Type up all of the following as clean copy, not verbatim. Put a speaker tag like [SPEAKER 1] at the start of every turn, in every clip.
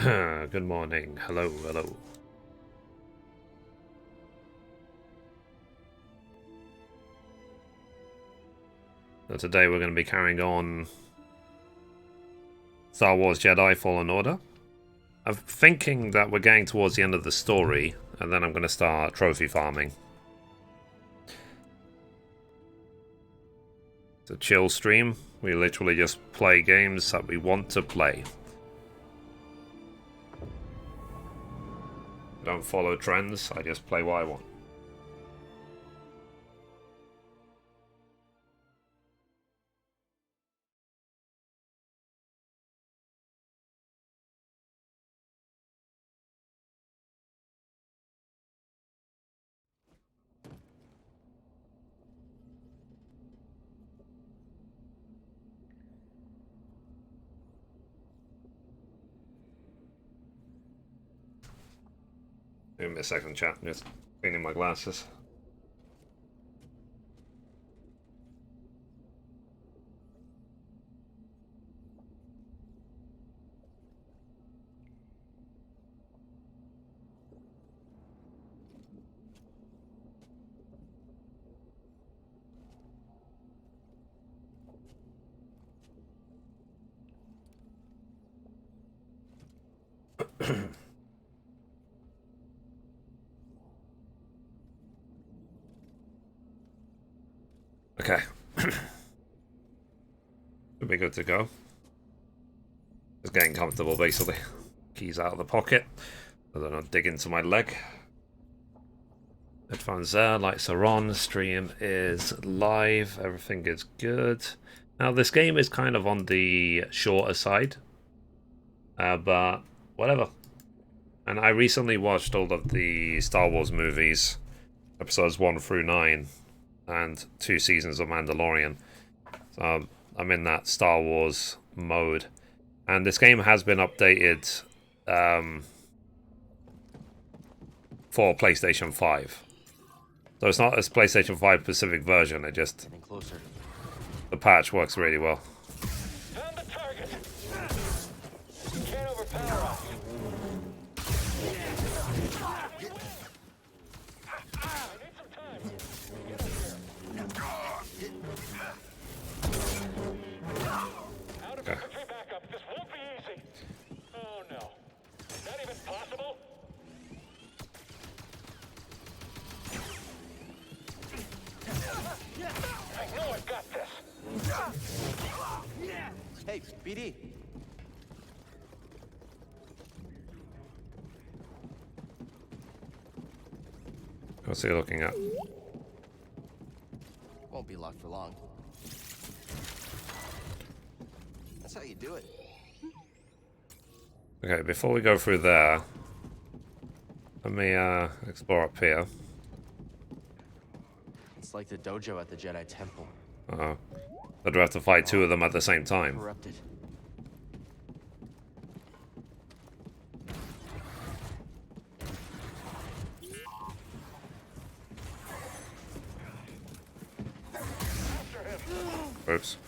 [SPEAKER 1] Good morning. Hello, hello. So today we're going to be carrying on Star Wars Jedi Fallen Order. I'm thinking that we're getting towards the end of the story, and then I'm going to start trophy farming. It's a chill stream. We literally just play games that we want to play. I don't follow trends, I just play what I want. Give me a second, chat. Just cleaning my glasses. Okay. Should be good to go. Just getting comfortable, basically. Keys out of the pocket. So they're not dig into my leg. Headphones there, lights are on, stream is live, everything is good. Now this game is kind of on the shorter side. But whatever. And I recently watched all of the Star Wars movies. Episodes 1 through 9. And 2 seasons of Mandalorian. So I'm in that Star Wars mode. And this game has been updated for PlayStation 5. So it's not a PlayStation 5 specific version, it just... The patch works really well.
[SPEAKER 2] Found the target. You can't overpower us. I need some time. Get up here. Out of infantry backup. This won't be easy. Oh no. Is that even possible? I know I've got this.
[SPEAKER 3] Hey, BD.
[SPEAKER 1] What's he looking at?
[SPEAKER 3] Won't be locked for long. That's how you do it.
[SPEAKER 1] Okay, before we go through there, let me explore up here.
[SPEAKER 3] It's like the dojo at the Jedi Temple.
[SPEAKER 1] Uh-oh. But do I have to fight 2 of them at the same time?
[SPEAKER 3] Corrupted.
[SPEAKER 1] Oops.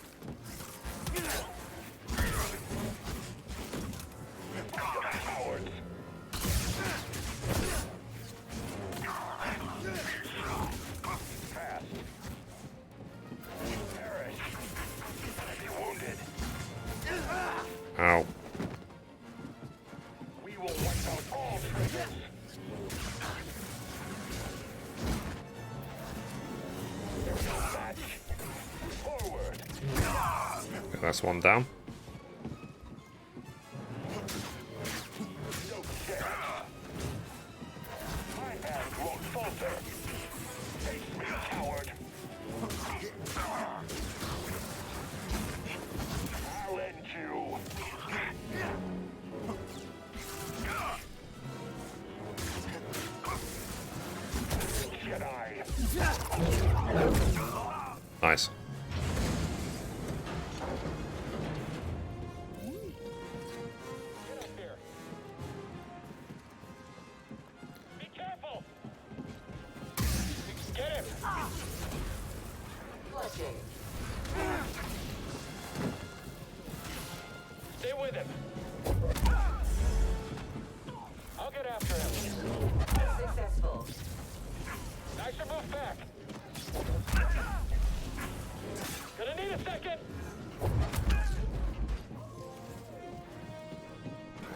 [SPEAKER 1] Ow.
[SPEAKER 2] We will wipe out all traitors. There's no match. Forward.
[SPEAKER 1] Okay, that's one down.
[SPEAKER 2] No chance. My hands won't falter. Face me, coward. I'll end you. Jedi.
[SPEAKER 1] Nice.
[SPEAKER 2] Get up here. Be careful. Get him. Stay with him.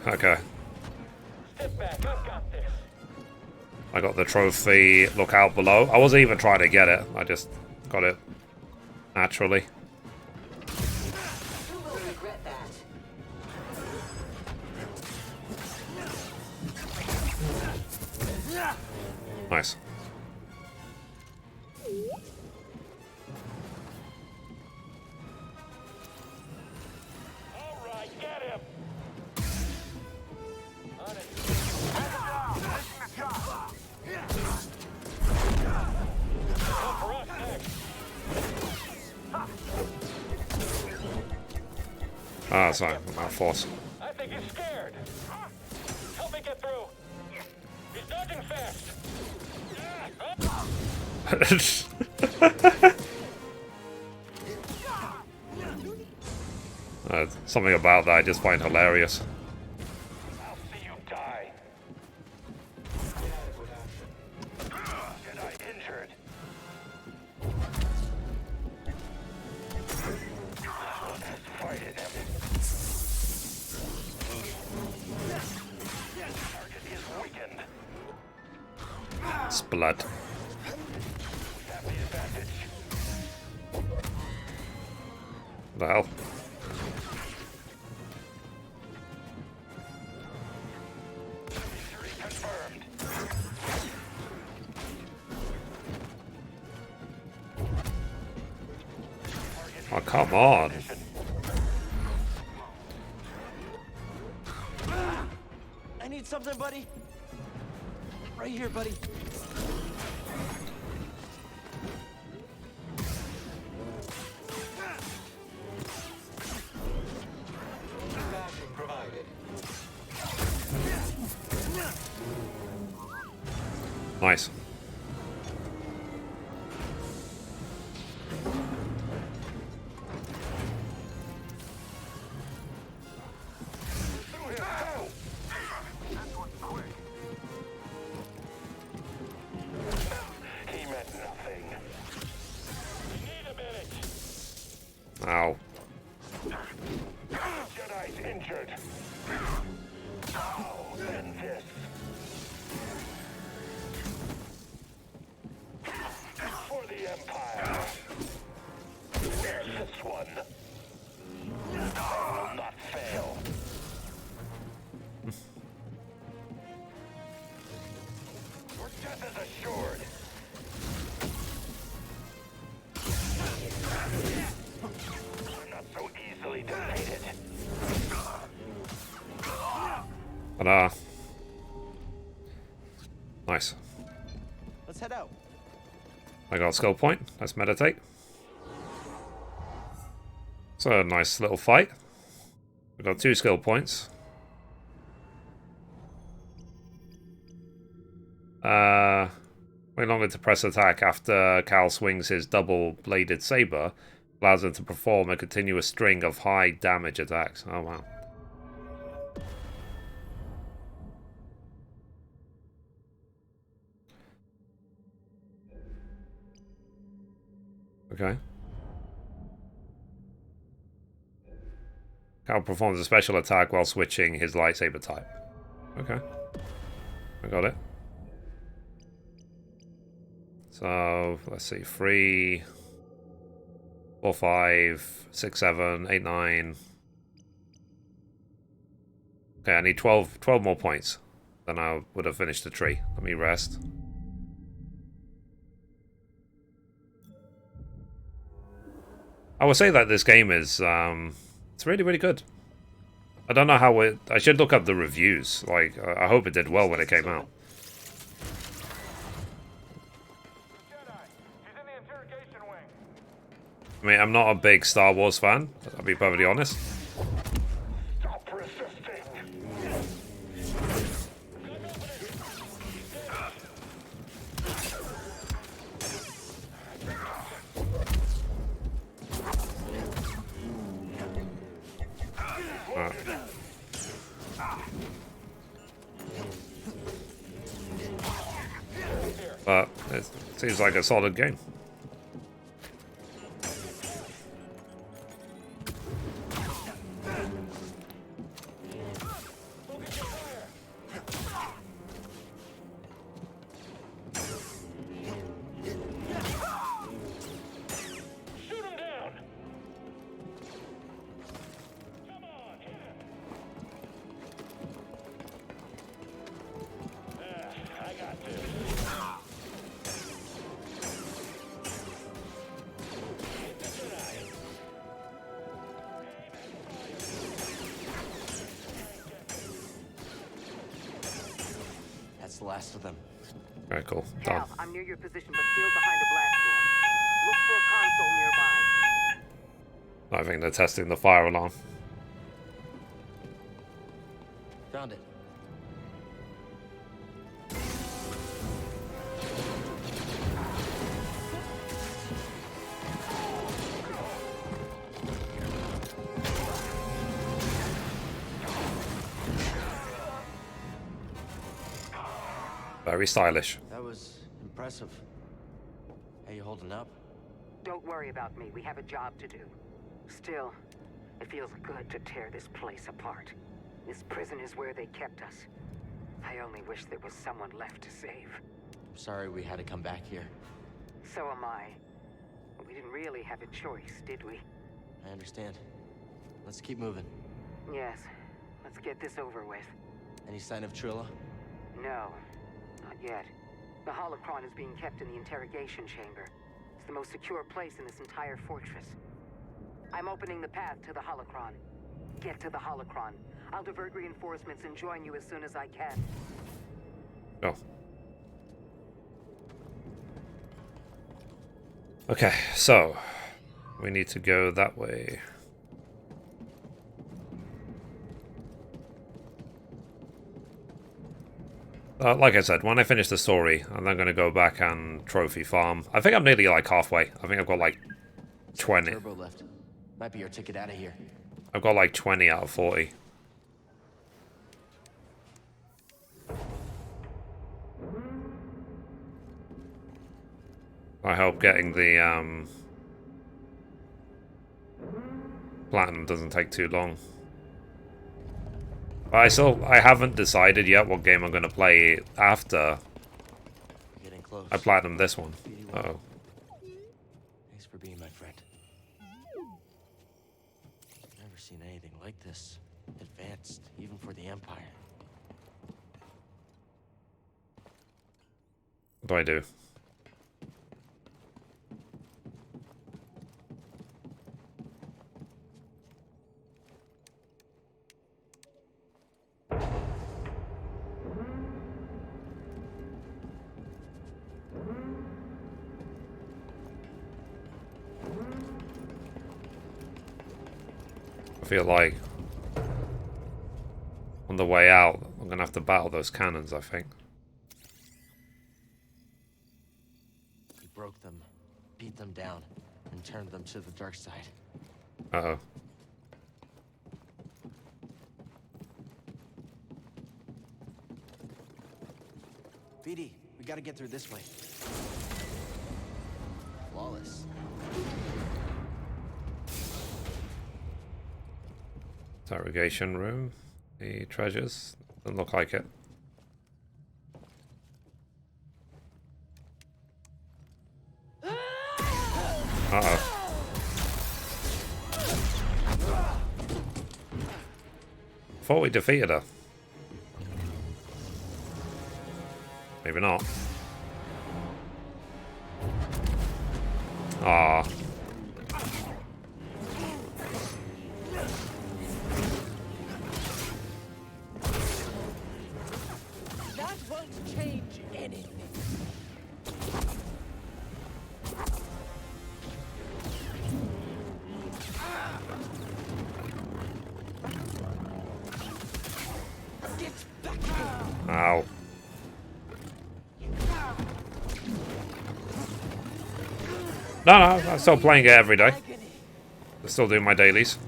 [SPEAKER 1] Okay.
[SPEAKER 2] Step back, I've got this.
[SPEAKER 1] I got the trophy. Look out below. I wasn't even trying to get it. I just got it naturally.
[SPEAKER 4] You will regret that.
[SPEAKER 1] Nice.
[SPEAKER 2] All right, get him. On it. Come for us next.
[SPEAKER 1] Ah, sorry. I'm out of force.
[SPEAKER 2] I think he's scared. Help me get through. He's dodging fast.
[SPEAKER 1] Something about that I just find hilarious.
[SPEAKER 2] I'll see you die. Jedi injured. Let's fight it. Target is weakened.
[SPEAKER 1] It's blood.
[SPEAKER 2] We have the advantage.
[SPEAKER 1] The hell?
[SPEAKER 2] Victory confirmed.
[SPEAKER 1] Oh, come on.
[SPEAKER 3] I need something, buddy. Right here, buddy.
[SPEAKER 1] Nice.
[SPEAKER 2] He meant nothing. Need a minute.
[SPEAKER 1] Ow.
[SPEAKER 2] Jedi's injured. Oh, then this. For the Empire. There's this one. I will not fail. Your death is assured. I'm not so easily defeated.
[SPEAKER 1] Ta-da. Nice.
[SPEAKER 3] Let's head out.
[SPEAKER 1] I got a skill point. Let's meditate. It's a nice little fight. We got 2 skill points. Wait longer to press attack after Cal swings his double-bladed saber. Allows him to perform a continuous string of high damage attacks. Oh wow. Okay. Cal performs a special attack while switching his lightsaber type. Okay. I got it. So, let's see. 3, 4, 5, 6, 7, 8, 9. Okay, I need 12 more points. Then I would have finished the tree. Let me rest. I would say that this game is, it's really, really good. I don't know how it... I should look up the reviews. Like, I hope it did well when it came out.
[SPEAKER 2] Jedi, he's in the interrogation wing.
[SPEAKER 1] I mean, I'm not a big Star Wars fan, I'll be perfectly honest.
[SPEAKER 2] Stop resisting.
[SPEAKER 1] But it seems like a solid game.
[SPEAKER 3] That's the last of them.
[SPEAKER 1] Very cool. Done.
[SPEAKER 4] Cal, I'm near your position, but sealed behind a blast door. Look for a console nearby.
[SPEAKER 1] I think they're testing the fire alarm.
[SPEAKER 3] Found it.
[SPEAKER 1] Very stylish.
[SPEAKER 3] That was impressive. How you holding up?
[SPEAKER 4] Don't worry about me. We have a job to do. Still, it feels good to tear this place apart. This prison is where they kept us. I only wish there was someone left to save.
[SPEAKER 3] I'm sorry we had to come back here.
[SPEAKER 4] So am I. We didn't really have a choice, did we?
[SPEAKER 3] I understand. Let's keep moving.
[SPEAKER 4] Yes. Let's get this over with.
[SPEAKER 3] Any sign of Trilla?
[SPEAKER 4] No. Not yet. The holocron is being kept in the interrogation chamber. It's the most secure place in this entire fortress. I'm opening the path to the holocron. Get to the holocron. I'll divert reinforcements and join you as soon as I can.
[SPEAKER 1] Go. Okay, so we need to go that way. Like I said, when I finish the story, I'm then going to go back and trophy farm. I think I'm nearly like halfway. I think I've got like 20.
[SPEAKER 3] Turbo left. Might be our ticket out of here.
[SPEAKER 1] I've got like 20 out of 40. I hope getting the platinum doesn't take too long. But I haven't decided yet what game I'm going to play after
[SPEAKER 3] Getting close.
[SPEAKER 1] I platinum this one. Uh-oh.
[SPEAKER 3] Thanks for being my friend. Never seen anything like this. Advanced, even for the Empire.
[SPEAKER 1] What do I do? I feel like on the way out, I'm going to have to battle those cannons, I think.
[SPEAKER 3] He broke them, beat them down, and turned them to the dark side.
[SPEAKER 1] Uh-oh.
[SPEAKER 3] BD, we gotta get through this way. Flawless.
[SPEAKER 1] Interrogation room. The treasures. Doesn't look like it. Uh-oh. Thought we defeated her. Maybe not. Ah.
[SPEAKER 4] That won't change anything.
[SPEAKER 1] Ow. No, I'm still playing it every day. I'm still doing my dailies.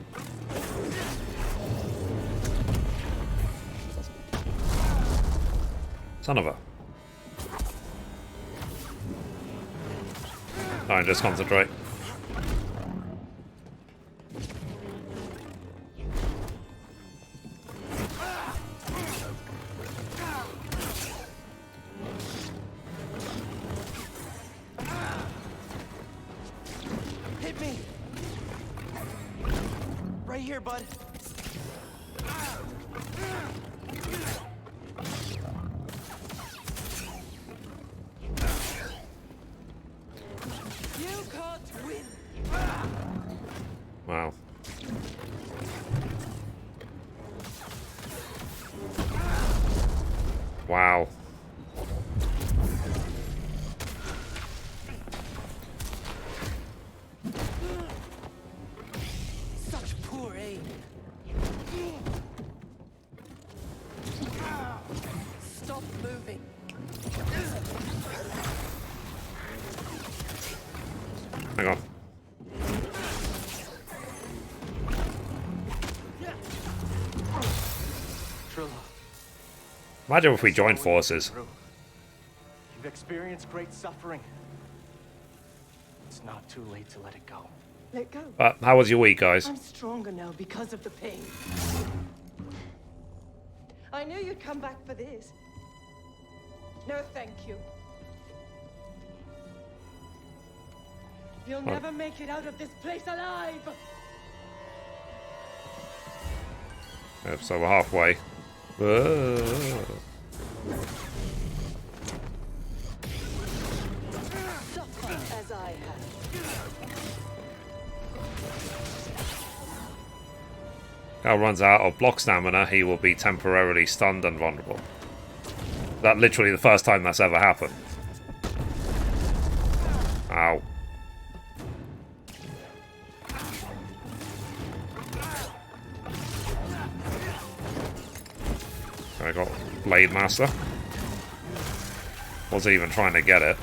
[SPEAKER 1] Son of a. Alright, just concentrate.
[SPEAKER 3] Hit me! Right here, bud.
[SPEAKER 4] You can't win.
[SPEAKER 1] Wow. Wow. Imagine if we joined forces.
[SPEAKER 5] You've experienced great suffering. It's not too late to let it go.
[SPEAKER 6] Let go.
[SPEAKER 1] How was your week, guys?
[SPEAKER 6] I'm stronger now because of the pain. I knew you'd come back for this. No, thank you. You'll never make it out of this place alive.
[SPEAKER 1] Yep, so we're halfway. Whoa.
[SPEAKER 6] Suffer as I have.
[SPEAKER 1] Cal runs out of block stamina, he will be temporarily stunned and vulnerable. That's literally the first time that's ever happened. Ow. I got Blade Master. Wasn't even trying to get it.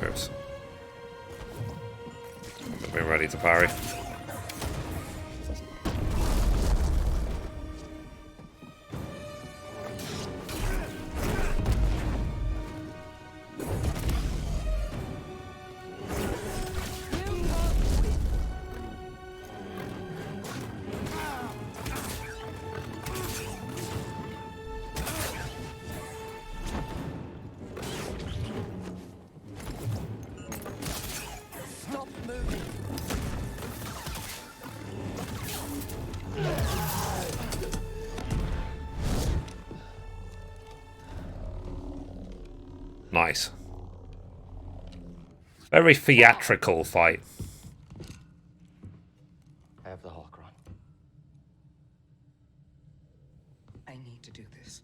[SPEAKER 1] Oops. Be ready to parry. Nice. Very theatrical fight.
[SPEAKER 3] I have the holocron.
[SPEAKER 7] I need to do this.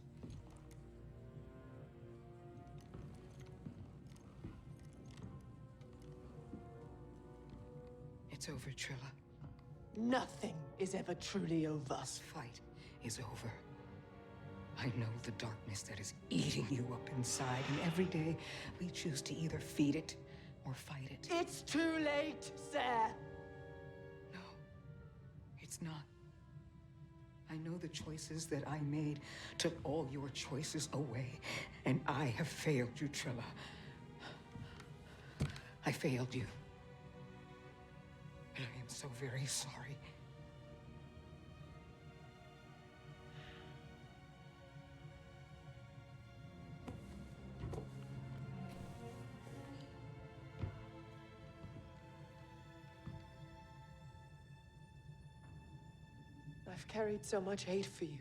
[SPEAKER 7] It's over, Trilla.
[SPEAKER 6] Nothing is ever truly over.
[SPEAKER 7] This fight is over. I know the darkness that is eating you up inside, and every day we choose to either feed it or fight it.
[SPEAKER 6] It's too late, sir.
[SPEAKER 7] No, it's not. I know the choices that I made took all your choices away, and I have failed you, Trilla. I failed you. And I am so very sorry.
[SPEAKER 6] I've carried so much hate for you.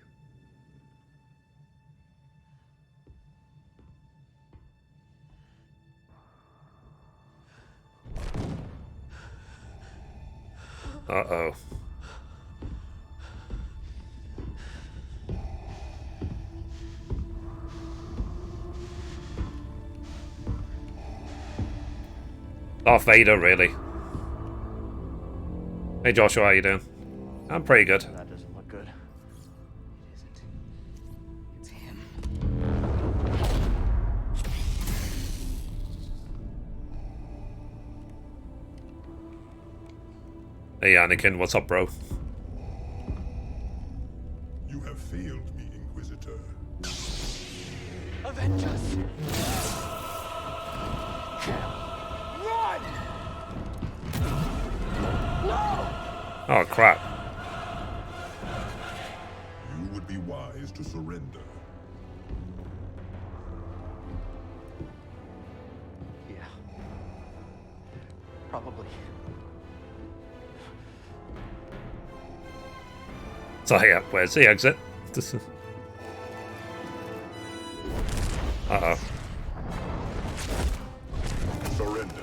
[SPEAKER 1] Uh-oh. Darth Vader, really. Hey Joshua, how you doing? I'm pretty good.
[SPEAKER 5] That doesn't look good.
[SPEAKER 7] It isn't. It's him.
[SPEAKER 1] Hey Anakin, what's up, bro?
[SPEAKER 8] You have failed me, Inquisitor.
[SPEAKER 6] Avengers! Run! No!
[SPEAKER 1] Oh crap.
[SPEAKER 8] You would be wise to surrender.
[SPEAKER 5] Yeah. Probably.
[SPEAKER 1] So yeah, where's the exit? Uh-oh.
[SPEAKER 8] Surrender.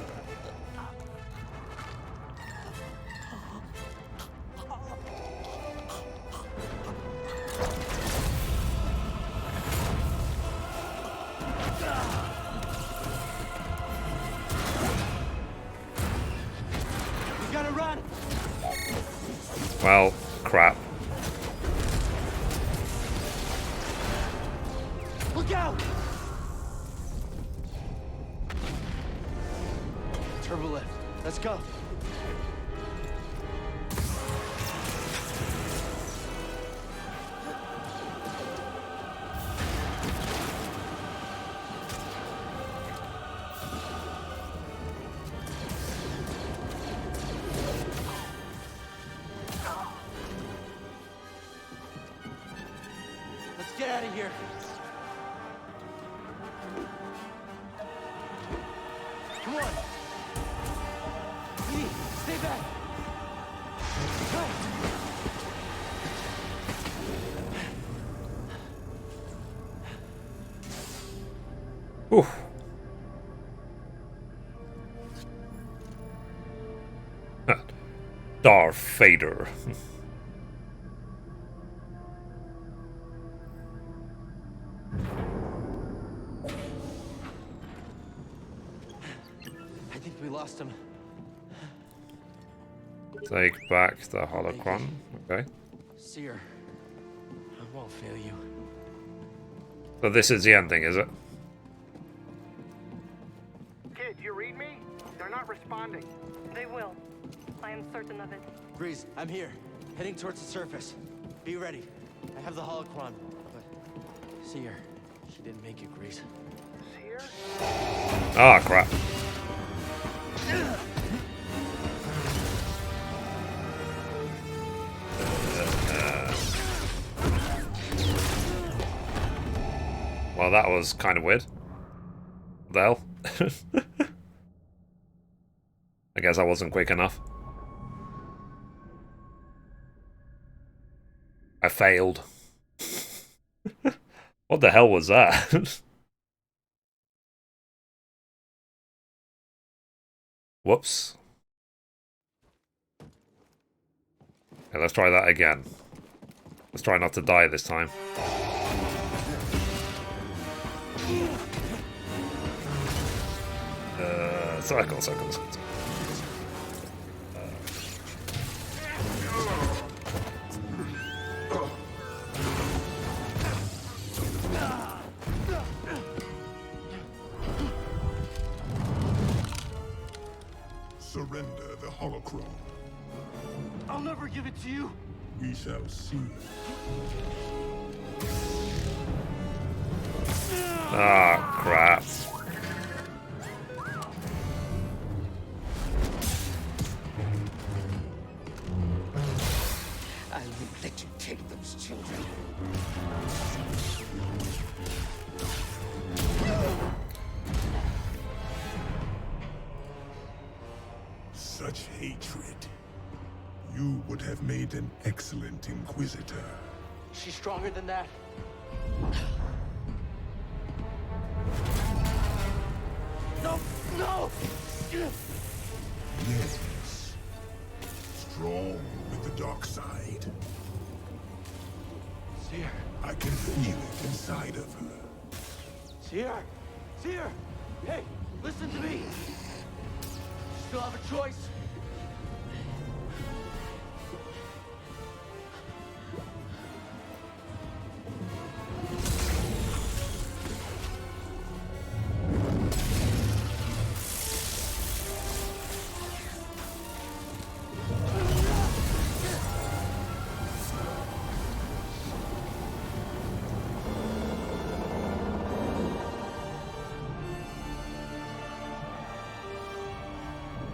[SPEAKER 6] We gotta run!
[SPEAKER 1] Well, crap.
[SPEAKER 5] Look out! Turbo lift. Let's go. Let's get out of here. Come on. Lee, stay back. Go.
[SPEAKER 1] Whew. Darth Vader.
[SPEAKER 5] I think we lost him.
[SPEAKER 1] Take back the holocron. Okay.
[SPEAKER 5] Seer, I won't fail you.
[SPEAKER 1] So this is the ending, is it?
[SPEAKER 9] Kid, you read me? They're not responding.
[SPEAKER 10] They will. I am certain of it.
[SPEAKER 5] Grease, I'm here. Heading towards the surface. Be ready. I have the holocron. But Seer, she didn't make it, Grease.
[SPEAKER 9] Seer?
[SPEAKER 1] Ah, crap. Well, that was kind of weird. What the hell? I guess I wasn't quick enough. I failed. What the hell was that? Whoops. Okay, let's try that again. Let's try not to die this time. Circle, circle, circle.
[SPEAKER 8] Surrender the holocron.
[SPEAKER 5] I'll never give it to you.
[SPEAKER 8] We shall see.
[SPEAKER 1] Ah, crap.
[SPEAKER 7] I won't let you take those children.
[SPEAKER 8] Such hatred. You would have made an excellent Inquisitor.
[SPEAKER 5] She's stronger than that. No! No!
[SPEAKER 8] Yes. Strong with the dark side.
[SPEAKER 5] Seer!
[SPEAKER 8] I can feel it inside of her.
[SPEAKER 5] Seer! Seer! Hey, listen to me! You still have a choice.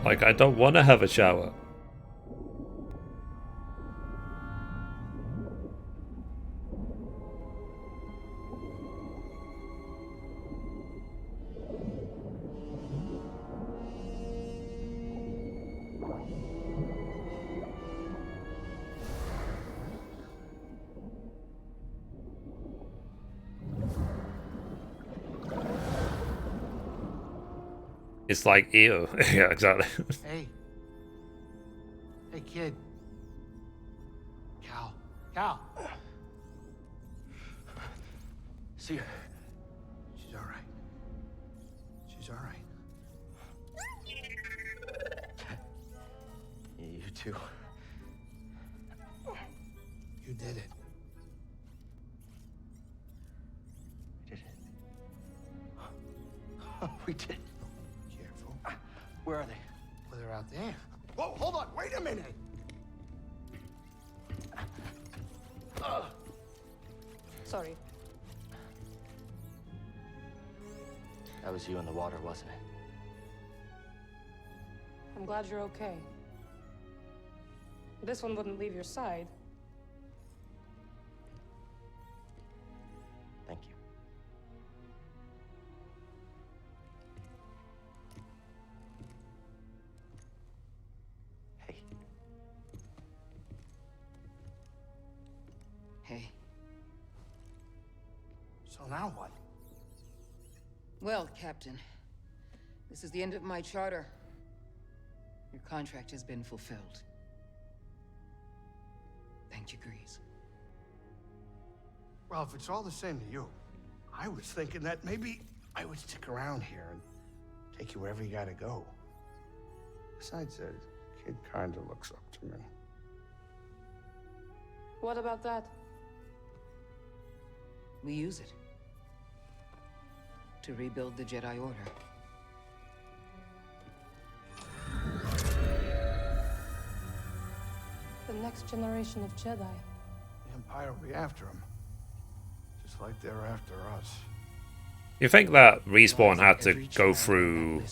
[SPEAKER 1] Like, I don't want to have a shower. It's like, ew. Yeah, exactly.
[SPEAKER 3] Hey. Hey, kid. Cal. Cal.
[SPEAKER 5] Seer.
[SPEAKER 3] She's all right. She's all right.
[SPEAKER 5] You too. We did.
[SPEAKER 9] Careful.
[SPEAKER 5] Where are they?
[SPEAKER 9] Well, they're out there. Whoa, hold on, wait a minute!
[SPEAKER 10] Sorry.
[SPEAKER 3] That was you in the water, wasn't it?
[SPEAKER 10] I'm glad you're okay. This one wouldn't leave your side.
[SPEAKER 3] Thank you. Hey.
[SPEAKER 7] Hey.
[SPEAKER 9] So now what?
[SPEAKER 7] Well, Captain, this is the end of my charter. Your contract has been fulfilled. Thank you, Grease.
[SPEAKER 9] Well, if it's all the same to you, I was thinking that maybe I would stick around here and take you wherever you gotta go. Besides, the kid kinda looks up to me.
[SPEAKER 10] What about that?
[SPEAKER 7] We use it to rebuild the Jedi Order.
[SPEAKER 10] The next generation of Jedi.
[SPEAKER 9] The Empire will be after him. Just like they're after us.
[SPEAKER 1] You think that Respawn had to go through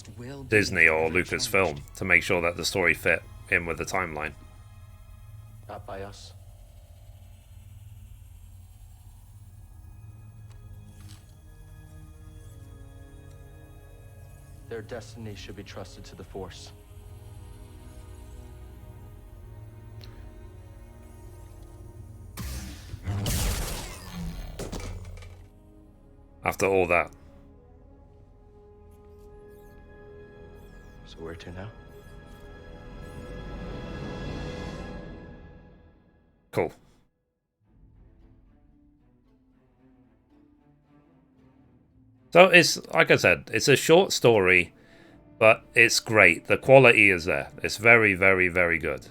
[SPEAKER 1] Disney or Lucasfilm to make sure that the story fit in with the timeline?
[SPEAKER 3] Not by us. Their destiny should be trusted to the Force.
[SPEAKER 1] After all that.
[SPEAKER 3] So where to now?
[SPEAKER 1] Cool. So it's, like I said, it's a short story, but it's great. The quality is there. It's very, very, very good.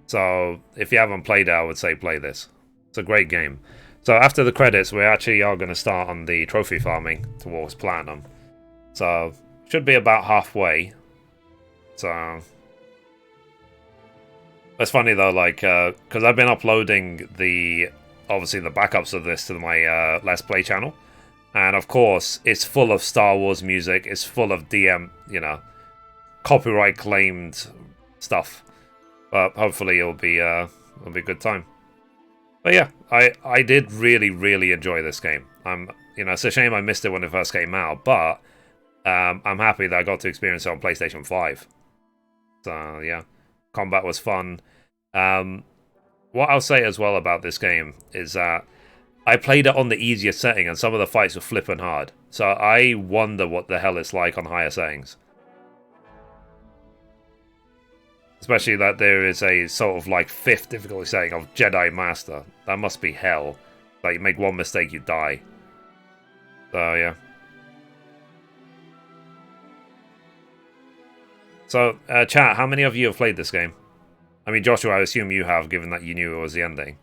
[SPEAKER 1] So if you haven't played it, I would say play this. It's a great game. So after the credits, we actually are going to start on the trophy farming towards Platinum. So should be about halfway. So it's funny though, like, because I've been uploading obviously the backups of this to my Let's Play channel. And of course, it's full of Star Wars music. It's full of DM, copyright claimed stuff. But hopefully it'll be a good time. But yeah, I did really, really enjoy this game. It's a shame I missed it when it first came out, but I'm happy that I got to experience it on PlayStation 5. So yeah, combat was fun. What I'll say as well about this game is that I played it on the easiest setting, and some of the fights were flipping hard. So I wonder what the hell it's like on higher settings. Especially that there is a sort of like 5th difficulty setting of Jedi Master. That must be hell. Like, you make one mistake, you die. So, yeah. So, chat, how many of you have played this game? I mean, Joshua, I assume you have, given that you knew it was the ending.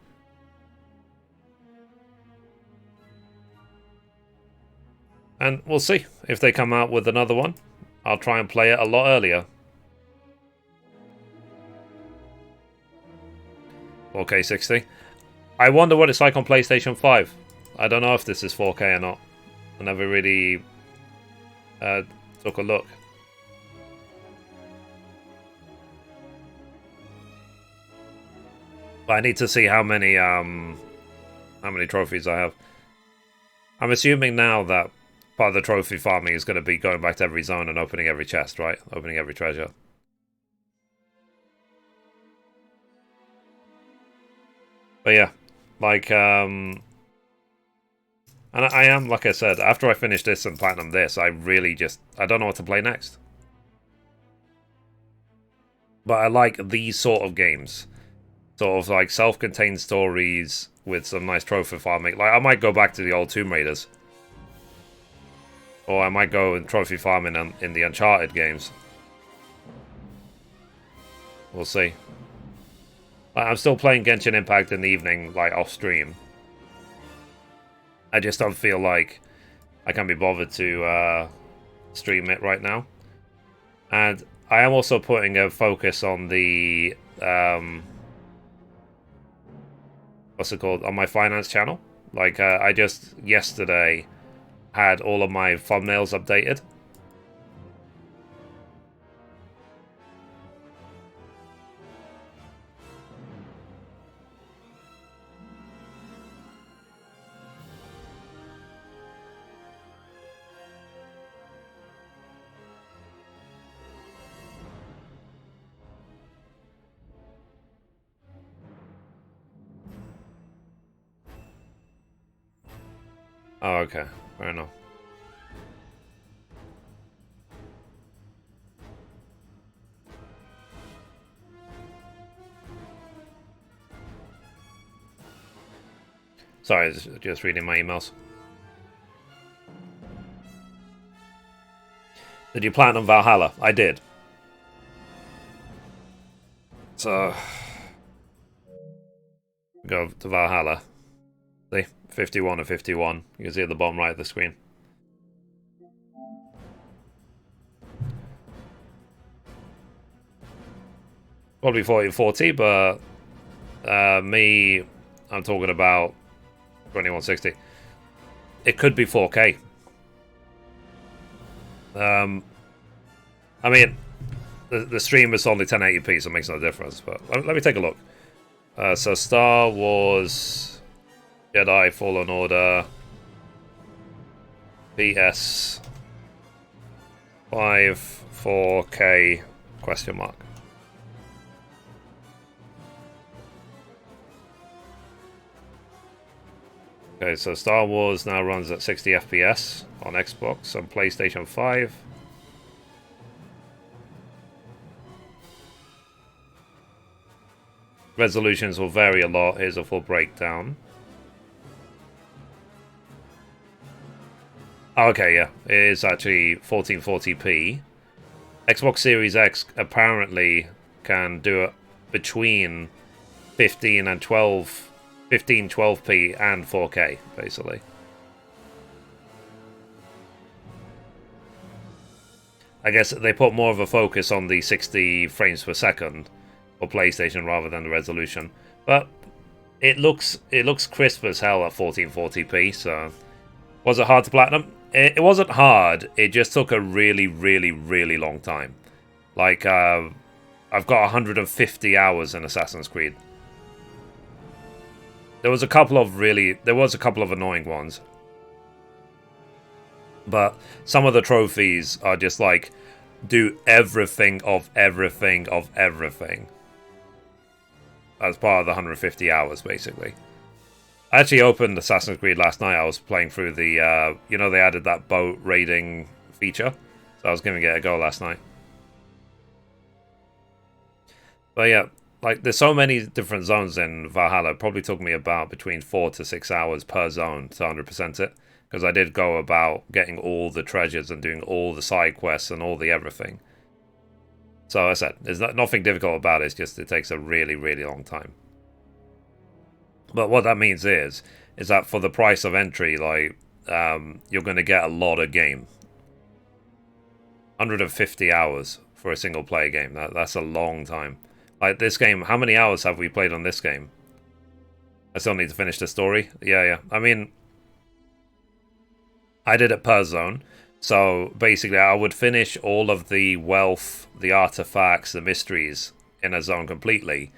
[SPEAKER 1] And we'll see if they come out with another one. I'll try and play it a lot earlier. 4K 60. I wonder what it's like on PlayStation 5. I don't know if this is 4K or not. I never really took a look. But I need to see how many trophies I have. I'm assuming now that part of the trophy farming is going to be going back to every zone and opening every chest, right? Opening every treasure. But yeah, like, and I am, like I said, after I finish this and platinum this, I don't know what to play next. But I like these sort of games. Sort of like self-contained stories with some nice trophy farming. Like, I might go back to the old Tomb Raiders. Or I might go and trophy farming in the Uncharted games. We'll see. I'm still playing Genshin Impact in the evening, like, off stream. I just don't feel like I can be bothered to stream it right now. And I am also putting a focus on the what's it called, on my finance channel. Like I just yesterday had all of my thumbnails updated. Oh, okay. Fair enough. Sorry, just reading my emails. Did you platinum Valhalla? I did. So, go to Valhalla. See, 51 and 51. You can see at the bottom right of the screen. Probably 4040, but me, I'm talking about 2160. It could be 4K. I mean, the stream is only 1080p, so it makes no difference. But let me take a look. So Star Wars Jedi Fallen Order PS 5 4K question mark. Okay, so Star Wars now runs at 60 FPS on Xbox and PlayStation 5. Resolutions will vary a lot. Here's a full breakdown. Okay, yeah, it is actually 1440p. Xbox Series X apparently can do it between 15 and 12p and 4K, basically. I guess they put more of a focus on the 60 frames per second for PlayStation rather than the resolution. But it looks crisp as hell at 1440p, so... Was it hard to platinum? It wasn't hard, it just took a really, really, really long time. Like, I've got 150 hours in Assassin's Creed. There was a couple of annoying ones. But some of the trophies are just like, do everything of everything of everything. As part of the 150 hours, basically. I actually opened Assassin's Creed last night. I was playing through the, you know, they added that boat raiding feature. So I was giving it a go last night. But yeah, like, there's so many different zones in Valhalla. It probably took me about between 4 to 6 hours per zone to 100% it. Because I did go about getting all the treasures and doing all the side quests and all the everything. So as I said, there's nothing difficult about it. It's just it takes a really, really long time. But what that means is that for the price of entry, like, you're going to get a lot of game. 150 hours for a single player game. That's a long time. Like, this game, how many hours have we played on this game? I still need to finish the story. Yeah. I mean, I did it per zone. So, basically, I would finish all of the wealth, the artifacts, the mysteries in a zone completely.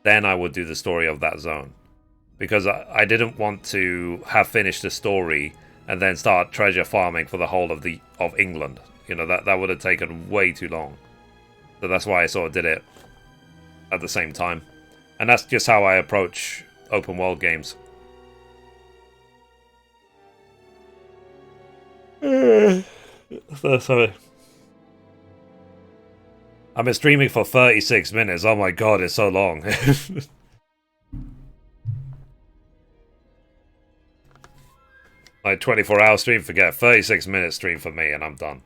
[SPEAKER 1] Then I would do the story of that zone. Because I didn't want to have finished the story and then start treasure farming for the whole of England. You know, that would have taken way too long. So that's why I sort of did it at the same time. And that's just how I approach open world games. Sorry. I've been streaming for 36 minutes. Oh my god, it's so long. Like 24-hour stream, forget. 36-minute stream for me, and I'm done.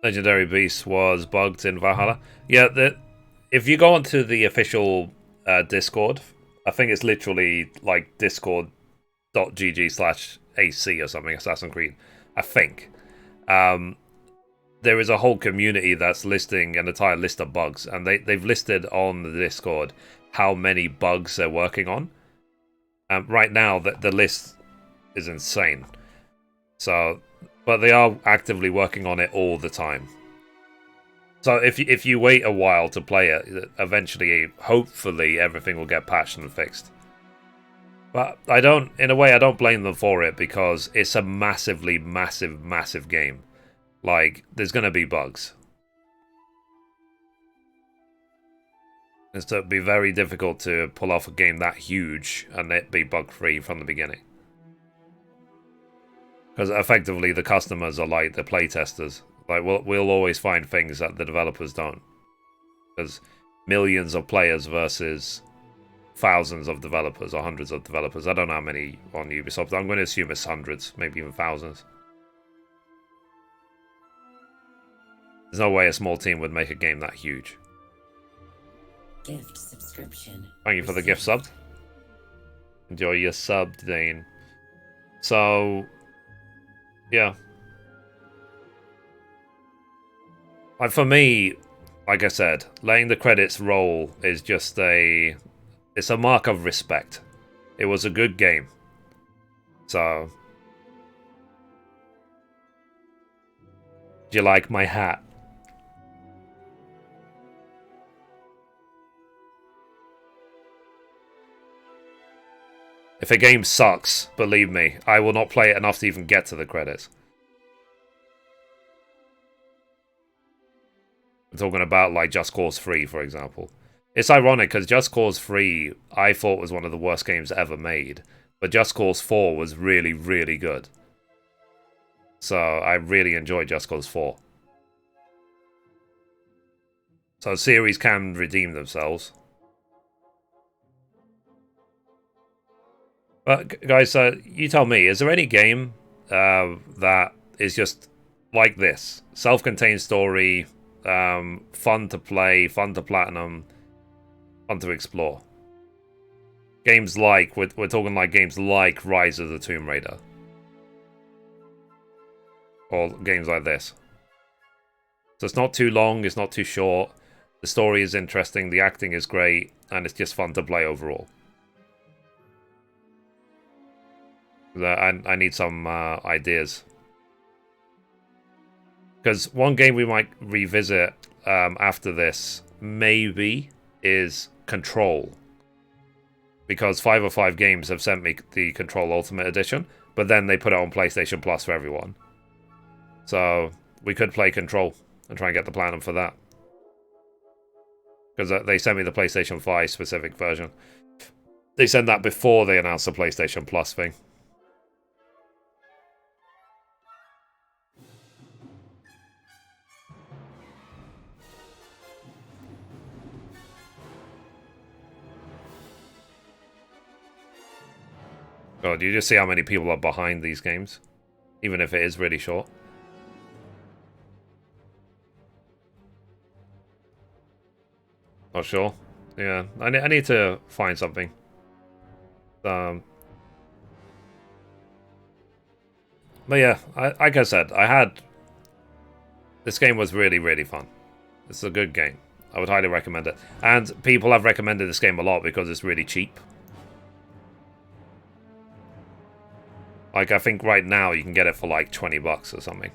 [SPEAKER 1] Legendary Beast was bugged in Valhalla. Yeah, if you go onto the official Discord I think it's literally like discord.gg/AC or something, Assassin's Creed. I think. There is a whole community that's listing an entire list of bugs, and they've listed on the Discord how many bugs they're working on. Right now, the list is insane. So, but they are actively working on it all the time. So if you wait a while to play it, eventually, hopefully, everything will get patched and fixed. But in a way, I don't blame them for it, because it's a massively, massive game. Like, there's going to be bugs. It's to be very difficult to pull off a game that huge and it be bug-free from the beginning. Because effectively, the customers are like the playtesters. Like, we'll always find things that the developers don't. Because millions of players versus thousands of developers or hundreds of developers. I don't know how many on Ubisoft. I'm going to assume it's hundreds, maybe even thousands. There's no way a small team would make a game that huge.
[SPEAKER 11] Gift subscription.
[SPEAKER 1] Thank you for the gift sub. Enjoy your sub, Dane. So, yeah. Like, for me, like I said, letting the credits roll is just it's a mark of respect. It was a good game. So, do you like my hat? If a game sucks, believe me, I will not play it enough to even get to the credits. I'm talking about, like, Just Cause 3, for example. It's ironic, because Just Cause 3, I thought was one of the worst games ever made. But Just Cause 4 was really, really good. So, I really enjoyed Just Cause 4. So, series can redeem themselves. But, guys, you tell me, is there any game that is just like this? Self-contained story, fun to play, fun to platinum, fun to explore. Games like, we're talking like games like Rise of the Tomb Raider. Or games like this. So it's not too long, it's not too short, the story is interesting, the acting is great, and it's just fun to play overall. I need some ideas. Because one game we might revisit after this, maybe, is Control. Because 505 Games have sent me the Control Ultimate Edition, but then they put it on PlayStation Plus for everyone. So, we could play Control and try and get the platinum for that. Because they sent me the PlayStation 5 specific version. They sent that before they announced the PlayStation Plus thing. Oh, do you just see how many people are behind these games? Even if it is really short. Not sure. Yeah, I need to find something. But yeah, like I said, this game was really, really fun. It's a good game. I would highly recommend it. And people have recommended this game a lot because it's really cheap. Like, I think right now you can get it for like 20 bucks or something.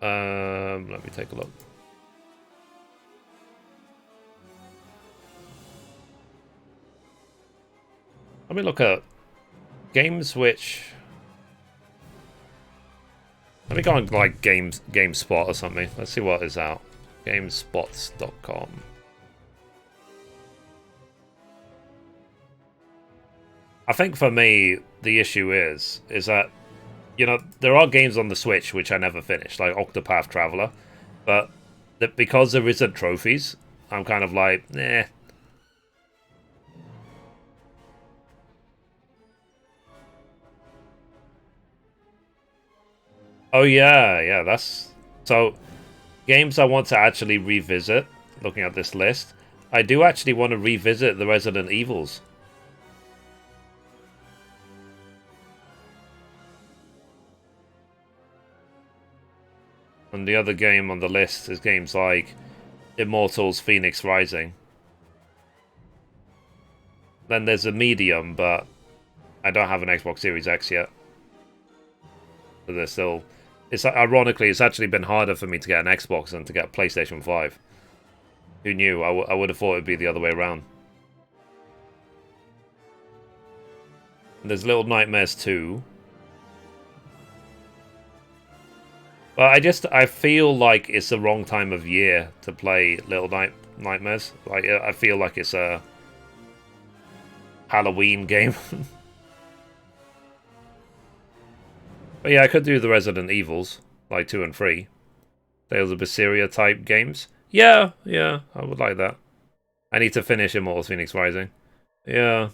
[SPEAKER 1] Let me take a look. Let me look at games which... Let me go on like GameSpot or something. Let's see what is out. GameSpots.com. I think for me, the issue is that, you know, there are games on the Switch which I never finished, like Octopath Traveler, but because there isn't trophies, I'm kind of like, eh. Oh yeah, that's... So, games I want to actually revisit, looking at this list, I do actually want to revisit the Resident Evils. And the other game on the list is games like Immortals Phoenix Rising. Then there's a Medium, but I don't have an Xbox Series X yet. So there's still... ironically, it's actually been harder for me to get an Xbox than to get a PlayStation 5. Who knew? I would have thought it'd be the other way around. And there's Little Nightmares 2. But I feel like it's the wrong time of year to play Little Nightmares. Like, I feel like it's a Halloween game. But yeah, I could do the Resident Evils, like 2 and 3. Tales of Berseria type games. Yeah, I would like that. I need to finish Immortals Phoenix Rising. Yeah.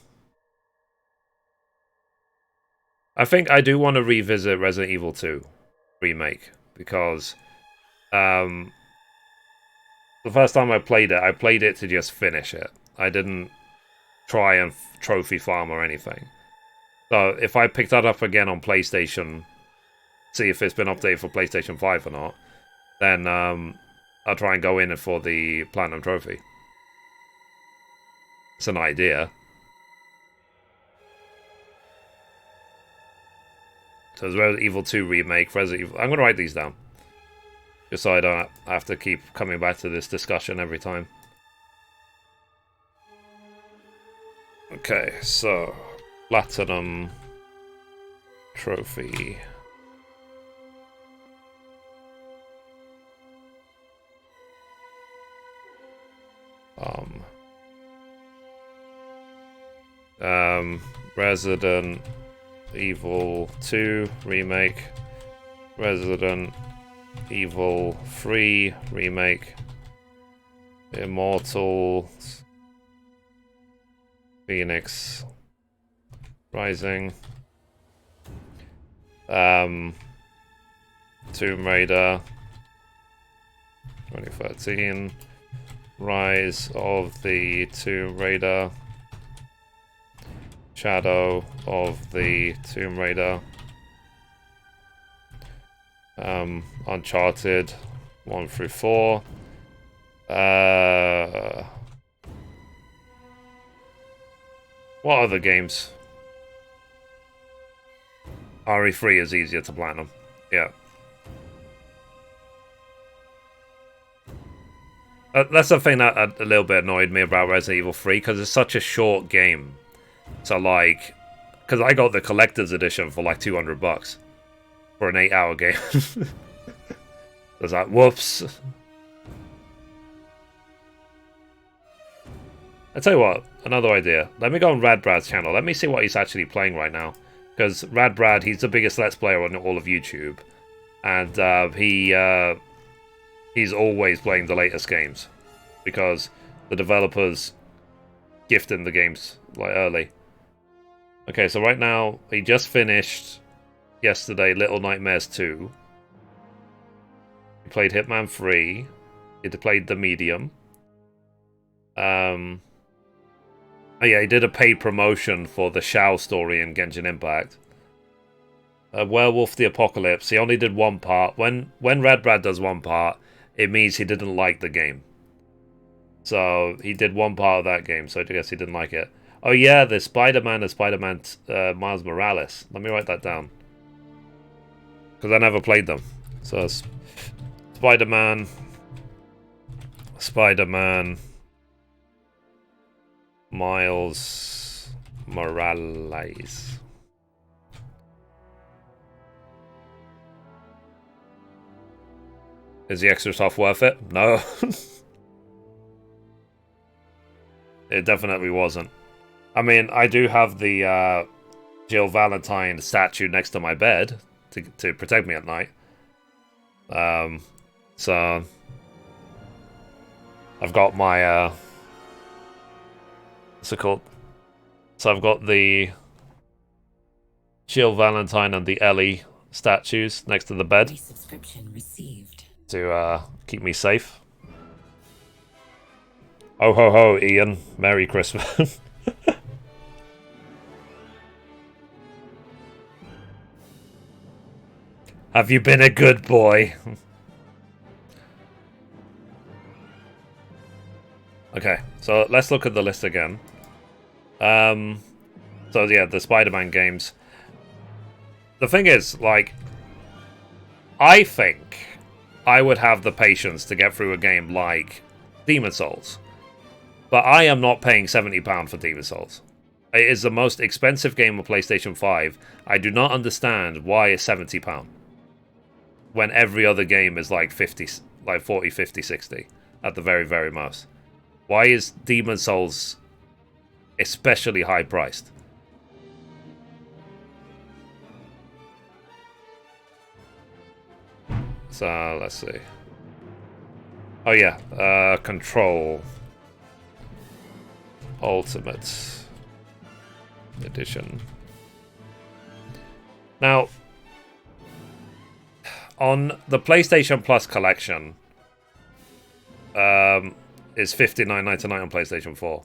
[SPEAKER 1] I think I do want to revisit Resident Evil 2 Remake, because the first time I played it to just finish it. I didn't try and trophy farm or anything. So if I picked that up again on PlayStation, see if it's been updated for PlayStation 5 or not, then I'll try and go in for the Platinum Trophy. It's an idea. So there's Resident Evil 2 Remake, Resident Evil... I'm going to write these down. Just so I don't have to keep coming back to this discussion every time. Okay, so... Platinum Trophy... Resident Evil 2 Remake, Resident Evil 3 Remake, Immortals Phoenix Rising, Tomb Raider 2013, Rise of the Tomb Raider, Shadow of the Tomb Raider, Uncharted 1 through 4, what other games? RE3 is easier to platinum, yeah. That's the thing that a little bit annoyed me about Resident Evil 3, because it's such a short game. So, like, because I got the collector's edition for like $200 for an 8-hour game. I was like, whoops. I tell you what, another idea. Let me go on Rad Brad's channel. Let me see what he's actually playing right now. Because Rad Brad, he's the biggest Let's Player on all of YouTube. And he's always playing the latest games. Because the developers gift him the games like early. Okay, so right now, he just finished yesterday Little Nightmares 2. He played Hitman 3. He played The Medium. Oh yeah, he did a paid promotion for the Shao story in Genshin Impact. Werewolf the Apocalypse. He only did one part. When Rad Brad does one part, it means he didn't like the game. So he did one part of that game, so I guess he didn't like it. Oh yeah, there's Spider-Man and Spider-Man Miles Morales. Let me write that down. Because I never played them. So Spider-Man, Miles Morales. Is the extra stuff worth it? No. It definitely wasn't. I mean, I do have the Jill Valentine statue next to my bed to protect me at night. So I've got my what's it called? So I've got the Jill Valentine and the Ellie statues next to the bed
[SPEAKER 11] Subscription received.
[SPEAKER 1] to keep me safe. Ho ho ho, Ian. Merry Christmas. Have you been a good boy? Okay, so let's look at the list again. So yeah, the Spider-Man games. The thing is, like, I think I would have the patience to get through a game like Demon Souls. But I am not paying £70 for Demon Souls. It is the most expensive game on PlayStation 5. I do not understand why it's £70. When every other game is like 50, like 40, 50, 60 at the very, very most. Why is Demon Souls especially high priced? So let's see. Oh yeah, Control Ultimate Edition. Now, on the PlayStation Plus collection, is $59.99 on PlayStation 4.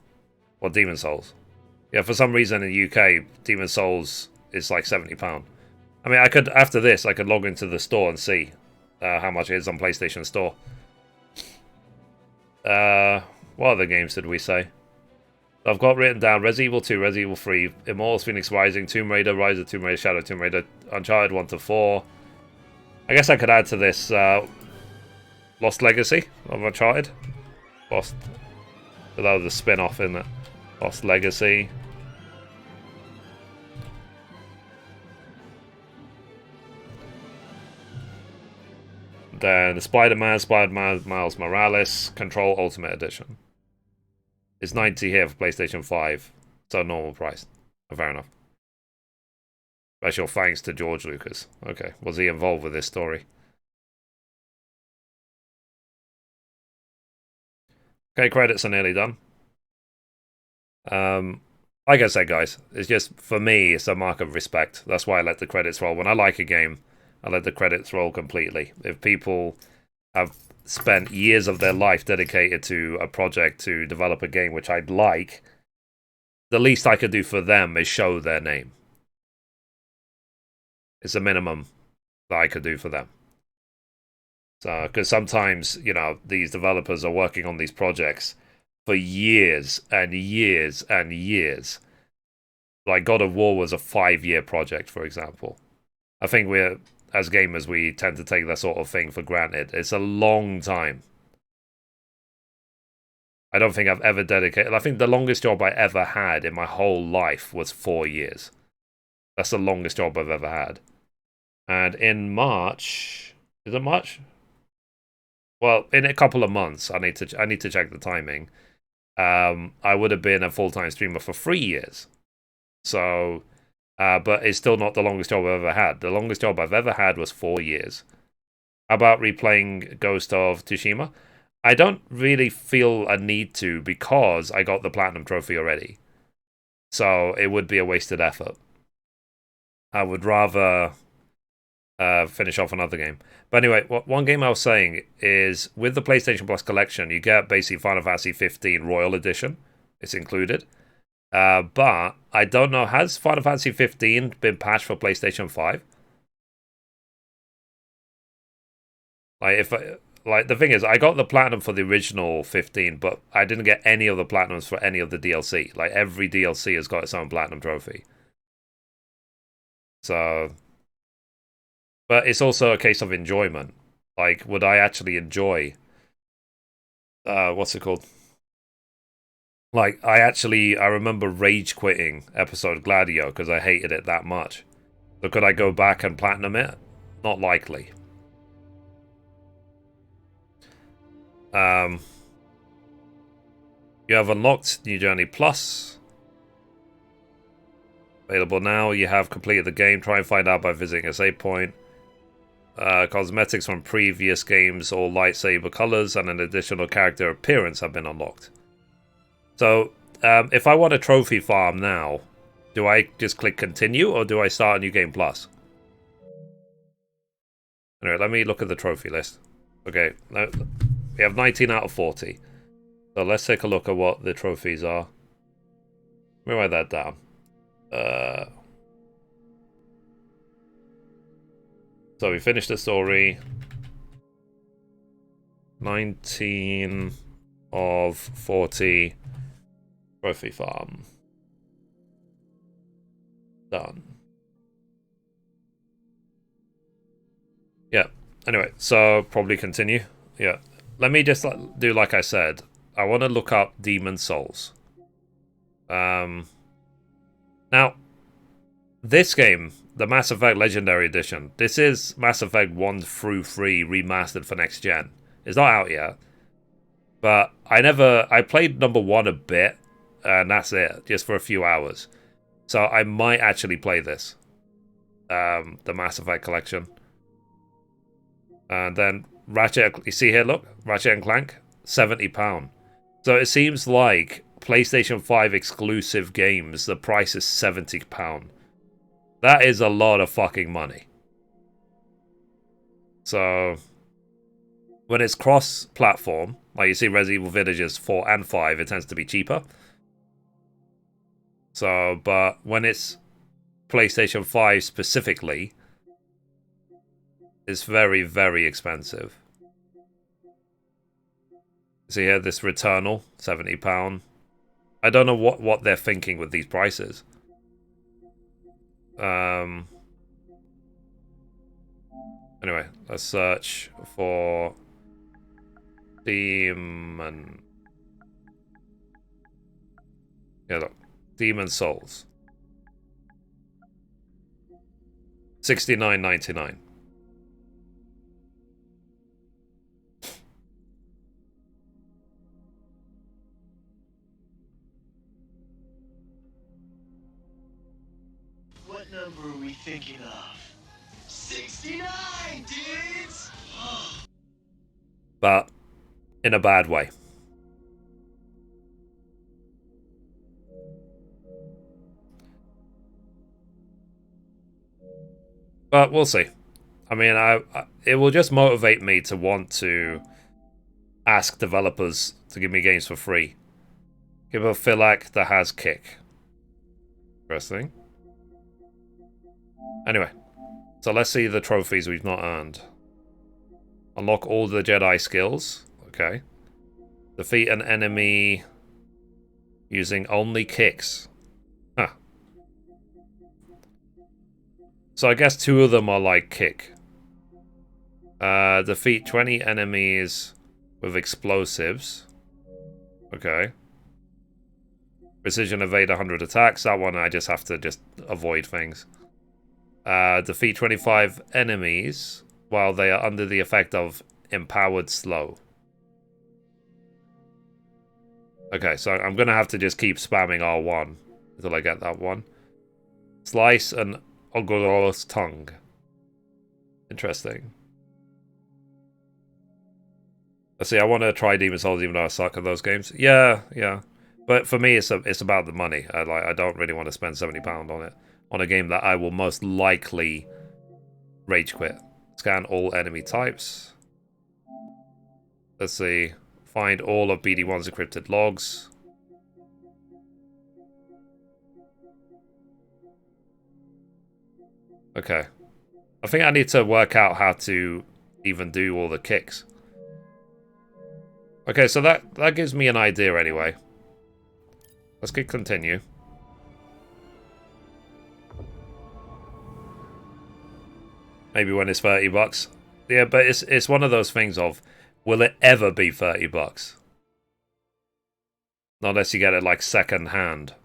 [SPEAKER 1] Or Demon Souls. Yeah, for some reason in the UK, Demon Souls is like £70. I mean, I could, after this, I could log into the store and see how much it is on PlayStation Store. What other games did we say? I've got written down Resident Evil 2, Resident Evil 3, Immortals Phoenix Rising, Tomb Raider, Rise of Tomb Raider, Shadow of Tomb Raider, Uncharted 1 to 4. I guess I could add to this Lost Legacy of Uncharted. Lost, without the spin-off in it. Lost Legacy. Then the Spider-Man Miles Morales, Control Ultimate Edition. It's 90 here for PlayStation 5, so normal price. Fair enough. Special thanks to George Lucas. Okay, was he involved with this story? Okay, credits are nearly done. Like I said, guys, it's just, for me, it's a mark of respect. That's why I let the credits roll. When I like a game, I let the credits roll completely. If people have spent years of their life dedicated to a project to develop a game which I'd like, the least I could do for them is show their name. It's a minimum that I could do for them. So, because sometimes, you know, these developers are working on these projects for years and years and years. Like God of War was a 5-year project, for example. I think we're, as gamers, we tend to take that sort of thing for granted. It's a long time. I don't think I've ever dedicated... I think the longest job I ever had in my whole life was 4 years. That's the longest job I've ever had. And in March... Is it March? Well, in a couple of months, I need to check the timing. I would have been a full-time streamer for 3 years. So... but it's still not the longest job I've ever had. The longest job I've ever had was 4 years. How about replaying Ghost of Tsushima? I don't really feel a need to because I got the Platinum Trophy already. So it would be a wasted effort. I would rather finish off another game. But anyway, one game I was saying is with the PlayStation Plus collection, you get basically Final Fantasy 15 Royal Edition. It's included. But I don't know, has Final Fantasy 15 been patched for PlayStation 5? Like, the thing is, I got the Platinum for the original 15, but I didn't get any of the Platinums for any of the DLC. Like, every DLC has got its own Platinum trophy. So... But it's also a case of enjoyment. Like, would I actually enjoy... what's it called? Like, I remember rage quitting episode Gladio because I hated it that much. So could I go back and platinum it? Not likely. You have unlocked New Journey Plus. Available now. You have completed the game. Try and find out by visiting a save point. Cosmetics from previous games, all lightsaber colors, and an additional character appearance have been unlocked. So, if I want a trophy farm now, do I just click continue, or do I start a new game plus? Anyway, let me look at the trophy list. Okay, we have 19 out of 40. So let's take a look at what the trophies are. Let me write that down. So we finished the story. 19 of 40 trophy farm. Done. Yeah. Anyway, so probably continue. Yeah. Let me just do like I said. I want to look up Demon Souls. Now, this game, the Mass Effect Legendary Edition, this is Mass Effect 1 through 3 remastered for next gen. It's not out yet. But I played number 1 a bit, and that's it, just for a few hours. So I might actually play this. The Mass Effect collection. And then Ratchet, you see here, look, Ratchet and Clank, £70. So it seems like PlayStation 5 exclusive games, the price is £70. That is a lot of fucking money. So when it's cross-platform, like you see Resident Evil Villages 4 and 5, it tends to be cheaper. So, but when it's PlayStation 5 specifically, it's very, very expensive. See here, this Returnal, £70. I don't know what they're thinking with these prices. Anyway, let's search for Demon. Yeah, look, Demon Souls. $69.99.
[SPEAKER 5] What number are we thinking of? 69, dudes!
[SPEAKER 1] But in a bad way. But we'll see. I mean, it will just motivate me to want to ask developers to give me games for free. Give a Philac that has kick. Interesting. Anyway, so let's see the trophies we've not earned. Unlock all the Jedi skills. Okay. Defeat an enemy using only kicks. Huh. So I guess 2 of them are like kick. Defeat 20 enemies with explosives. Okay. Precision evade 100 attacks. That one I just have to avoid things. Defeat 25 enemies while they are under the effect of empowered slow. Okay, so I'm going to have to just keep spamming R1 until I get that one. Slice an Ogoro's tongue. Interesting. Let's see, I want to try Demon Souls even though I suck at those games. Yeah. But for me, it's about the money. I don't really want to spend £70 on it. On a game that I will most likely rage quit. Scan all enemy types. Let's see. Find all of BD1's encrypted logs. Okay. I think I need to work out how to even do all the kicks. Okay, so that gives me an idea anyway. Let's get continue. Maybe when it's $30. Yeah, but it's one of those things of, will it ever be $30? Not unless you get it like second hand.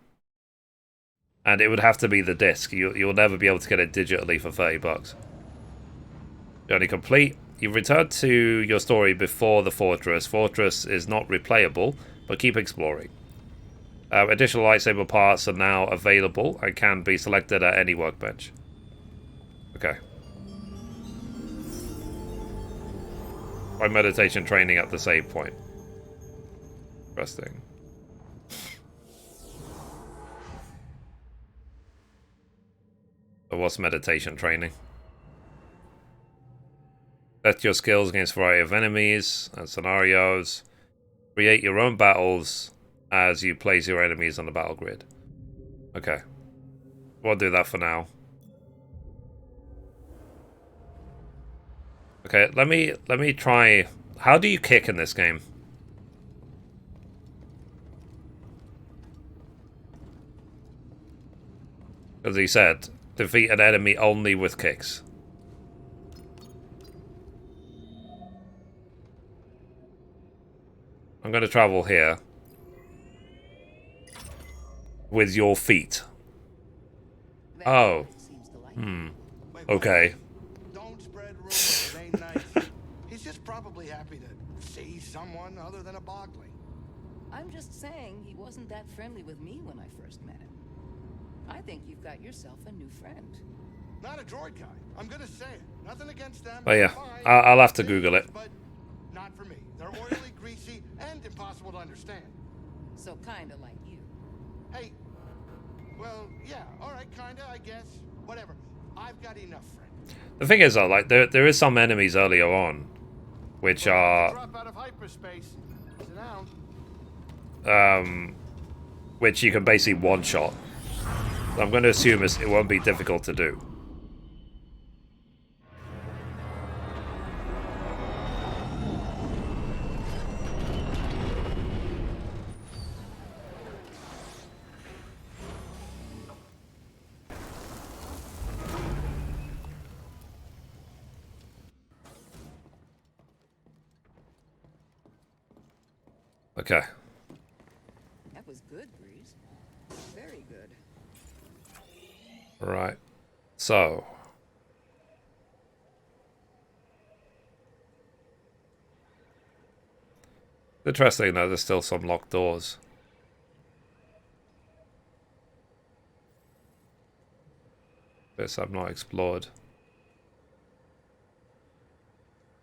[SPEAKER 1] And it would have to be the disc. You'll never be able to get it digitally for $30. Journey complete. You've returned to your story before the fortress. Fortress is not replayable, but keep exploring. Additional lightsaber parts are now available and can be selected at any workbench. Okay. By meditation training at the save point. Interesting. But what's meditation training? Test your skills against a variety of enemies and scenarios. Create your own battles as you place your enemies on the battle grid. Okay. We'll do that for now. Okay, let me try. How do you kick in this game? As he said, defeat an enemy only with kicks. I'm going to travel here. With your feet. Oh. Okay.
[SPEAKER 9] Don't spread rumors. It ain't nice. He's just probably happy to see someone other than a bogling.
[SPEAKER 12] I'm just saying he wasn't that friendly with me when I first met him. I think you've got yourself a new friend.
[SPEAKER 9] Not a droid guy. I'm gonna say it. Nothing against them.
[SPEAKER 1] Oh yeah,
[SPEAKER 9] Fine.
[SPEAKER 1] I'll have to Google it.
[SPEAKER 9] But not for me. They're oily, greasy, and impossible to understand.
[SPEAKER 12] So kinda like you.
[SPEAKER 9] Hey, well, yeah, all right, kinda, I guess. Whatever. I've got enough friends.
[SPEAKER 1] The thing is, though, like there is some enemies earlier on, which are
[SPEAKER 9] Drop out of hyperspace. Sit down.
[SPEAKER 1] which you can basically one-shot. I'm going to assume it won't be difficult to do. Okay.
[SPEAKER 12] That was good, Breeze. Very good.
[SPEAKER 1] Right. So. Interesting that there's still some locked doors. Bits I've not explored.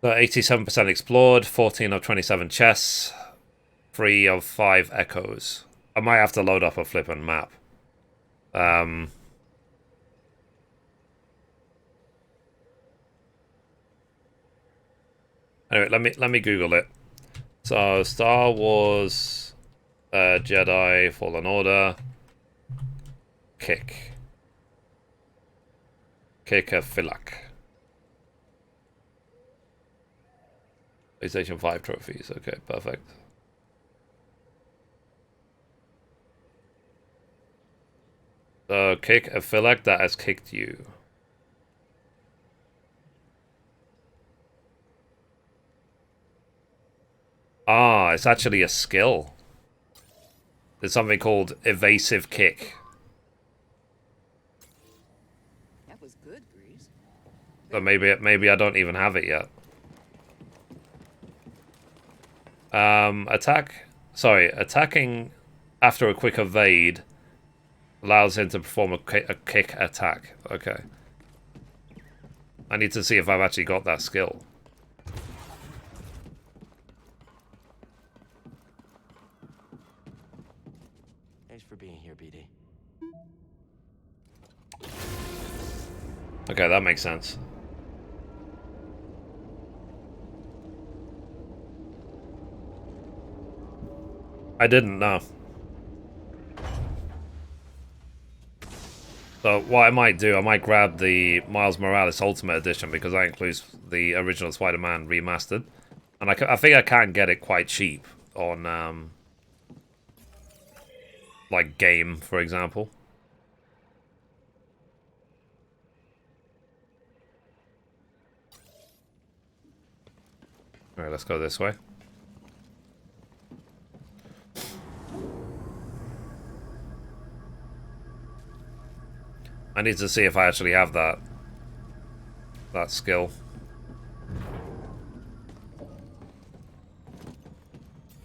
[SPEAKER 1] So 87% explored, 14 of 27 chests, 3 of 5 echoes. I might have to load up a flippin' map. Anyway, let me Google it. So Star Wars, Jedi Fallen Order, kick a Filak. PlayStation 5 trophies. Okay, perfect. So kick a Filak that has kicked you. Ah, it's actually a skill. There's something called evasive kick.
[SPEAKER 12] That was good, Breeze.
[SPEAKER 1] So maybe I don't even have it yet. Attacking after a quick evade allows him to perform a kick attack. Okay. I need to see if I've actually got that skill.
[SPEAKER 3] Thanks for being here, BD.
[SPEAKER 1] Okay, that makes sense. I didn't know. So what I might do, I might grab the Miles Morales Ultimate Edition because that includes the original Spider-Man remastered, and I think I can get it quite cheap on like Game, for example. All right, let's go this way. I need to see if I actually have that skill.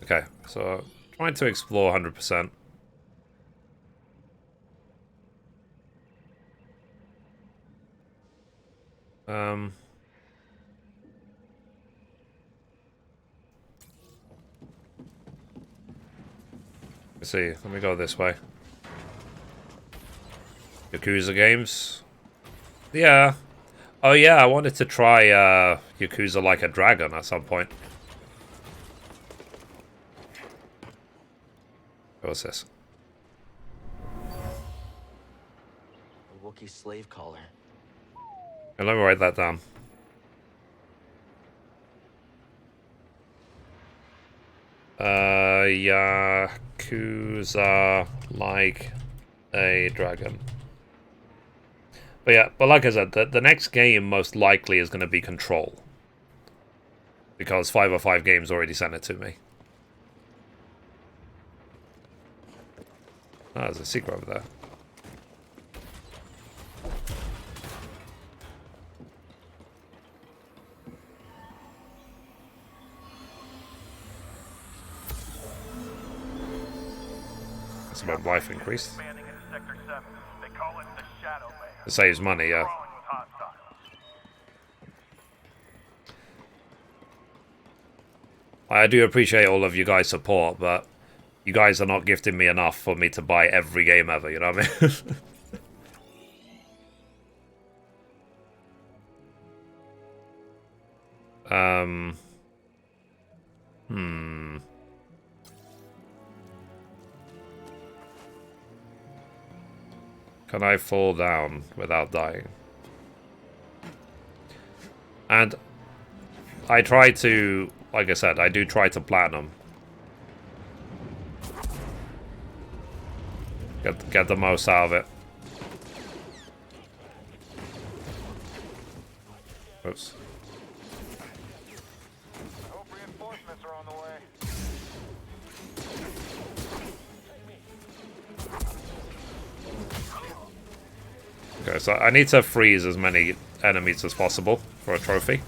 [SPEAKER 1] Okay, so trying to explore 100%. Let's see, let me go this way. Yakuza games. Yeah. Oh yeah, I wanted to try Yakuza Like a Dragon at some point. What's this?
[SPEAKER 3] A Wookiee slave collar.
[SPEAKER 1] Let me write that down. Yakuza like a dragon. But yeah, but like I said, the next game most likely is going to be Control. Because 505 Games already sent it to me. Oh, there's a secret over there. That's about life increase. It saves money, yeah. I do appreciate all of you guys' support, but you guys are not gifting me enough for me to buy every game ever, you know what I mean? Can I fall down without dying? And I try to, like I said, I do try to platinum. Get the most out of it. Oops.
[SPEAKER 2] Hope reinforcements are on the way.
[SPEAKER 1] Okay, so I need to freeze as many enemies as possible for a trophy.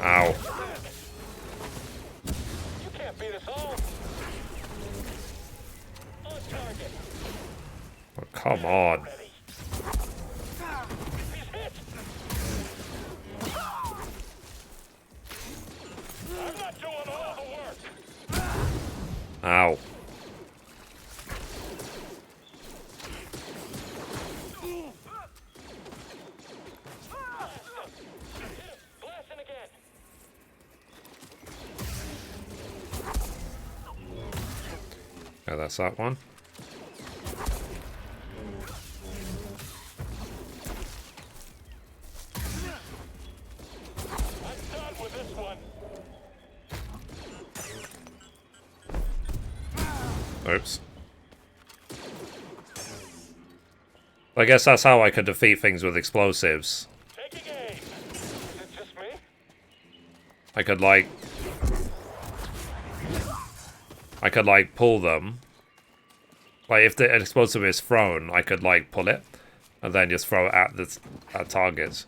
[SPEAKER 1] Ow.
[SPEAKER 2] You can't beat us all. On target.
[SPEAKER 1] Oh, come on.
[SPEAKER 2] I'm not doing all the work.
[SPEAKER 1] Ow.
[SPEAKER 2] Blasting again.
[SPEAKER 1] Yeah, that's that one.
[SPEAKER 2] I'm done with this one.
[SPEAKER 1] Oops. I guess that's how I could defeat things with explosives.
[SPEAKER 2] Taking aim. Is it just me?
[SPEAKER 1] I could like pull them. Like if the explosive is thrown, I could like pull it and then just throw it at targets.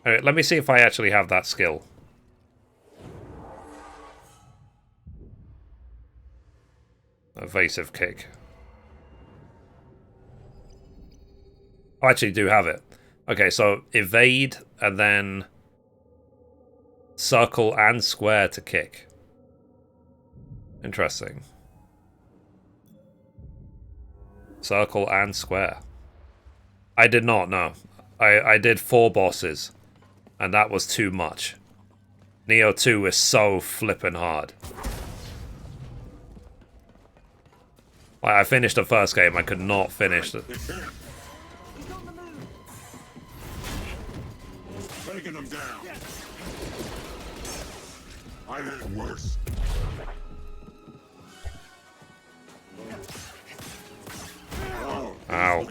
[SPEAKER 1] Anyway, let me see if I actually have that skill. Evasive kick. I actually do have it. Okay, so evade and then circle and square to kick. Interesting. Circle and square. I did not know. I did 4 bosses, and that was too much. Neo 2 is so flippin' hard. Like, I finished the first game, I could not finish it.
[SPEAKER 8] Taking them down. I had worse.
[SPEAKER 1] Ow.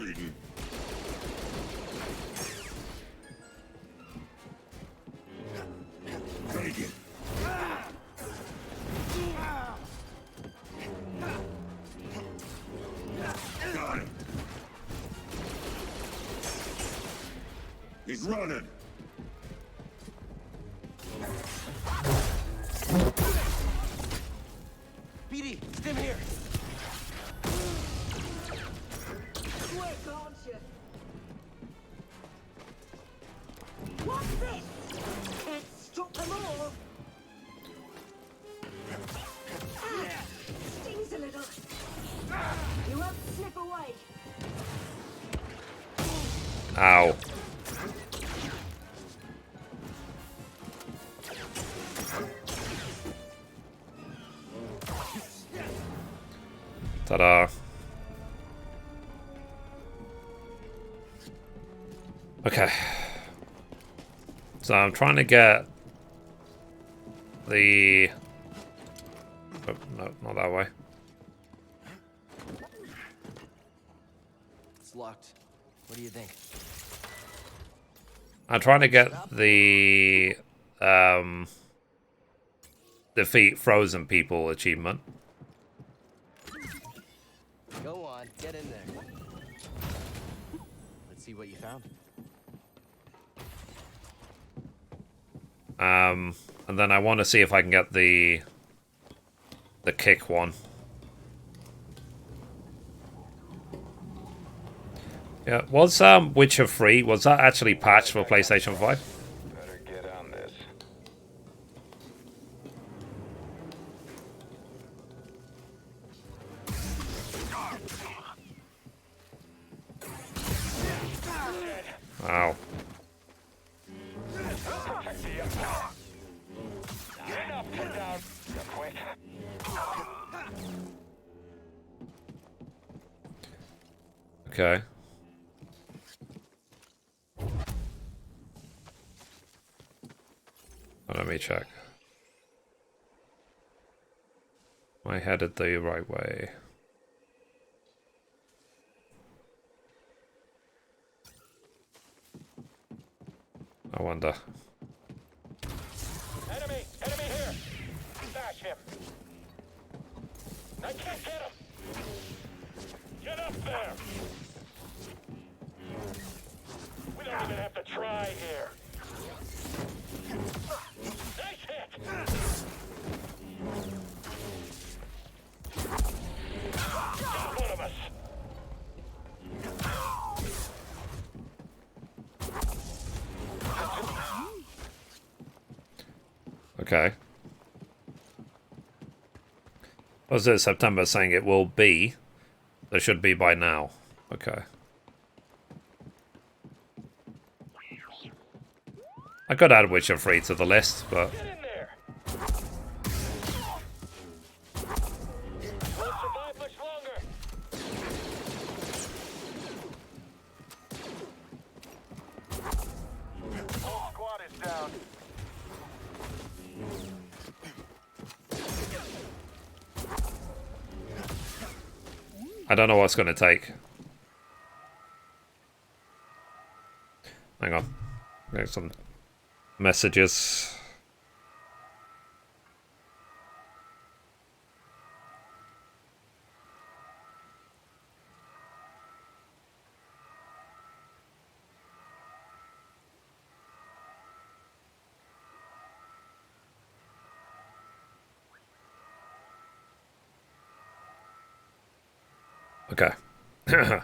[SPEAKER 8] Take it. Got him. He's running.
[SPEAKER 5] BD, stim here.
[SPEAKER 6] Quick, aren't you? What's this? It struck them all. Ah, stings a little. You won't slip away.
[SPEAKER 1] Ow. Ta-da. Okay. So I'm trying to get the... Oh, no, not that way.
[SPEAKER 3] It's locked. What do you think?
[SPEAKER 1] I'm trying to get the defeat frozen people achievement.
[SPEAKER 3] Go on, get in there. Let's see what you found.
[SPEAKER 1] And then I want to see if I can get the kick one. Yeah, was Witcher 3, was that actually patched for PlayStation 5?
[SPEAKER 2] Better get on this.
[SPEAKER 1] Wow.
[SPEAKER 2] Enough, get down. You're quick.
[SPEAKER 1] Okay. Let me check. Am I headed the right way? I wonder.
[SPEAKER 2] Enemy here. Smash him. I can't get him. Get up there. We don't even have to try here. Nice hit. Got one of us.
[SPEAKER 1] Okay. Was it September saying it will be? There should be by now. Okay. I could add Witcher 3 to the list, but...
[SPEAKER 2] Get in there. Won't survive much longer. Whole squad is down.
[SPEAKER 1] I don't know what's going to take. Hang on. There's some messages. Okay.
[SPEAKER 3] That's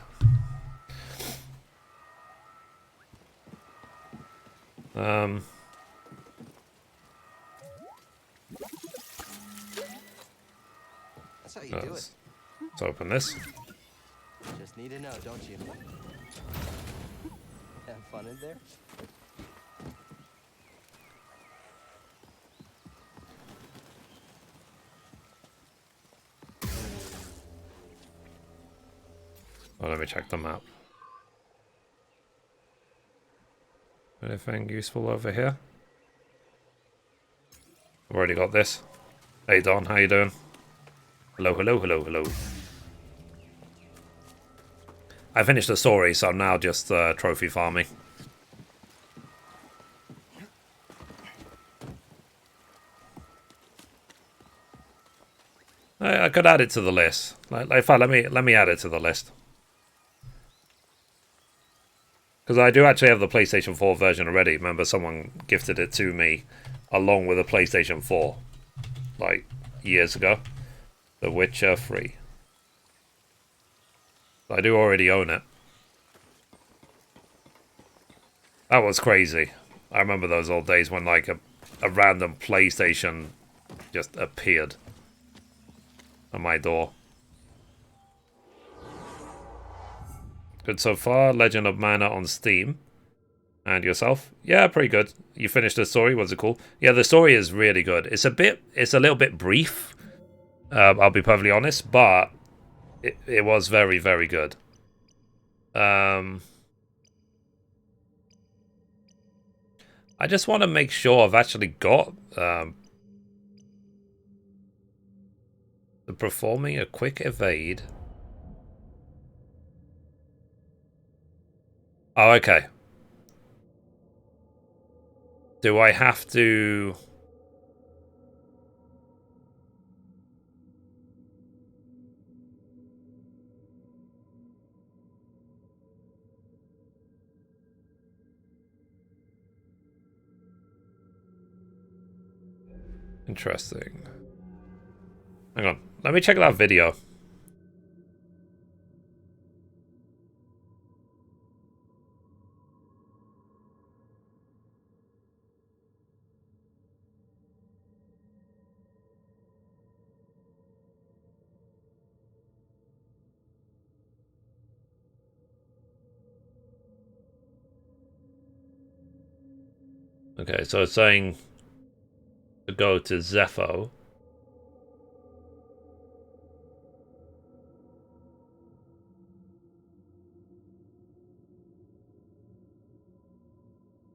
[SPEAKER 3] how you do it.
[SPEAKER 1] Let's open this.
[SPEAKER 3] Just need to know, don't you? Have fun in there?
[SPEAKER 1] Oh, let me check the map. Anything useful over here? I've already got this. Hey Don, how you doing? Hello, hello, hello, hello. I finished the story, so I'm now just trophy farming. I could add it to the list. In fact, let me add it to the list. Because I do actually have the PlayStation 4 version already. Remember, someone gifted it to me along with a PlayStation 4. Like, years ago. The Witcher 3. I do already own it. That was crazy. I remember those old days when, like, a random PlayStation just appeared at my door. Good so far. Legend of Mana on Steam. And yourself? Yeah, pretty good. You finished the story? Was it cool? Yeah, the story is really good. It's a little bit brief. I'll be perfectly honest, but it was very, very good. I just want to make sure I've actually got the performing a quick evade. Oh, okay. Do I have to... Interesting. Hang on. Let me check that video. Okay, so it's saying to go to Zepho.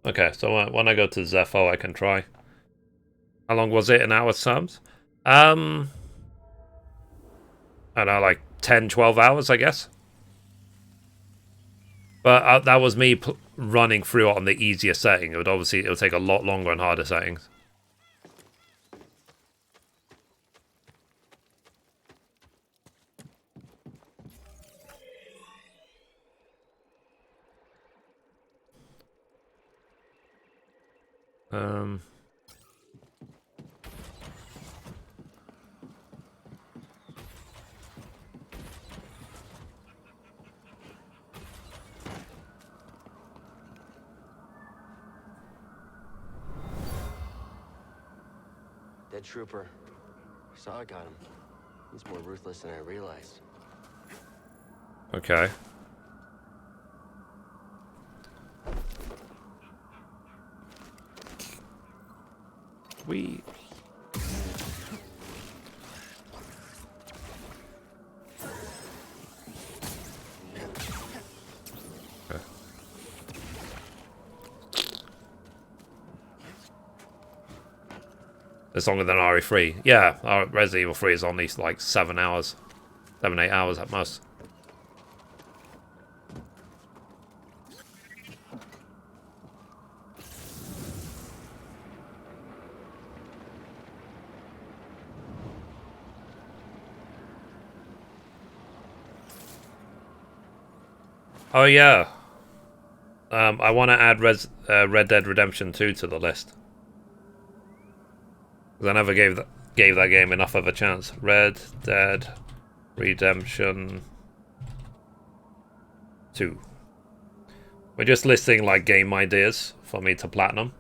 [SPEAKER 1] Okay, so when I go to Zepho, I can try. How long was it in hours terms? I don't know, like 10, 12 hours, I guess. But that was me running through it on the easier setting. It'll take a lot longer on harder settings.
[SPEAKER 3] Dead trooper. Saw I got him. He's more ruthless than I realized.
[SPEAKER 1] Okay. We... It's longer than RE3. Yeah, Resident Evil 3 is only like 7 hours. 7, 8 hours at most. Oh yeah. I want to add Red Dead Redemption 2 to the list. Because I never gave that game enough of a chance. Red Dead Redemption 2. We're just listing like game ideas for me to platinum.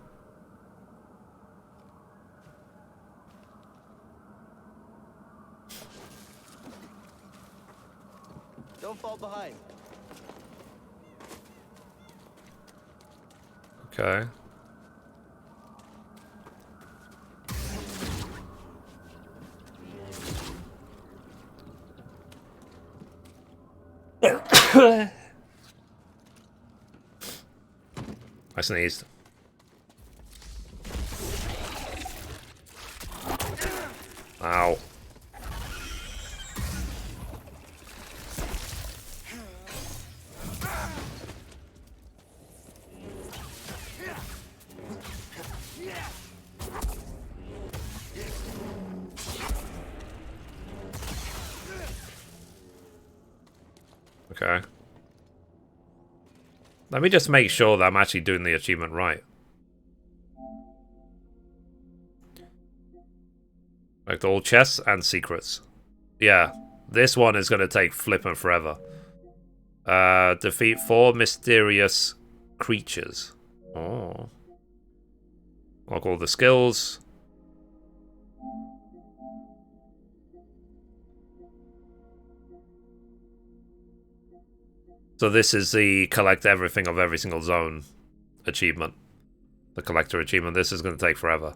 [SPEAKER 5] Don't fall behind.
[SPEAKER 1] Okay. I sneezed. Ow. Okay. Let me just make sure that I'm actually doing the achievement right. Like all chests and secrets. Yeah, this one is going to take flippin' forever. Defeat 4 mysterious creatures. Oh. Lock all the skills. So this is the collect everything of every single zone achievement. The collector achievement. This is going to take forever.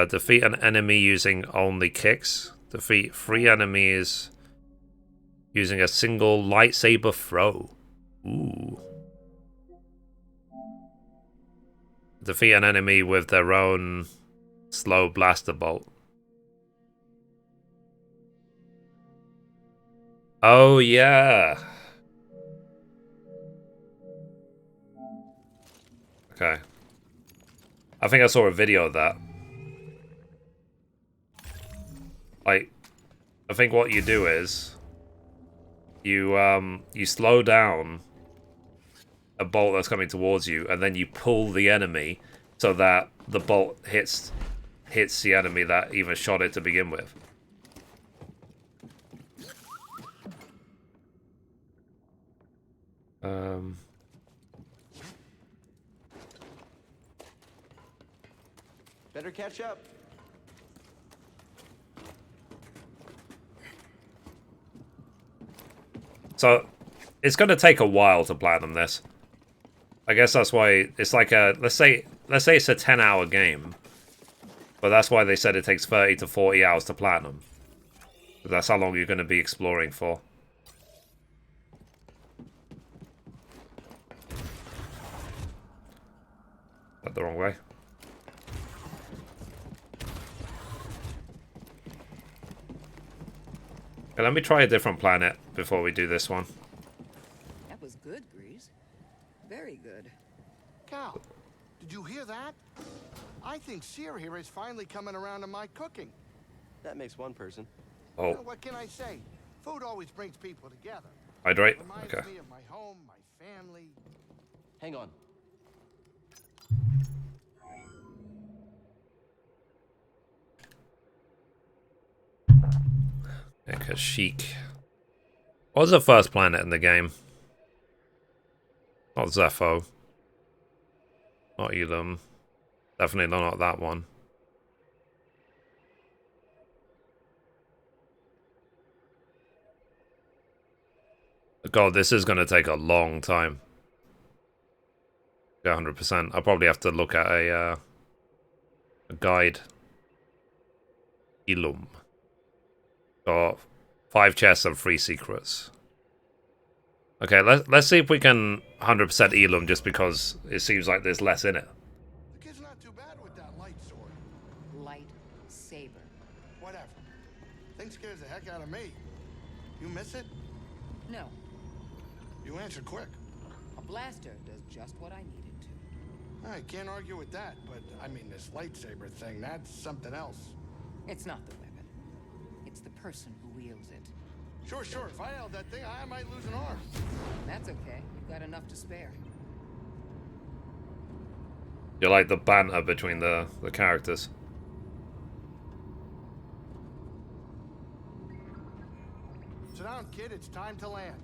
[SPEAKER 1] Defeat an enemy using only kicks. Defeat 3 enemies using a single lightsaber throw. Ooh. Defeat an enemy with their own slow blaster bolt. Oh, yeah. Okay. I think I saw a video of that. Like, I think what you do is you slow down a bolt that's coming towards you, and then you pull the enemy so that the bolt hits the enemy that even shot it to begin with.
[SPEAKER 5] Better catch up.
[SPEAKER 1] So, it's going to take a while to platinum this. I guess that's why it's like a, let's say it's a 10-hour game. But that's why they said it takes 30 to 40 hours to platinum. That's how long you're going to be exploring for. That the wrong way. Okay, let me try a different planet before we do this one.
[SPEAKER 12] That was good, Grease. Very good.
[SPEAKER 9] Cal, did you hear that? I think Seer here is finally coming around to my cooking.
[SPEAKER 5] That makes one person.
[SPEAKER 1] Oh.
[SPEAKER 9] Well, what can I say? Food always brings people together.
[SPEAKER 1] Hydrate?
[SPEAKER 9] Reminds
[SPEAKER 1] Okay.
[SPEAKER 9] me of my home, my family.
[SPEAKER 5] Hang on.
[SPEAKER 1] Okay, Chic. What was the first planet in the game? Not Zepho. Not Elam. Definitely not that one. God, this is going to take a long time. Yeah, 100%. I'll probably have to look at a guide. Ilum. Got 5 chests and 3 secrets. Okay, let's see if we can 100% Elum just because it seems like there's less in it.
[SPEAKER 9] The kid's not too bad with that light sword.
[SPEAKER 12] Light saber.
[SPEAKER 9] Whatever. Thing scares the heck out of me. You miss it?
[SPEAKER 12] No,
[SPEAKER 9] You answered quick.
[SPEAKER 12] a blaster does just what I needed to.
[SPEAKER 9] I can't argue with that, but I mean, this lightsaber thing, that's something else.
[SPEAKER 12] It's not the weapon. It's the person who wields it.
[SPEAKER 9] Sure. If I held that thing, I might lose an arm.
[SPEAKER 12] That's okay. You've got enough to spare.
[SPEAKER 1] You like the banter between the characters.
[SPEAKER 9] Sit down, kid. It's time to land.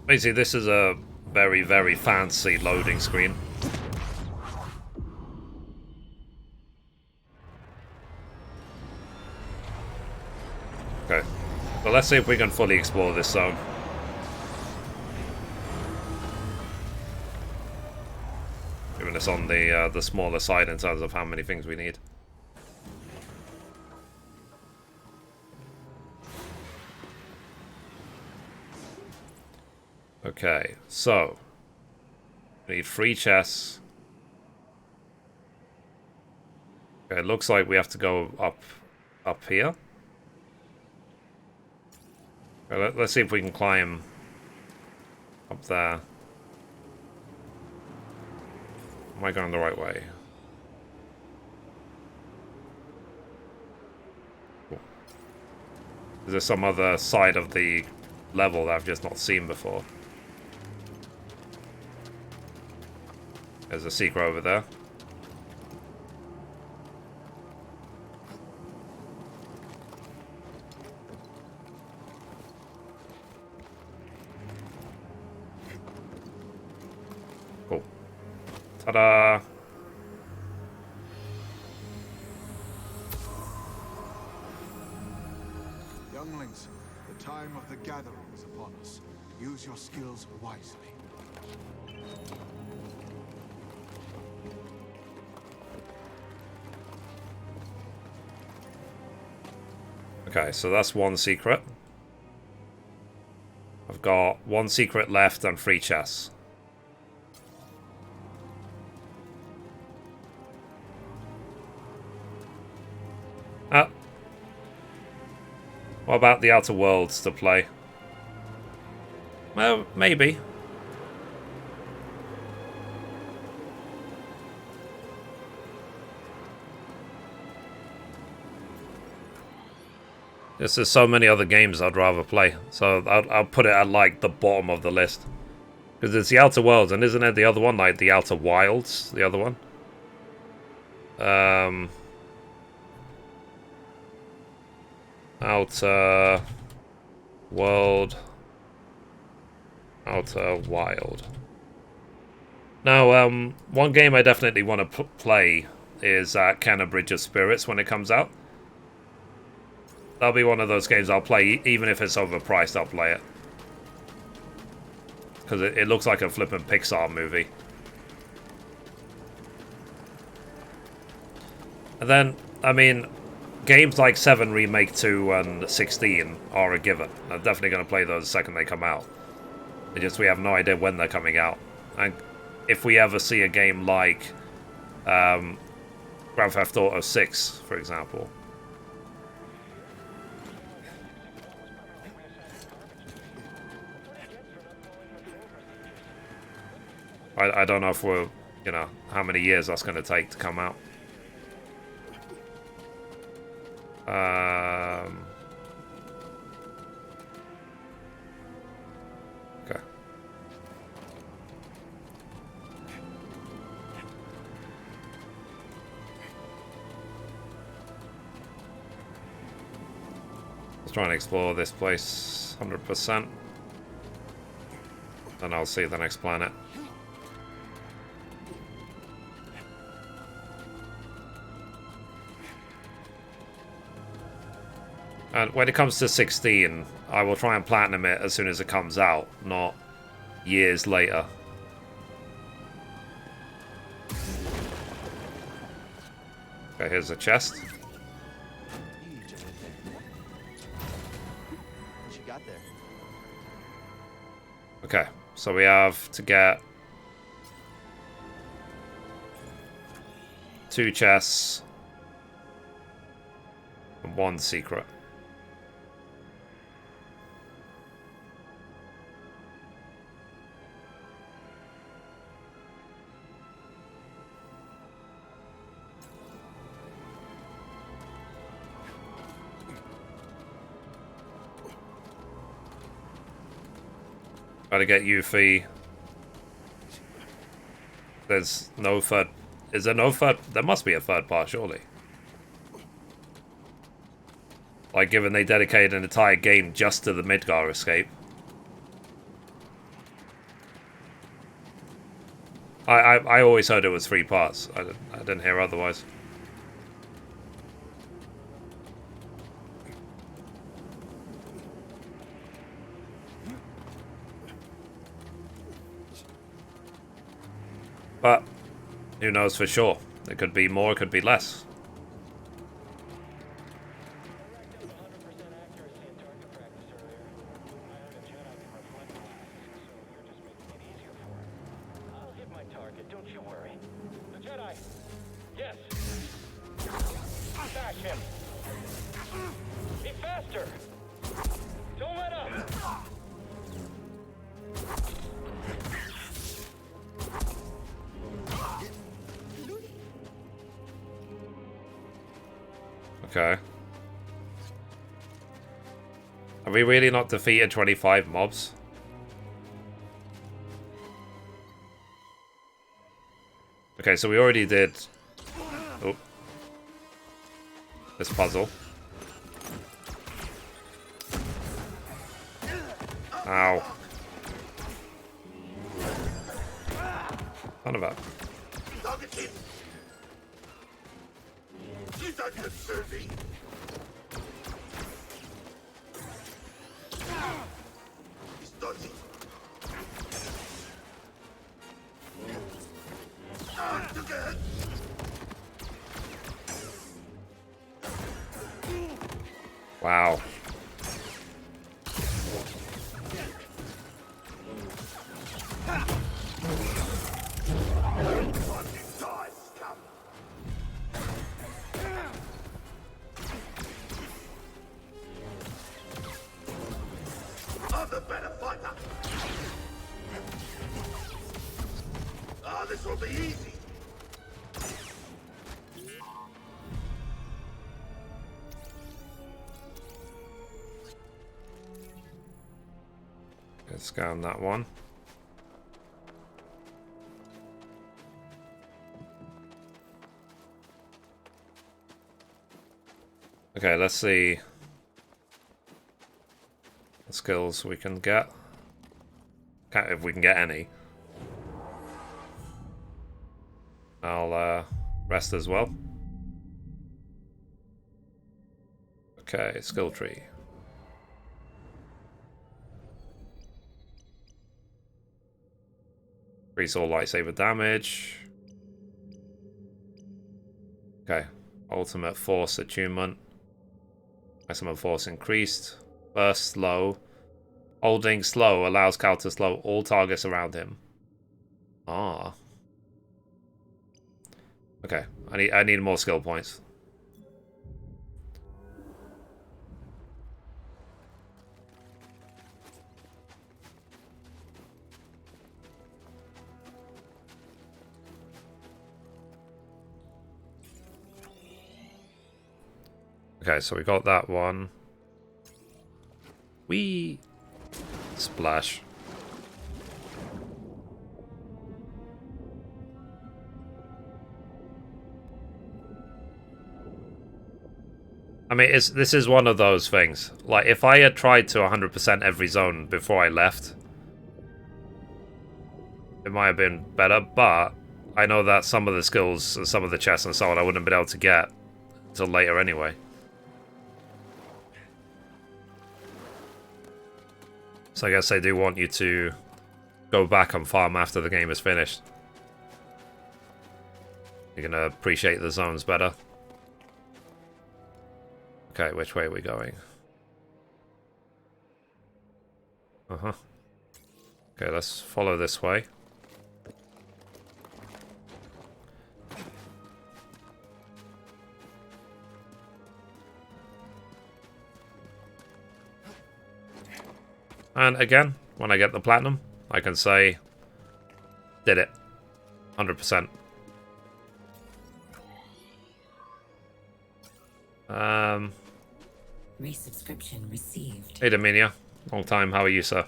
[SPEAKER 1] Basically, this is a very, very fancy loading screen. Okay, well, let's see if we can fully explore this zone. Given it's on the smaller side in terms of how many things we need. Okay, so we need 3 chests. Okay, it looks like we have to go up here. Okay, let's see if we can climb up there. Am I going the right way? Cool. Is there some other side of the level that I've just not seen before? There's a secret over there. Cool. Ta-da!
[SPEAKER 13] Younglings, the time of the gathering is upon us. Use your skills wisely.
[SPEAKER 1] Okay, so that's one secret. I've got one secret left and 3 chests. What about the Outer Worlds to play? Well, maybe. There's so many other games I'd rather play, so I'll put it at like the bottom of the list. Because it's the Outer Worlds, and isn't it the other one, like the Outer Wilds, the other one? Outer World, Outer Wild. Now, one game I definitely want to play is Kenna Bridge of Spirits when it comes out. That'll be one of those games I'll play, even if it's overpriced, I'll play it. Because it looks like a flippin' Pixar movie. And then, I mean, games like 7 Remake 2 and 16 are a given. I'm definitely going to play those the second they come out. It's just we have no idea when they're coming out. And if we ever see a game like Grand Theft Auto 6, for example. I don't know if we're, you know, how many years that's going to take to come out. Okay. Let's try and explore this place 100%. Then I'll see the next planet. And when it comes to 16, I will try and platinum it as soon as it comes out, not years later. Okay, here's a chest.
[SPEAKER 5] What you got there?
[SPEAKER 1] Okay, so we have to get 2 chests and 1 secret. Gotta get Yuffie. There's no third. Is there no third? There must be a third part, surely. Like, given they dedicated an entire game just to the Midgar escape. I always heard it was 3 parts. I didn't hear otherwise. But who knows for sure? It could be more, it could be less. Okay. Have we really not defeated 25 mobs? Okay, so we already did... Oh. This puzzle. Ow. Son of a... Wow.
[SPEAKER 8] I'm the better fighter. Ah, this will be easy.
[SPEAKER 1] Let's scan that one. Okay, let's see what skills we can get. If we can get any. I'll rest as well. Okay, skill tree. Increase all lightsaber damage. Okay, ultimate force attunement. Maximum force increased. Burst slow. Holding slow allows Cal to slow all targets around him. Ah. Okay, I need more skill points. Okay, so we got that one. Whee! Splash. I mean, this is one of those things. Like, if I had tried to 100% every zone before I left, it might have been better, but I know that some of the skills and some of the chests and so on I wouldn't have been able to get until later anyway. So I guess they do want you to go back and farm after the game is finished. You're gonna appreciate the zones better. Okay, which way are we going? Uh-huh. Okay, let's follow this way. And again, when I get the platinum, I can say, did it. 100%.
[SPEAKER 11] Resubscription received.
[SPEAKER 1] Hey Dominia, long time, how are you, sir?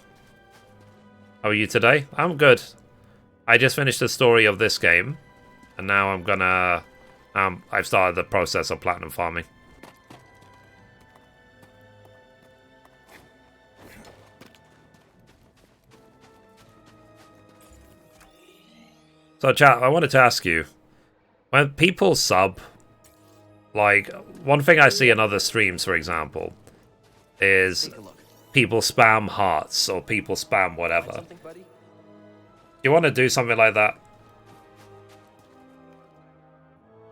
[SPEAKER 1] How are you today? I'm good. I just finished the story of this game, and now I'm gonna... I've started the process of platinum farming. So chat, I wanted to ask you, when people sub, like, one thing I see in other streams, for example, is people spam hearts or people spam whatever. You want to do something like that?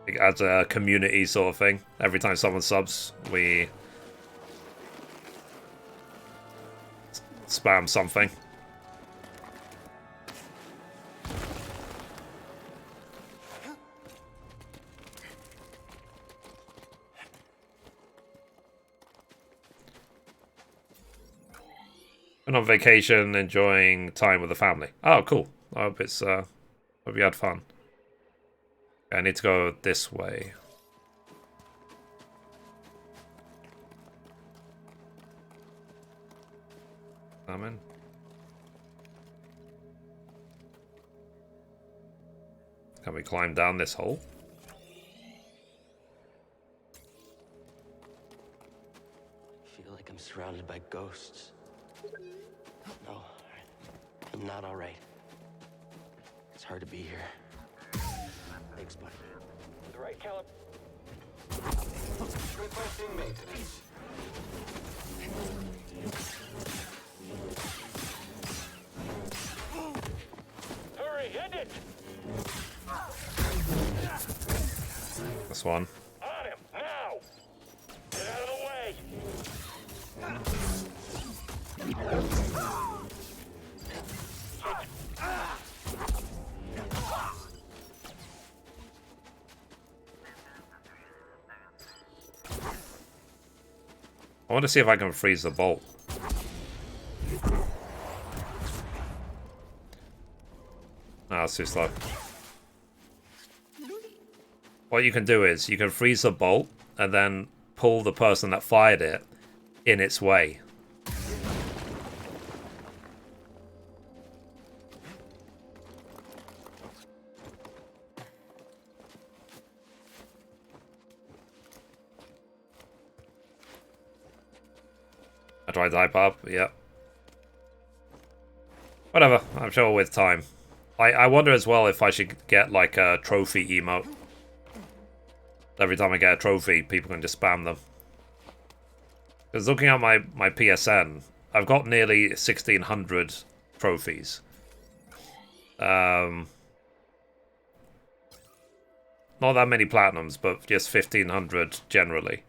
[SPEAKER 1] Like, as a community sort of thing. Every time someone subs, we spam something. Been on vacation, enjoying time with the family. Oh, cool. I hope it's hope you had fun. Okay, I need to go this way. I'm in. Can we climb down this hole?
[SPEAKER 5] I feel like I'm surrounded by ghosts. No, I'm not all right. It's hard to be here. Thanks, buddy.
[SPEAKER 2] The right caliber. Requesting maintenance. Hurry, end it!
[SPEAKER 1] This one.
[SPEAKER 2] On him, now! Get out of the way!
[SPEAKER 1] I want to see if I can freeze the bolt. No, it's too slow. What you can do is you can freeze the bolt and then pull the person that fired it in its way. I tried to hype up, yep. Whatever, I'm sure with time. I wonder as well if I should get like a trophy emote. Every time I get a trophy, people can just spam them. Because looking at my PSN, I've got nearly 1,600 trophies. Not that many platinums, but just 1,500 generally.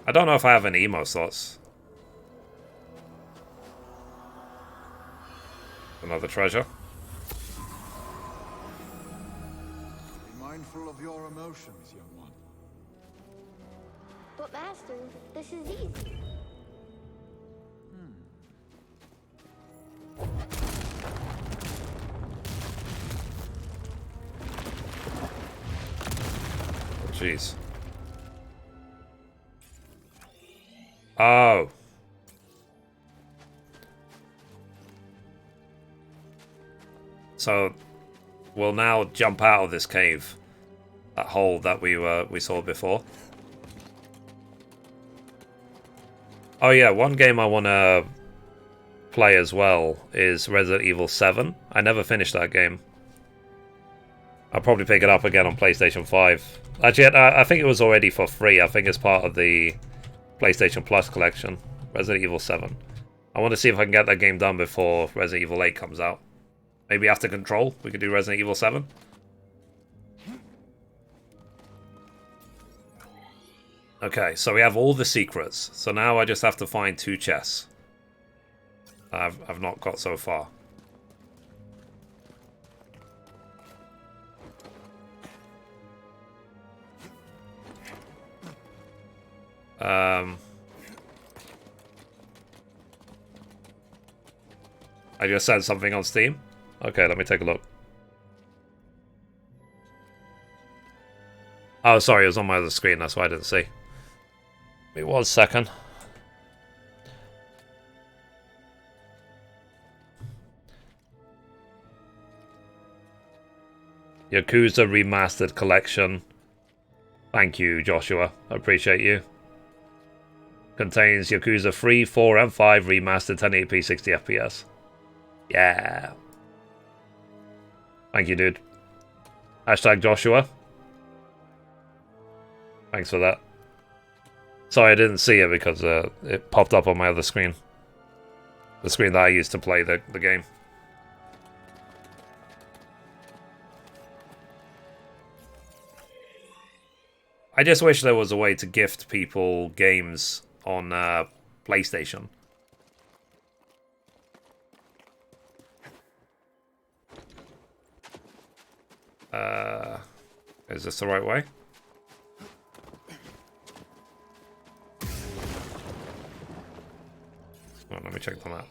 [SPEAKER 1] I don't know if I have any emo slots. Another treasure.
[SPEAKER 13] Be mindful of your emotions, young one.
[SPEAKER 14] But Master, this is easy.
[SPEAKER 1] Jeez. Oh. So we'll now jump out of this cave. That hole that we saw before. Oh yeah, one game I want to play as well is Resident Evil 7. I never finished that game. I'll probably pick it up again on PlayStation 5. Actually, I think it was already for free. I think it's part of the PlayStation Plus collection. Resident Evil 7. I want to see if I can get that game done before Resident Evil 8 comes out. Maybe after Control, we could do Resident Evil 7. Okay, so we have all the secrets. So now I just have to find 2 chests. I've not got so far. I just said something on Steam. Okay, let me take a look. Oh, sorry, it was on my other screen, that's why I didn't see. Give me 1 second. Yakuza Remastered Collection. Thank you, Joshua. I appreciate you. Contains Yakuza 3, 4, and 5 remastered 1080p 60 FPS. Yeah. Thank you, dude. Hashtag Joshua. Thanks for that. Sorry, I didn't see it because it popped up on my other screen. The screen that I used to play the game. I just wish there was a way to gift people games on PlayStation. Is this the right way? Oh, let me check the map.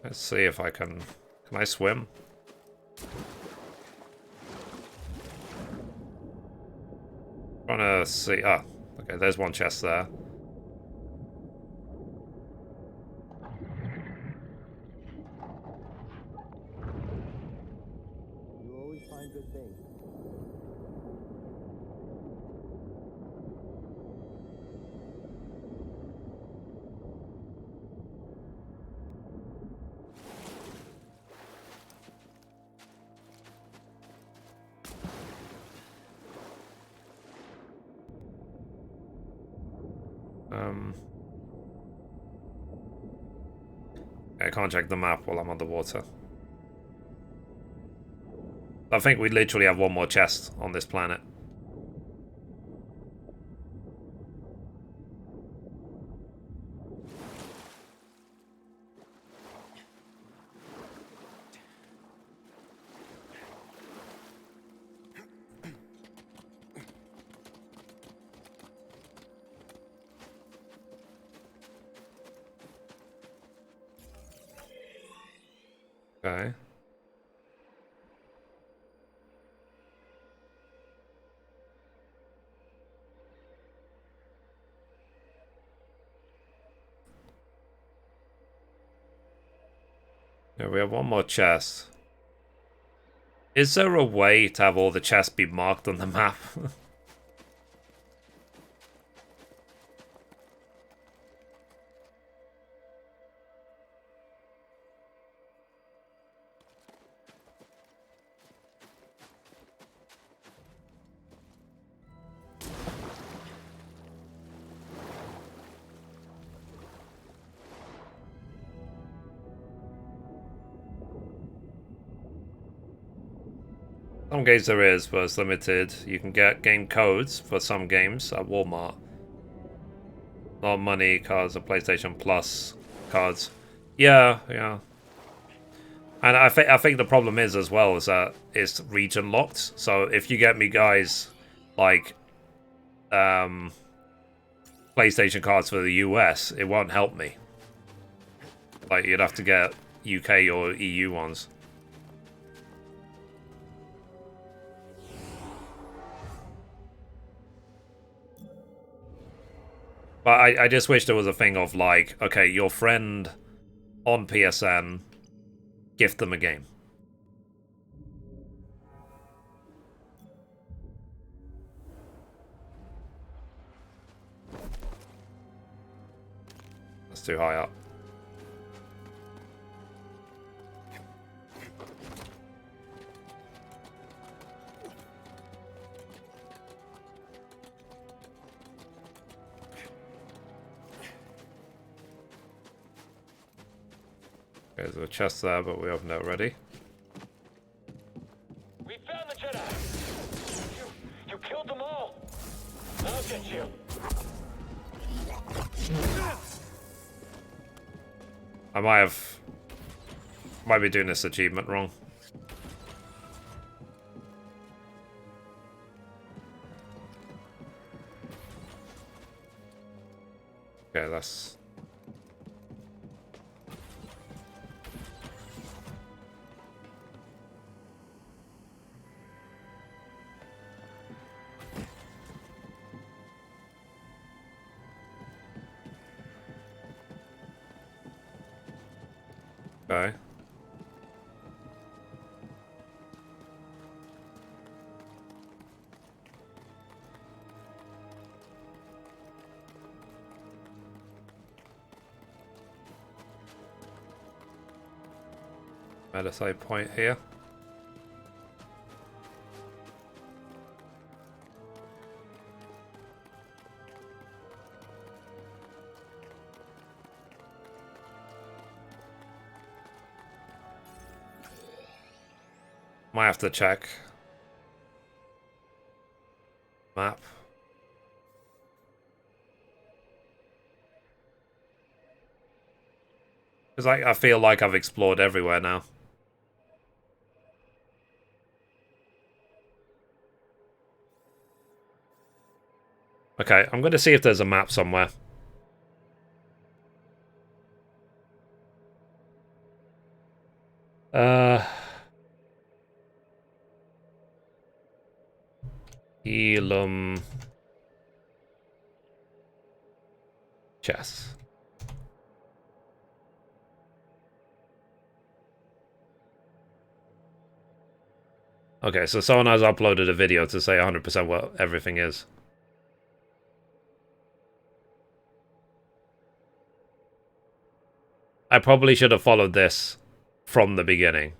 [SPEAKER 1] Let's see if I can... Can I swim? Trying to see... Ah, okay, there's one chest there.
[SPEAKER 5] You always find good things.
[SPEAKER 1] I can't check the map while I'm underwater. I think we literally have one more chest on this planet. Okay. Yeah, we have one more chest. Is there a way to have all the chests be marked on the map? Some games there is, but it's limited. You can get game codes for some games at Walmart. Not money cards or PlayStation Plus cards. Yeah, yeah. And I think the problem is as well is that it's region locked. So if you get me guys like PlayStation cards for the US, it won't help me. Like you'd have to get UK or EU ones. But I just wish there was a thing of like, okay, your friend on PSN, gift them a game. That's too high up. Okay, there's a chest there, but we opened it already.
[SPEAKER 2] We found the Jedi! You killed them all! I'll get you!
[SPEAKER 1] I might be doing this achievement wrong. Okay, that's... Okay. Meta side point here. Might have to check. Map. Because I feel like I've explored everywhere now. Okay, I'm going to see if there's a map somewhere. Elum chess. Okay, so someone has uploaded a video to say 100% what everything is. I probably should have followed this from the beginning.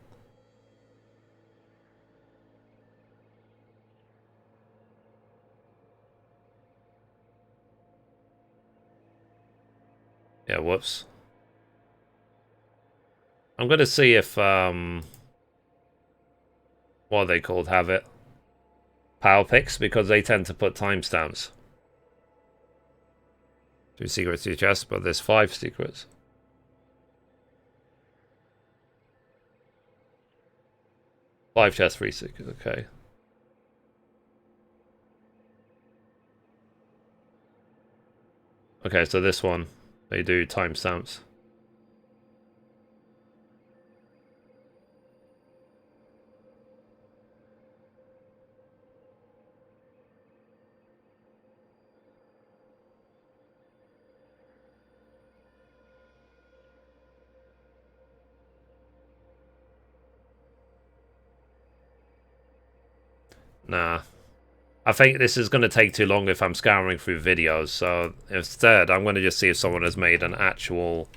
[SPEAKER 1] Yeah, whoops. I'm going to see if, what are they called? Have it. Power picks, because they tend to put timestamps. 2 secrets to your chest, but there's 5 secrets. Five chests, 3 secrets, okay. Okay, so this one, they do timestamps. Nah. I think this is going to take too long if I'm scouring through videos, so instead I'm going to just see if someone has made an actual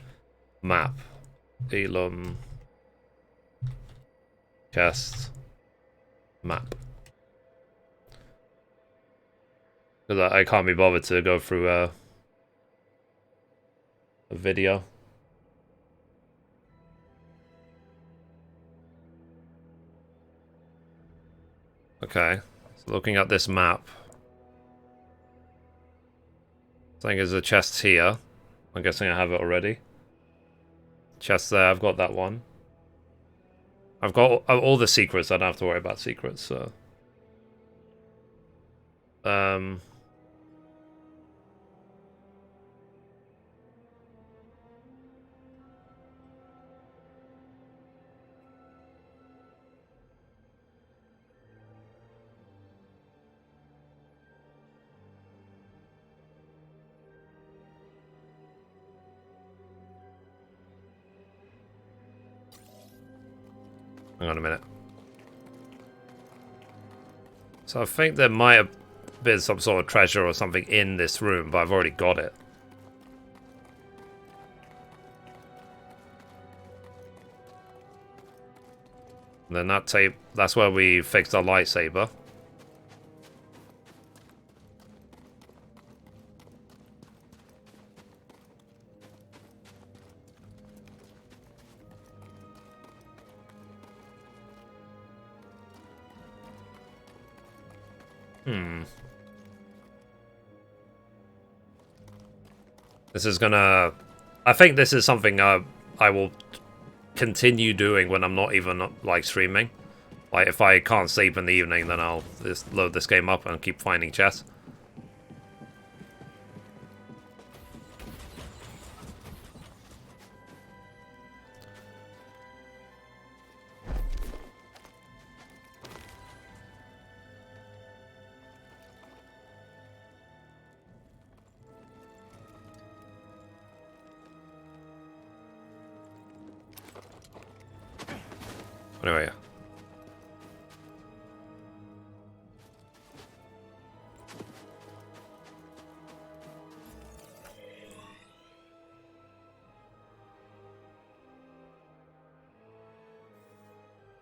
[SPEAKER 1] map. Elum Cast map. Because I can't be bothered to go through a video. Okay, so looking at this map. I think there's a chest here. I'm guessing I have it already. Chest there, I've got that one. I've got all the secrets, I don't have to worry about secrets, so... Hang on a minute. So I think there might have been some sort of treasure or something in this room, but I've already got it. And then that tape, that's where we fixed our lightsaber. This is gonna... I think this is something I will continue doing when I'm not even, like, streaming. Like, if I can't sleep in the evening, then I'll just load this game up and keep finding chests. Anyway.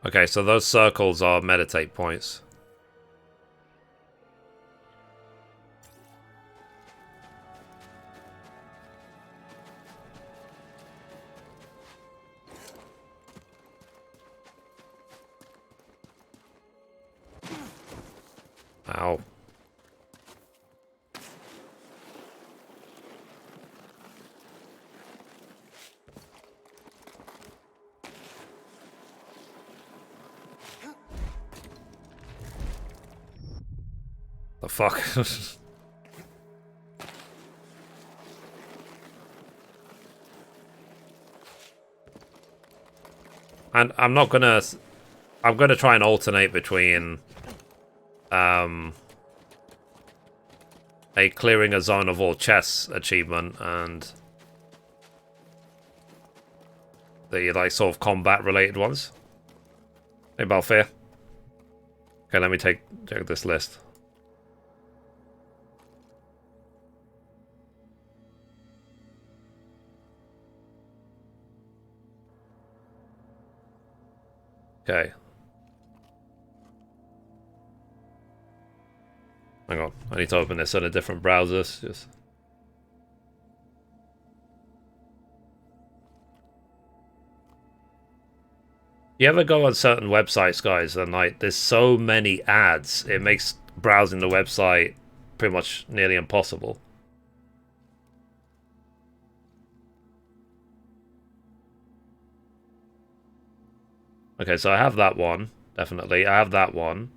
[SPEAKER 1] Okay, so those circles are meditate points. Ow. The fuck? And I'm gonna try and alternate between a clearing a zone of all chests achievement and the, like, sort of combat related ones. Hey, Balfair. Okay, let me check this list. Okay. Hang on, I need to open this on a different browser. Just... You ever go on certain websites, guys, and like there's so many ads, it makes browsing the website pretty much nearly impossible. Okay, so I have that one, definitely. I have that one.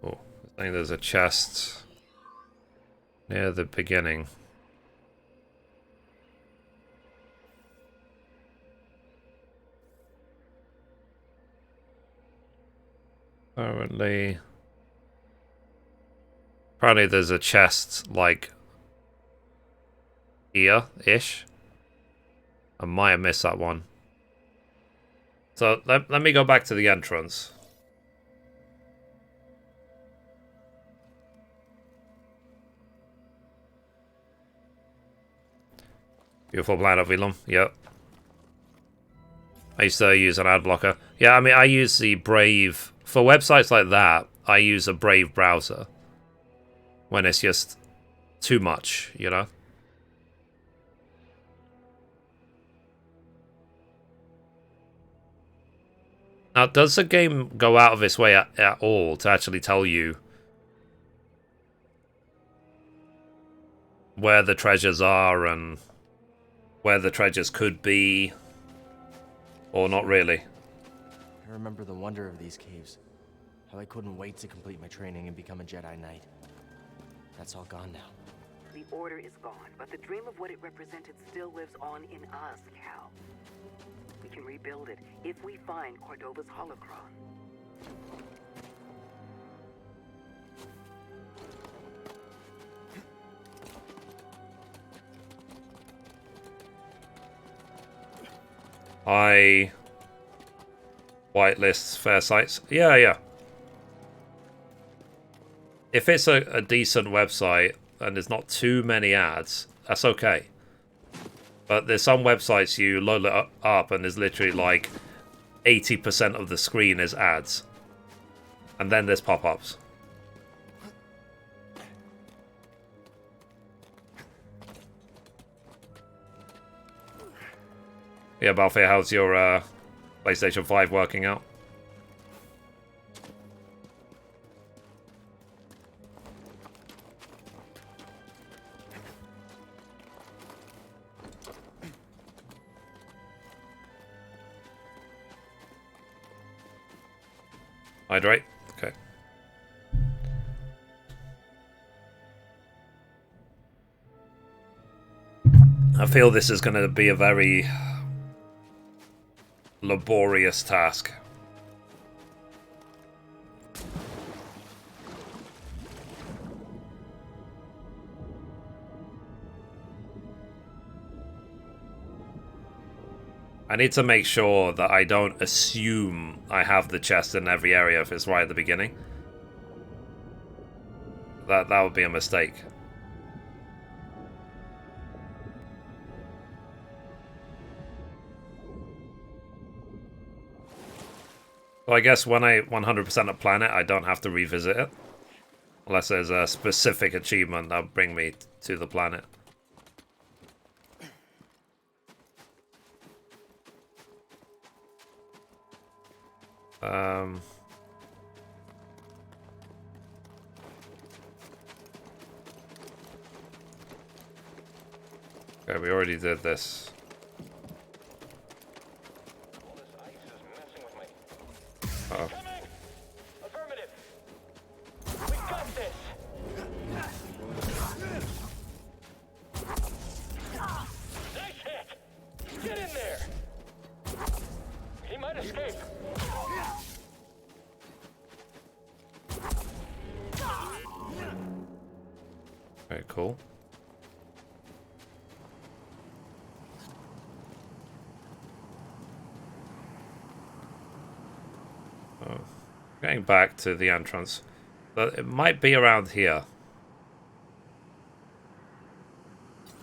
[SPEAKER 1] Oh, I think there's a chest near the beginning. Apparently there's a chest, like, here-ish. I might have missed that one. So let me go back to the entrance. Beautiful planet, Vilum. Yep. I used to use an ad blocker. Yeah, I mean, I use the Brave... For websites like that, I use a Brave browser. When it's just too much, you know? Now, does the game go out of its way at all to actually tell you where the treasures are and where the treasures could be? Or not really?
[SPEAKER 3] I remember the wonder of these caves. How I couldn't wait to complete my training and become a Jedi Knight. That's all gone now.
[SPEAKER 4] The Order is gone, but the dream of what it represented still lives on in us, Cal. We can rebuild it if we find Cordova's holocron.
[SPEAKER 1] I whitelist fair sites. Yeah. If it's a decent website and there's not too many ads, that's okay. But there's some websites you load it up and there's literally like 80% of the screen is ads. And then there's pop-ups. Yeah, Balfour, how's your PlayStation 5 working out? Hydrate? Okay. I feel this is going to be a very laborious task. I need to make sure that I don't assume I have the chest in every area if it's right at the beginning. That would be a mistake. So I guess when I 100% a planet, I don't have to revisit it. Unless there's a specific achievement that'll bring me to the planet. Okay, we already did this. Uh-oh.
[SPEAKER 2] Affirmative. We got this. Nice hit. Get in there. He might escape.
[SPEAKER 1] Very cool. Oh, getting back to the entrance, but it might be around here.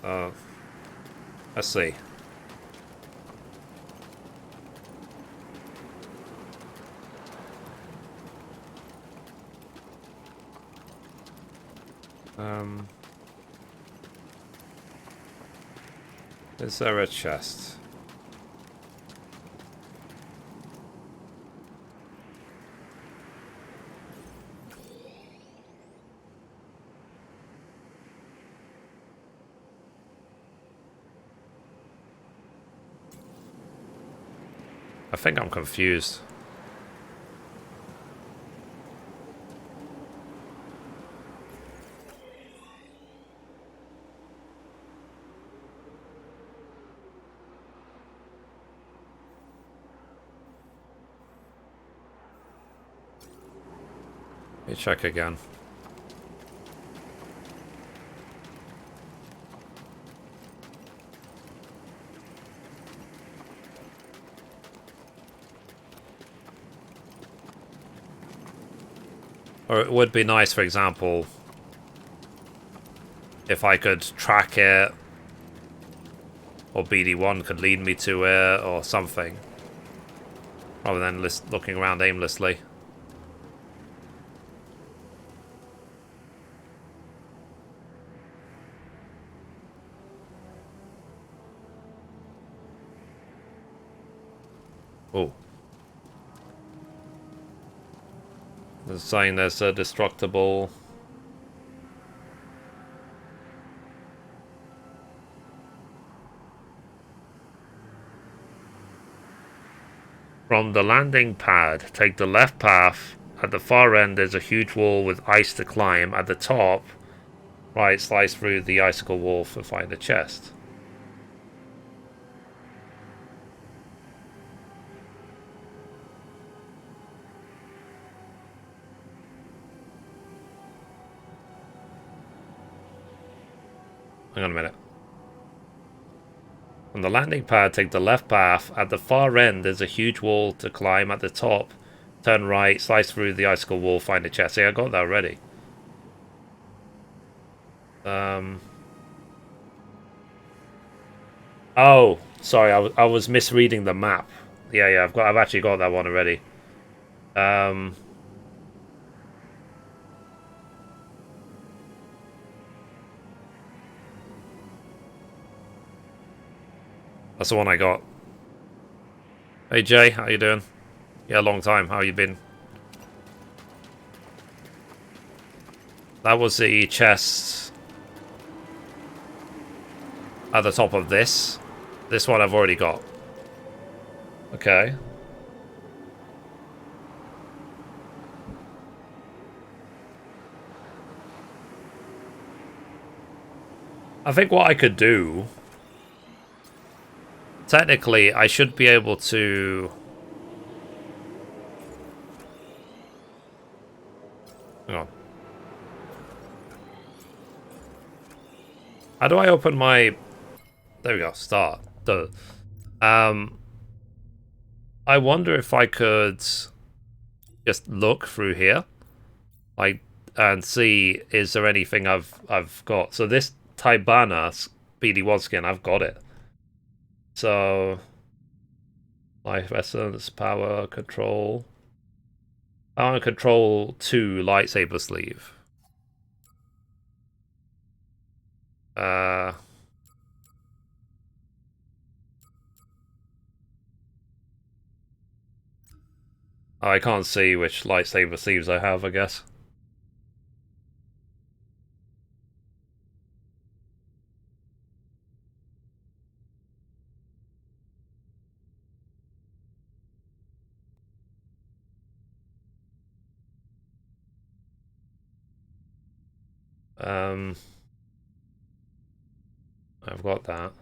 [SPEAKER 1] Let's see. Is there a chest? I think I'm confused. Let me check again. Or it would be nice, for example, if I could track it, or BD1 could lead me to it, or something, rather than looking around aimlessly. Oh. There's a sign there's a destructible. From the landing pad, take the left path. At the far end, there's a huge wall with ice to climb. At the top, right, slice through the icicle wall to find a chest. Hang on a minute. On the landing pad, take the left path. At the far end, there's a huge wall to climb. At the top, turn right, slice through the icicle wall, find a chest. See, I got that already. Oh, sorry, I was misreading the map. Yeah, I've actually got that one already. That's the one I got. Hey Jay, how you doing? Yeah, long time. How you been? That was the chest at the top of this. This one I've already got. Okay. I think what I could do... Technically, I should be able to... Hang on. How do I open my... There we go, start. Duh. I wonder if I could just look through here, like, and see is there anything I've got. So this Tybana BD1 skin, I've got it. So life essence, power, control. Power and control 2 lightsaber sleeve. Oh, I can't see which lightsaber sleeves I have, I guess. I've got that.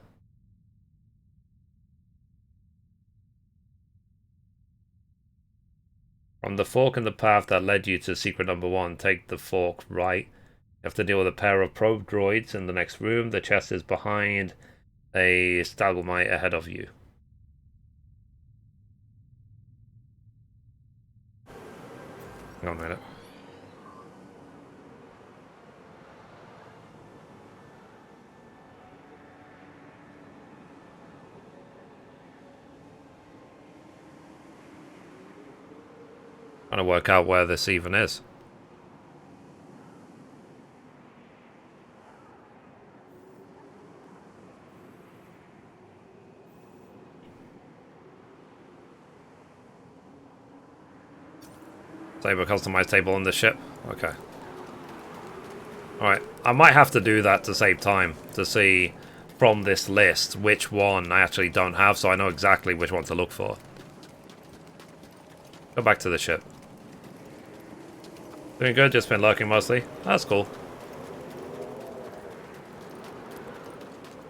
[SPEAKER 1] From the fork in the path that led you to secret number 1, take the fork right. You have to deal with a pair of probe droids in the next room. The chest is behind a stalagmite ahead of you. Hang on a minute. Trying to work out where this even is. Saber customized table on the ship. Okay. Alright. I might have to do that to save time. To see from this list which one I actually don't have, so I know exactly which one to look for. Go back to the ship. Doing good, just been lurking mostly. That's cool.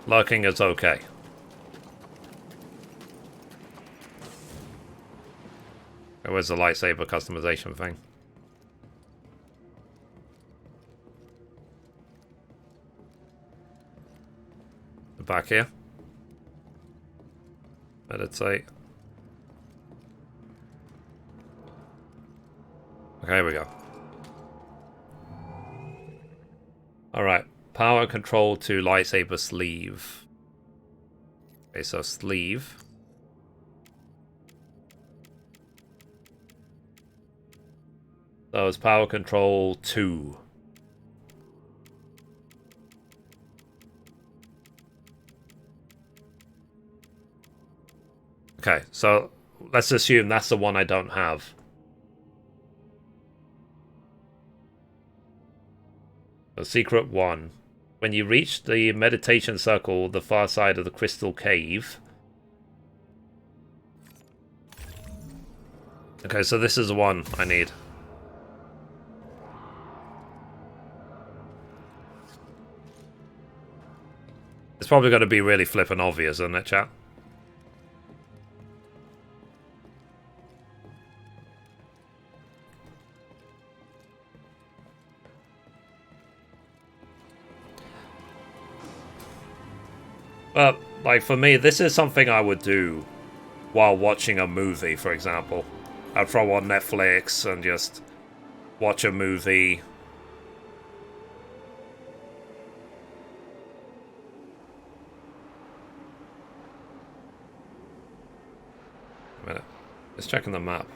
[SPEAKER 1] Lurking is okay. Where's the lightsaber customization thing? Back here. Meditate. Okay, here we go. Alright, power control to lightsaber sleeve. Okay, so sleeve. So it's power control 2. Okay, so let's assume that's the one I don't have. So secret 1. When you reach the meditation circle, the far side of the crystal cave. Okay, so this is the one I need. It's probably going to be really flippin' obvious, isn't it, chat? But, like, for me, this is something I would do while watching a movie, for example. I'd throw on Netflix and just watch a movie. A minute. Just checking the map.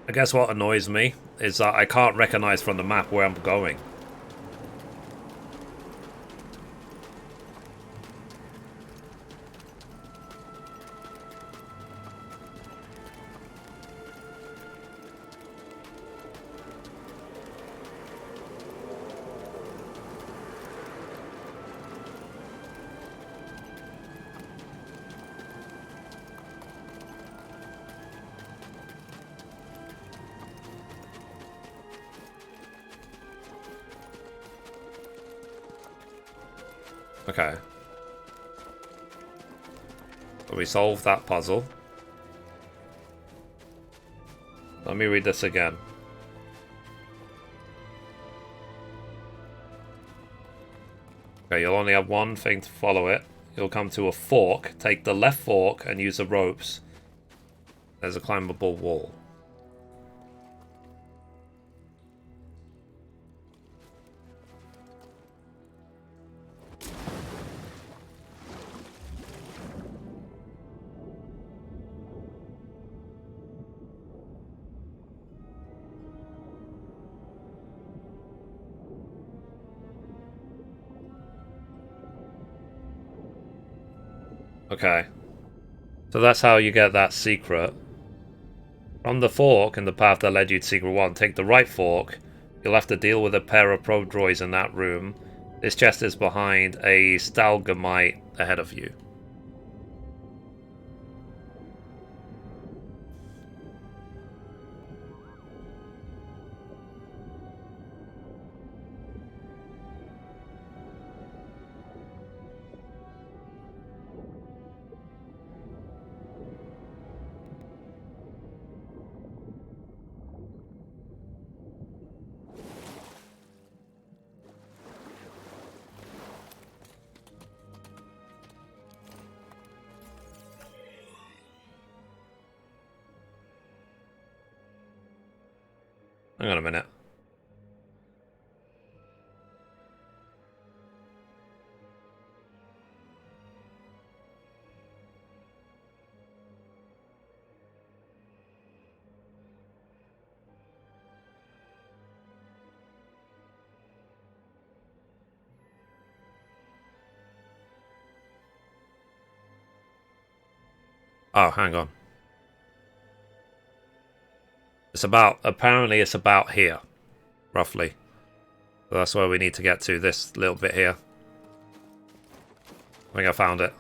[SPEAKER 1] I guess what annoys me is that I can't recognize from the map where I'm going. Okay. So we solved that puzzle. Let me read this again. Okay, you'll only have one thing to follow it. You'll come to a fork, take the left fork and use the ropes. There's a climbable wall. Okay. So that's how you get that secret. From the fork in the path that led you to Secret 1, take the right fork. You'll have to deal with a pair of probe droids in that room. This chest is behind a stalagmite ahead of you. Hang on a minute. Oh, hang on. It's about, apparently it's about here, roughly. So that's where we need to get to, this little bit here. I think I found it.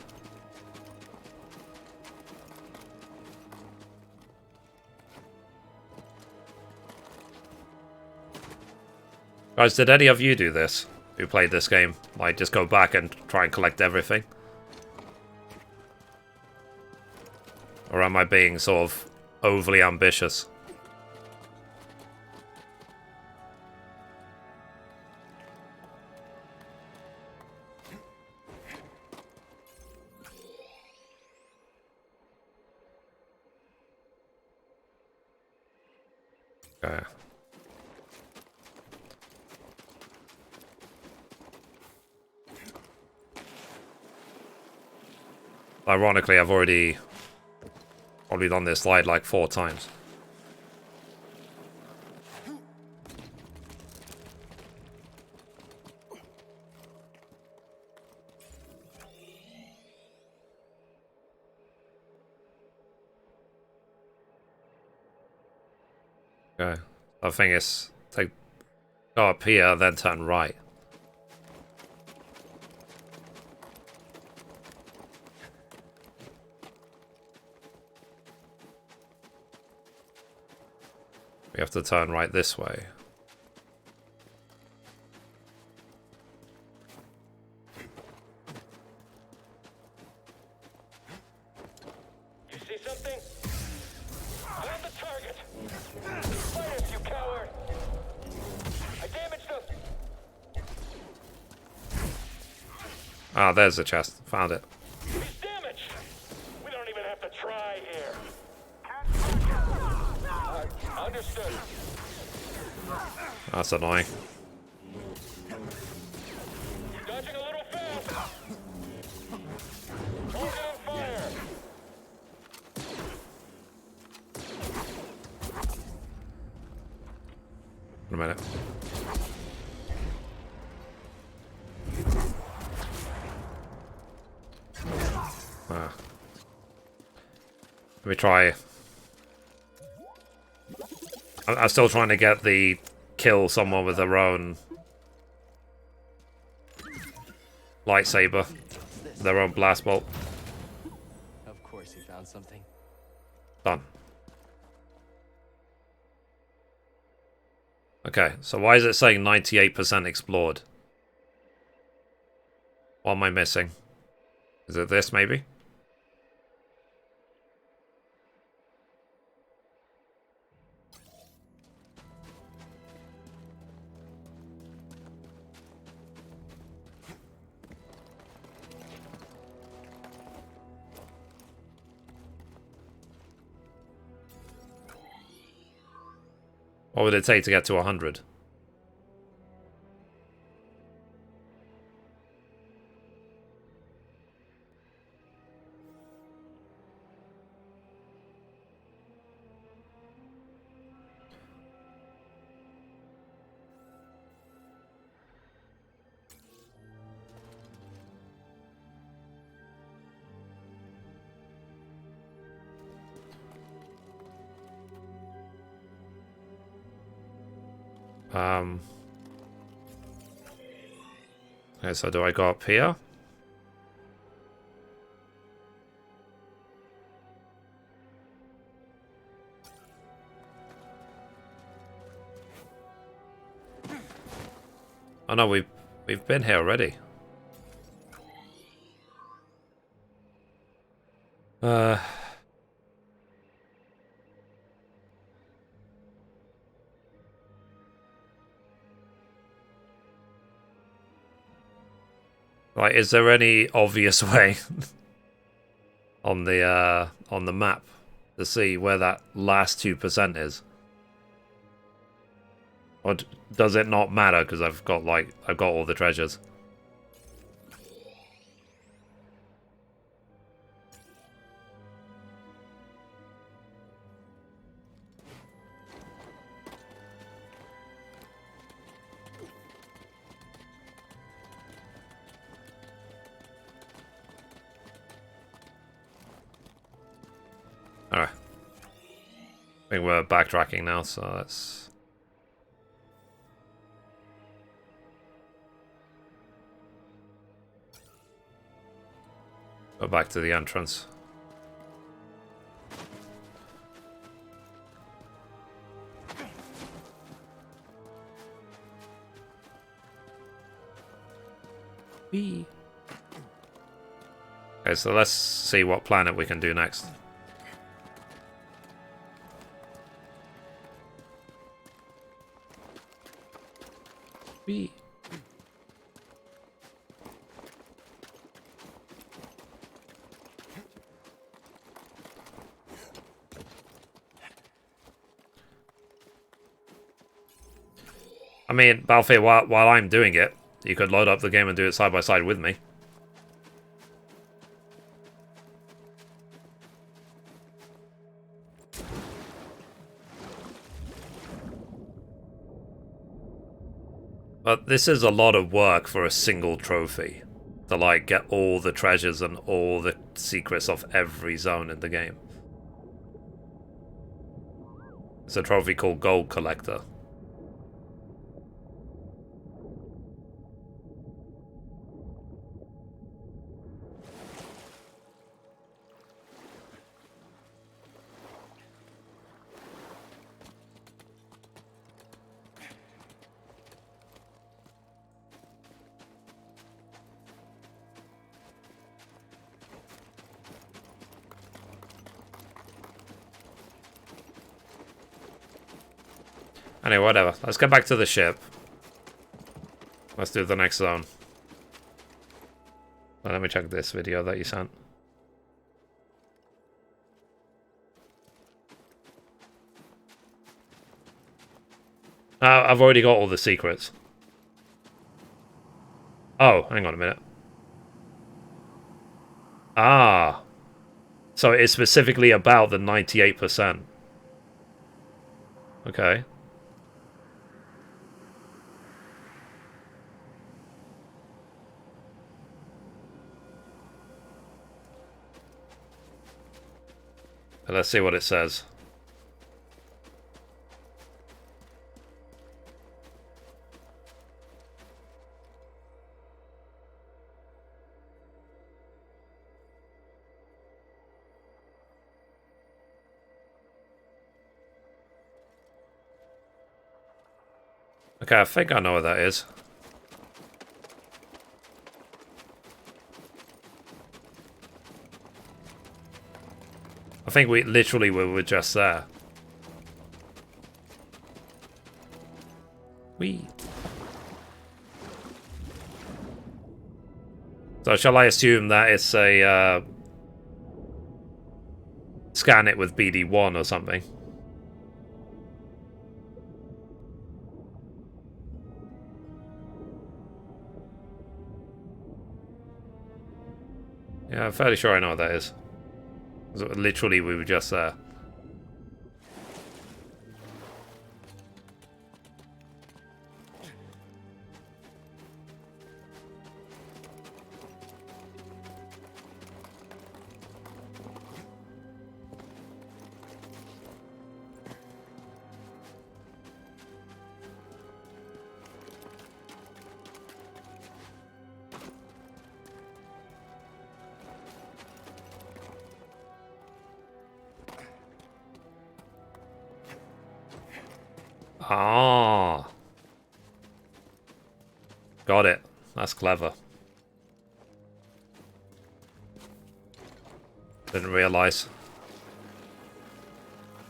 [SPEAKER 1] Guys, did any of you do this, who played this game? Like, just go back and try and collect everything? Or am I being sort of overly ambitious? Okay. Ironically, I've already probably done this slide like 4 times. Okay. I think it's take go up here, then turn right. We have to turn right this way.
[SPEAKER 2] You see something? I'm the target. Fight us, you coward! I damaged them.
[SPEAKER 1] Ah, there's the chest. Found it.
[SPEAKER 2] He's damaged. We don't even have to try here. Understood.
[SPEAKER 1] That's annoying.
[SPEAKER 2] Dodging a little fast. Target on fire.
[SPEAKER 1] Wait a minute. Ah. Let me try. I'm still trying to get the kill someone with their own lightsaber, their own blast bolt.
[SPEAKER 3] Of course, you found something.
[SPEAKER 1] Done. Okay, so why is it saying 98% explored? What am I missing? Is it this, maybe? What would it take to get to 100? Okay, so do I go up here? Oh no, we've been here already. Right, is there any obvious way on the map to see where that last 2% is? Or does it not matter because I've got all the treasures? Alright. I think we're backtracking now, so let's... go back to the entrance. B. Okay, so let's see what planet we can do next. B. I mean, Balfour, while I'm doing it, you could load up the game and do it side by side with me. But this is a lot of work for a single trophy. To, like, get all the treasures and all the secrets of every zone in the game. It's a trophy called Gold Collector. Anyway, whatever. Let's get back to the ship. Let's do the next zone. Well, let me check this video that you sent. I've already got all the secrets. Oh, hang on a minute. Ah. So it's specifically about the 98%. Okay. Let's see what it says. Okay, I think I know what that is. I think we were just there. Whee. So shall I assume that it's a scan it with BD1 or something? Yeah, I'm fairly sure I know what that is. Literally, we were just there. Ah. Got it. That's clever. Didn't realize.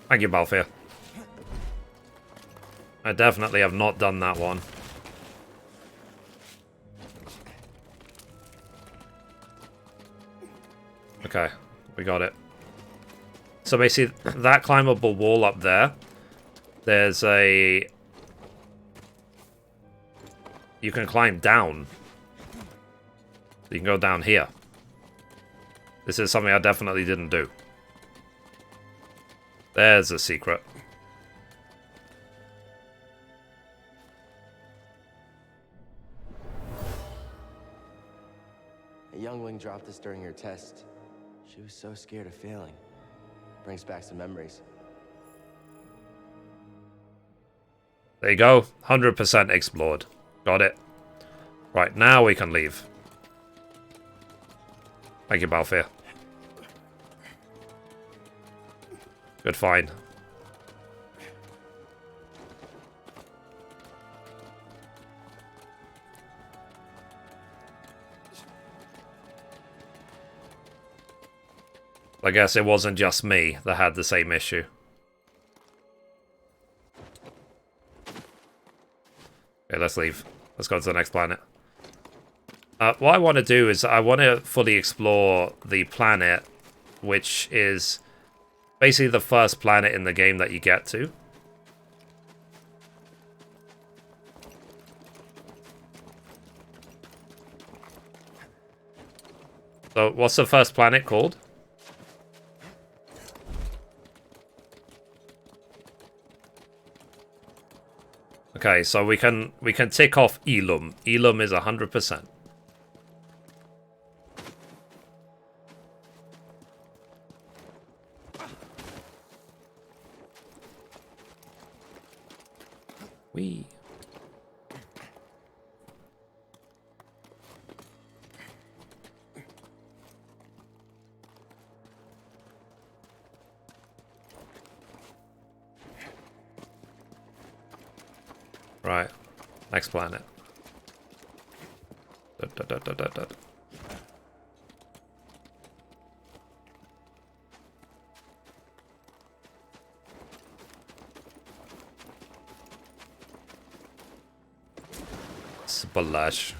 [SPEAKER 1] Thank you, Balfour. I definitely have not done that one. Okay, we got it. So basically, that climbable wall up there, there's a... You can climb down. You can go down here. This is something I definitely didn't do. There's a secret.
[SPEAKER 3] A youngling dropped this during her test. She was so scared of failing. Brings back some memories.
[SPEAKER 1] There you go. 100% explored. Got it. Right, now we can leave. Thank you, Balfour. Good find. I guess it wasn't just me that had the same issue. Okay, let's leave. Let's go to the next planet. What I want to do is I want to fully explore the planet, which is basically the first planet in the game that you get to. So what's the first planet called? Okay, so we can tick off Elum. Elum is 100%. Wee. Right. Next planet. Da. Splash.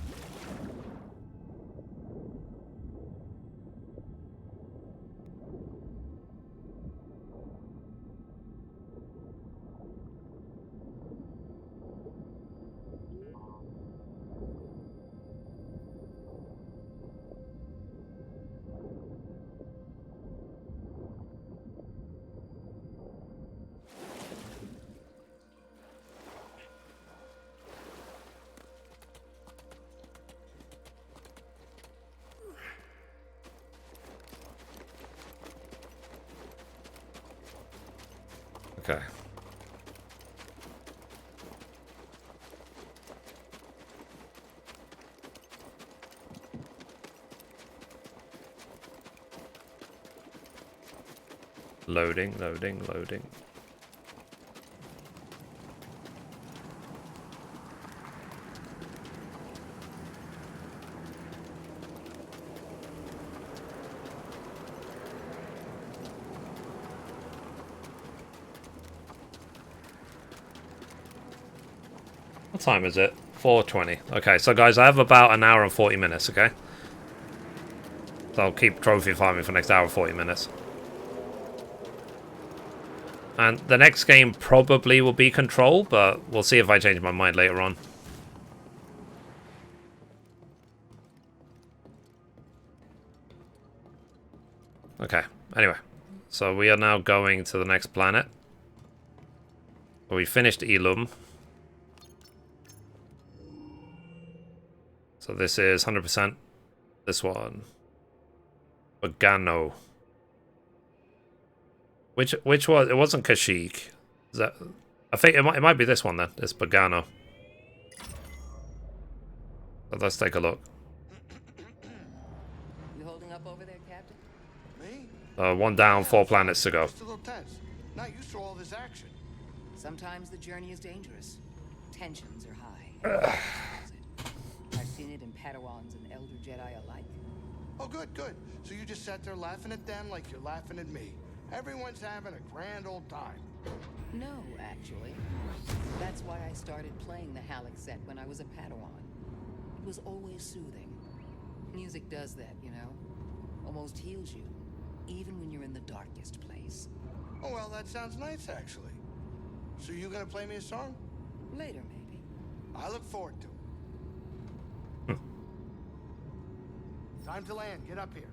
[SPEAKER 1] Okay. Loading. What time is it? 4:20. Okay, so guys, I have about an hour and 40 minutes, okay? So I'll keep trophy farming for the next hour and 40 minutes. And the next game probably will be Control, but we'll see if I change my mind later on. Okay, anyway. So we are now going to the next planet. We finished Elum. So this is 100%. This one. Bogano. Which was it? Wasn't Kashyyyk. Is that? I think it might be this one then. It's Bogano. So let's take a look.
[SPEAKER 12] You holding up over there, Captain?
[SPEAKER 9] Me?
[SPEAKER 1] One down, 4 planets to go.
[SPEAKER 9] Just a little tense. Not used to all this action.
[SPEAKER 12] Sometimes the journey is dangerous. Tensions are high. I've seen it in Padawans and Elder Jedi alike.
[SPEAKER 9] Oh, good. So you just sat there laughing at them like you're laughing at me. Everyone's having a grand old time.
[SPEAKER 12] No, actually. That's why I started playing the Halleck set when I was a Padawan. It was always soothing. Music does that, you know? Almost heals you, even when you're in the darkest place.
[SPEAKER 9] Oh, well, that sounds nice, actually. So you gonna play me a song?
[SPEAKER 12] Later, maybe.
[SPEAKER 9] I look forward to it. Time to land. Get up here.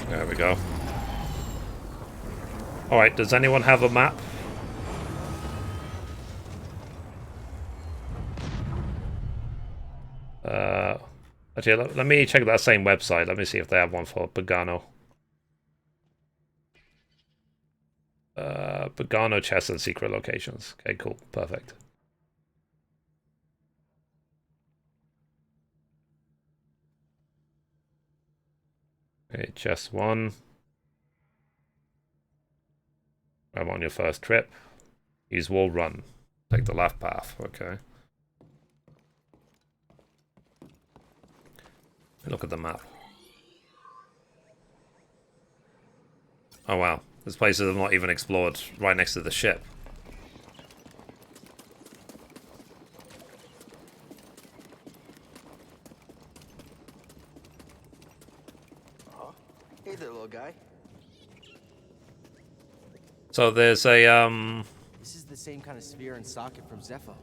[SPEAKER 1] There we go. Alright, does anyone have a map? Actually, let me check that same website. Let me see if they have one for Bogano. Bogano chests and secret locations. Okay, cool. Perfect. Okay, chest 1. I'm on your first trip. Use wall run. Take the left path. Okay. Look at the map. Oh wow. There's places I've not even explored right next to the ship.
[SPEAKER 3] Hey there, little guy.
[SPEAKER 1] So there's a
[SPEAKER 3] This is the same kind of sphere and socket from Zepho.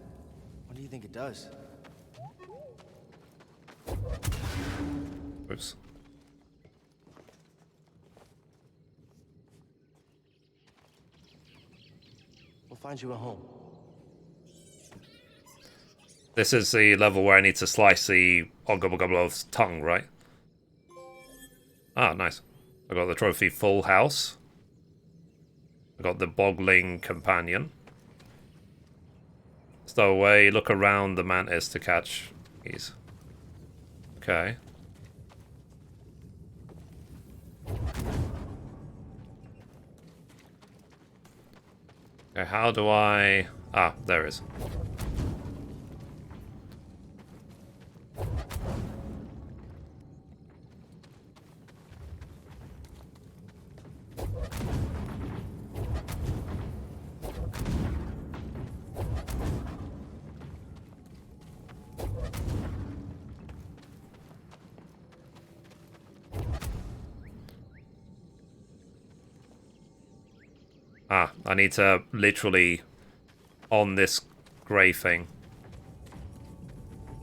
[SPEAKER 3] What do you think it does?
[SPEAKER 1] Oops.
[SPEAKER 3] We'll find you a home.
[SPEAKER 1] This is the level where I need to slice the Ogobogoblov's tongue, right? Ah, nice. I got the trophy Full House. I got the Boggling Companion. Stow away, look around the mantis to catch these. Okay. Okay, how do I... Ah, there it is. Ah, I need to literally on this grey thing.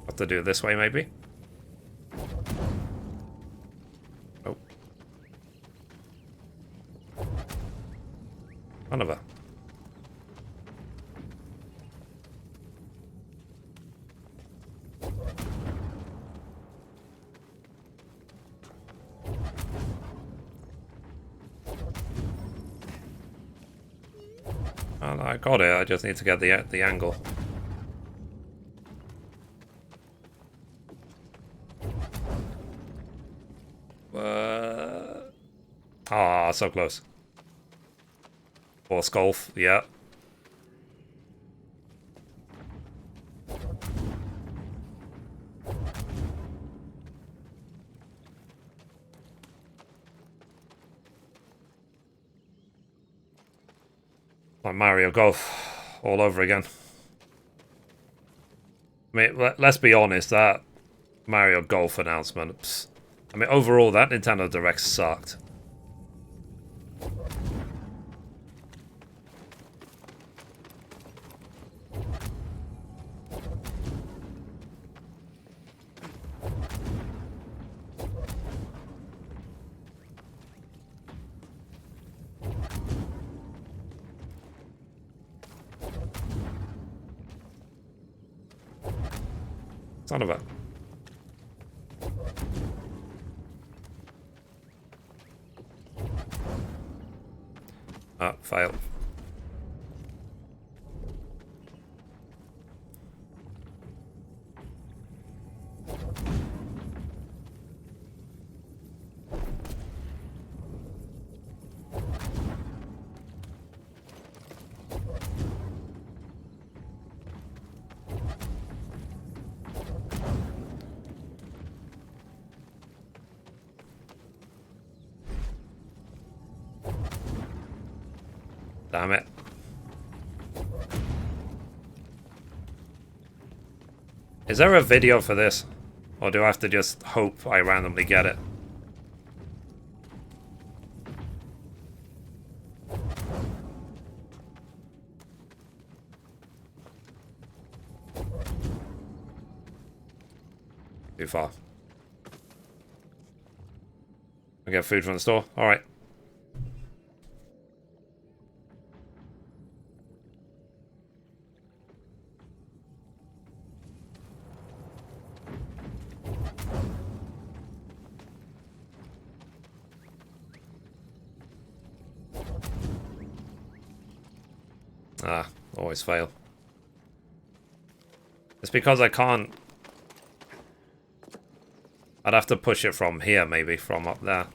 [SPEAKER 1] Have to do it this way, maybe? Oh. Son of a... Oh, I got it, I just need to get the angle. Ah, so close. Force golf, yeah. Like Mario Golf all over again. I mean, let's be honest, that Mario Golf announcement, psst. I mean, overall, that Nintendo Direct sucked. Son of a... Ah, fail. Damn it. Is there a video for this? Or do I have to just hope I randomly get it? Too far. I get food from the store? Alright. Ah, always fail. It's because I can't... I'd have to push it from here, maybe, from up there.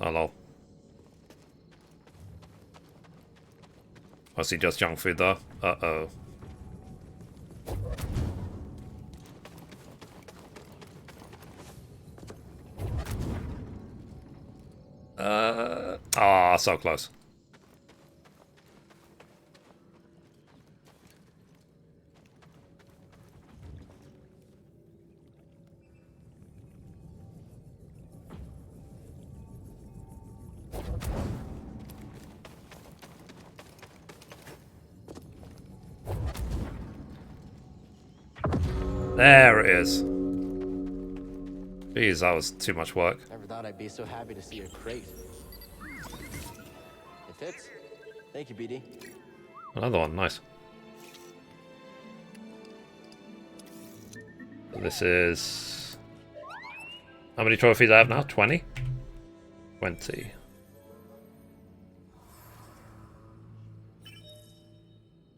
[SPEAKER 1] Oh, lol. Was he just junk food, though? Uh-oh. Ah, so close. There it is. Jeez, that was too much work.
[SPEAKER 3] Never thought I'd be so happy to see a crate. It fits. Thank you, BD.
[SPEAKER 1] Another one, nice. This is... How many trophies I have now? 20? 20.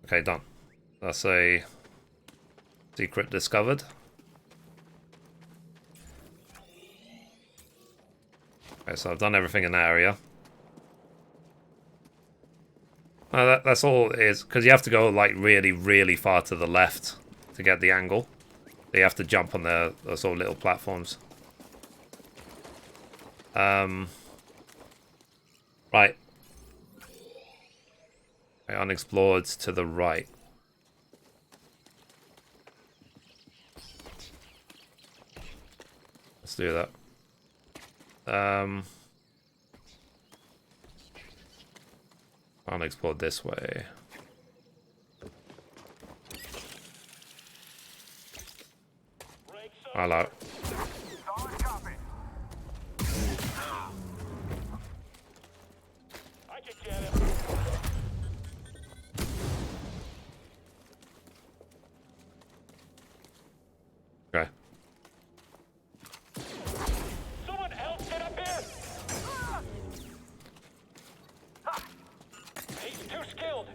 [SPEAKER 1] Okay, done. That's a secret discovered. Okay, so I've done everything in that area. That's all it is, because you have to go like really, really far to the left to get the angle. So you have to jump on those sort of little platforms. Right. Okay, unexplored to the right. Let's do that. Unexplored this way. Hello. Okay.
[SPEAKER 2] Someone else get up here! He's too skilled.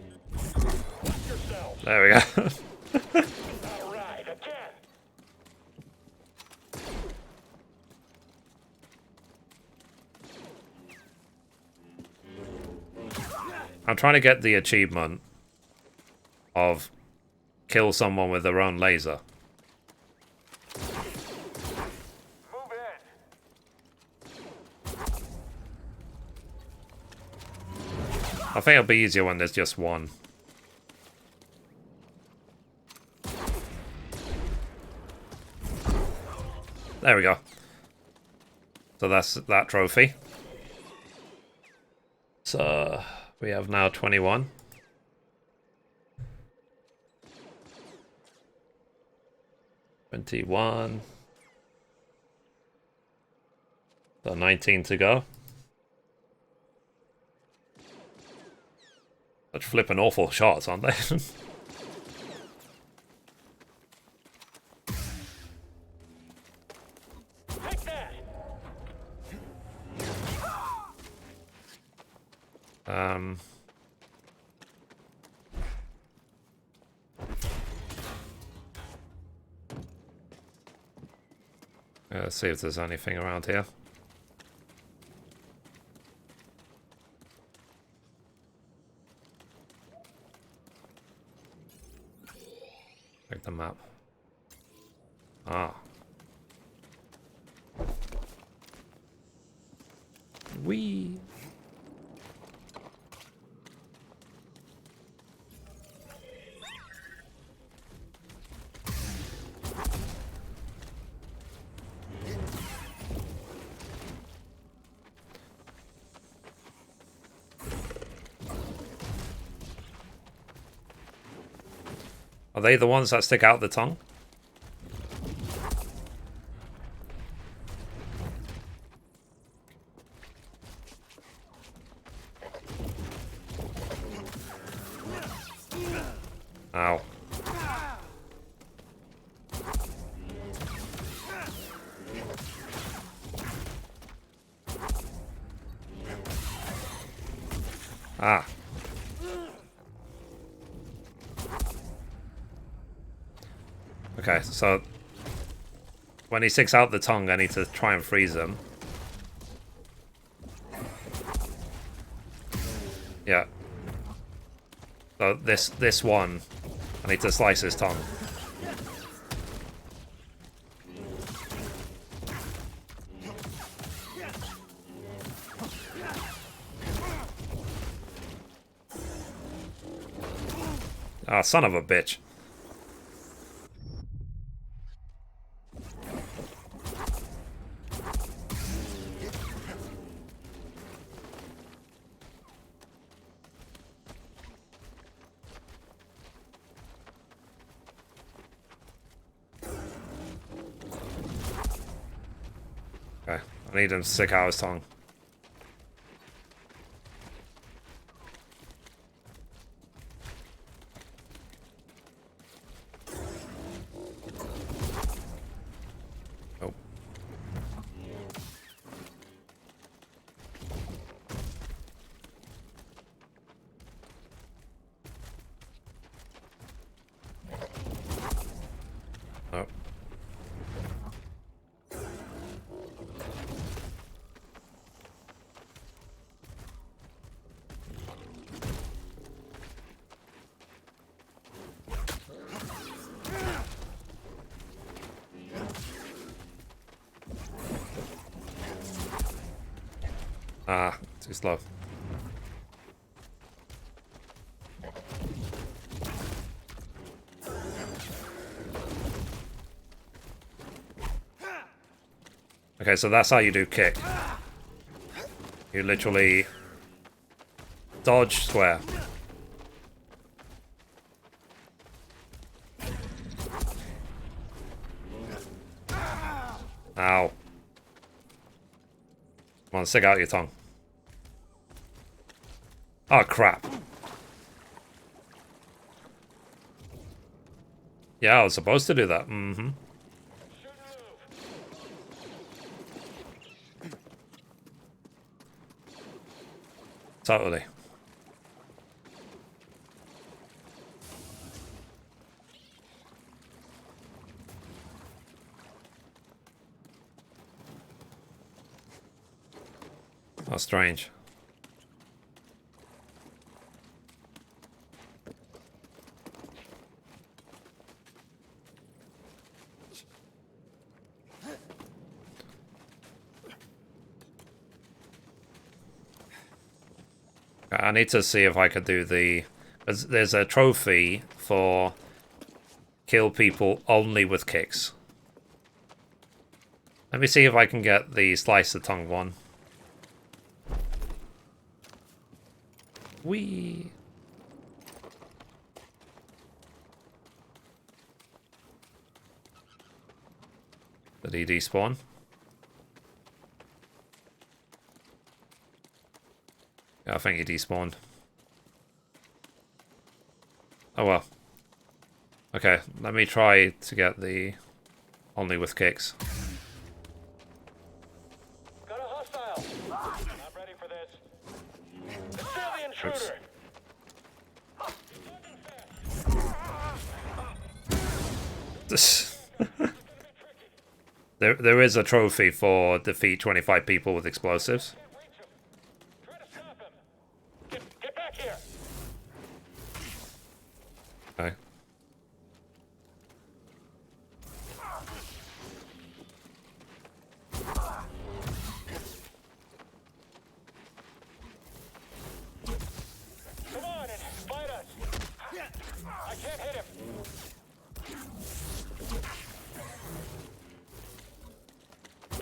[SPEAKER 2] Watch yourself.
[SPEAKER 1] There we go.
[SPEAKER 2] All right, again.
[SPEAKER 1] I'm trying to get the achievement of kill someone with their own laser.
[SPEAKER 2] Move in.
[SPEAKER 1] I think it'll be easier when there's just one. There we go. So that's that trophy. So we have now 21. So 19 to go. Such flipping awful shots, aren't they?
[SPEAKER 2] Take that.
[SPEAKER 1] Let's see if there's anything around here. Check the map. Ah. Wee. Are they the ones that stick out the tongue? Ow. Ah. Okay, so when he sticks out the tongue, I need to try and freeze him. Yeah. So this one, I need to slice his tongue. Ah, son of a bitch. I need him to stick out his tongue. Oh. Oh. Ah, too slow. Okay, so that's how you do kick. You literally dodge, square. Ow. Come on, stick out your tongue. Oh, crap. Yeah, I was supposed to do that. Mm-hmm. Totally. How strange. I need to see if I could do the... There's a trophy for kill people only with kicks. Let me see if I can get the slice the tongue one. Whee! Did he despawn? Yeah, I think he despawned. Oh well. Okay, let me try to get the only with kicks.
[SPEAKER 2] Got a hostile. Not ready for this. It's still the intruder.
[SPEAKER 1] There is a trophy for defeat 25 people with explosives.
[SPEAKER 2] Get back here.
[SPEAKER 1] Okay.
[SPEAKER 2] Come on and fight us. I can't hit him.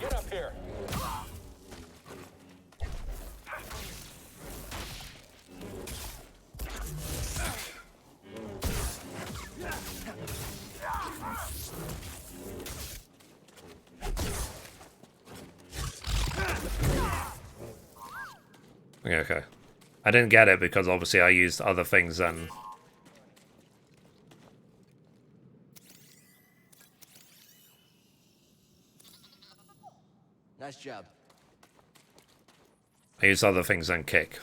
[SPEAKER 2] Get up here.
[SPEAKER 1] Okay, okay. I didn't get it because obviously I used other things than...
[SPEAKER 3] Nice job.
[SPEAKER 1] I used other things than kick.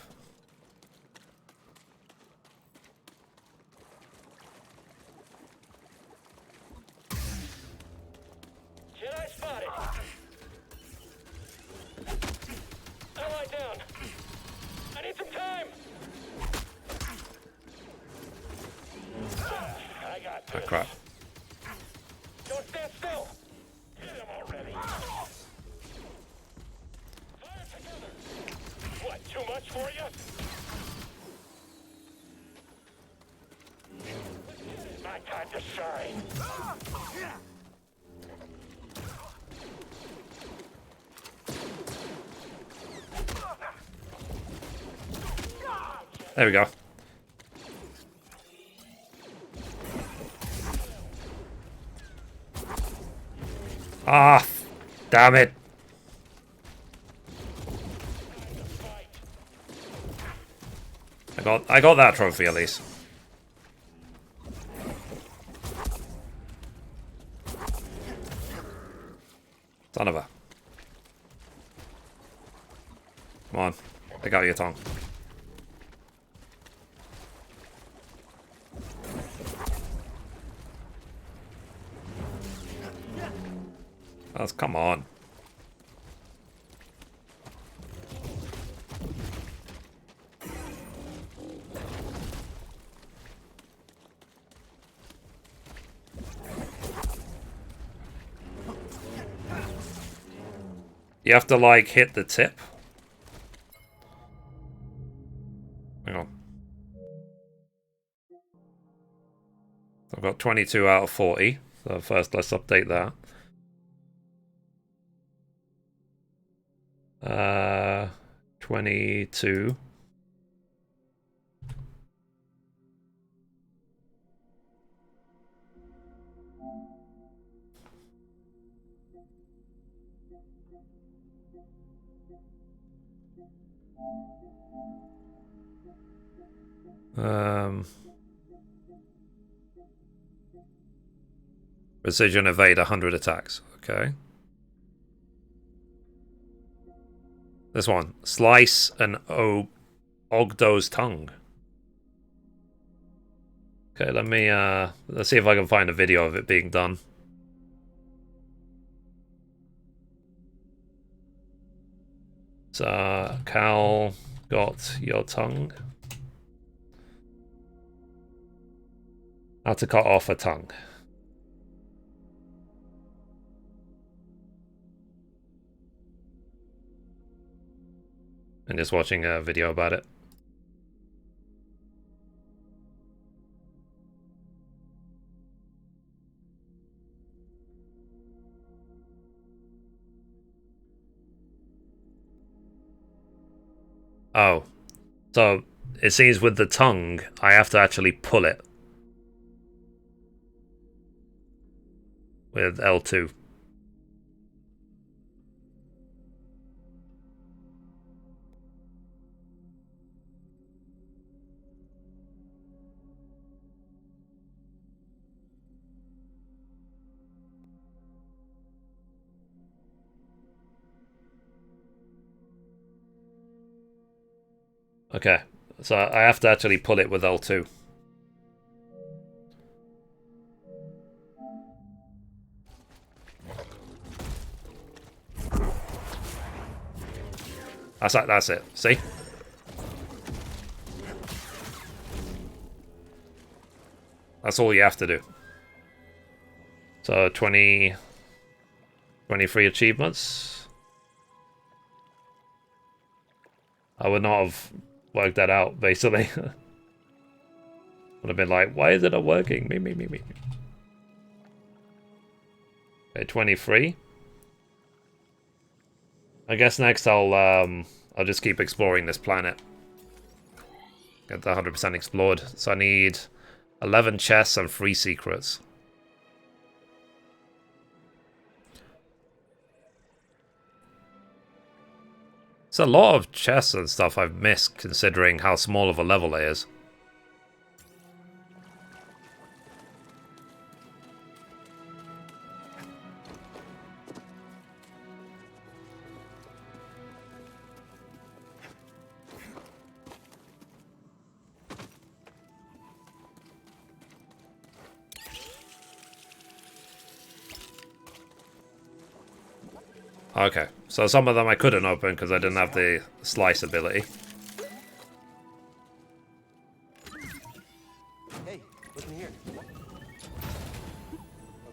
[SPEAKER 2] Jedi spotted. Ally down. I need some time. I got this.
[SPEAKER 1] Oh, crap.
[SPEAKER 2] Don't stand still. Hit him already. Fire together. What, too much for you? My time to shine.
[SPEAKER 1] There we go. Ah, damn it. got that trophy at least. Son of a. Come on, take out your tongue. Come on. You have to, like, hit the tip. Hang on. I've got 22 out of 40. So first, let's update that. 22. Precision evade 100 attacks. Okay. This one. Slice an Ogdo's tongue. Okay, let's see if I can find a video of it being done. So, Cal got your tongue. How to cut off a tongue. And just watching a video about it. Oh, so it seems with the tongue, I have to actually pull it with L2. Okay, so I have to actually pull it with L2. That's it. See? That's all you have to do. So 23 achievements. I would not have worked that out, basically. Would have been like, why is it not working? Me. Okay, 23. I guess next I'll just keep exploring this planet. Get the 100% explored. So I need 11 chests and 3 secrets. It's a lot of chests and stuff I've missed, considering how small of a level it is. Okay, so some of them I couldn't open because I didn't have the slice ability.
[SPEAKER 3] Hey, look in here.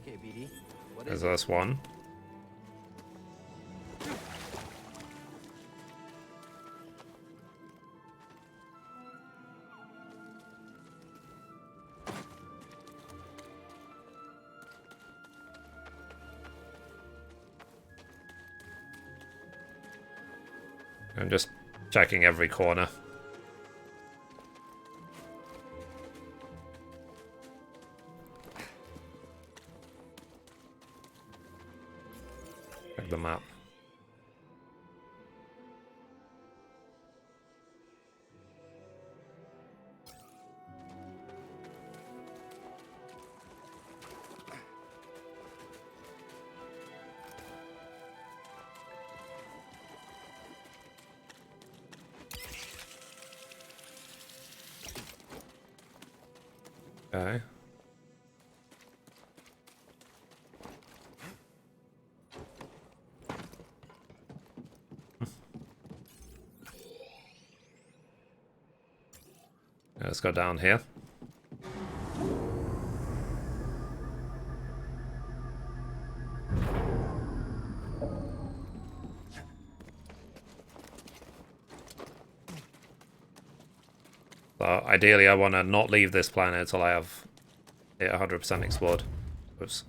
[SPEAKER 3] Okay, BD. What
[SPEAKER 1] There's
[SPEAKER 3] is
[SPEAKER 1] this one. I'm just checking every corner. Check the map. Okay. Let's go down here. So ideally I want to not leave this planet until I have it 100% explored. Oops.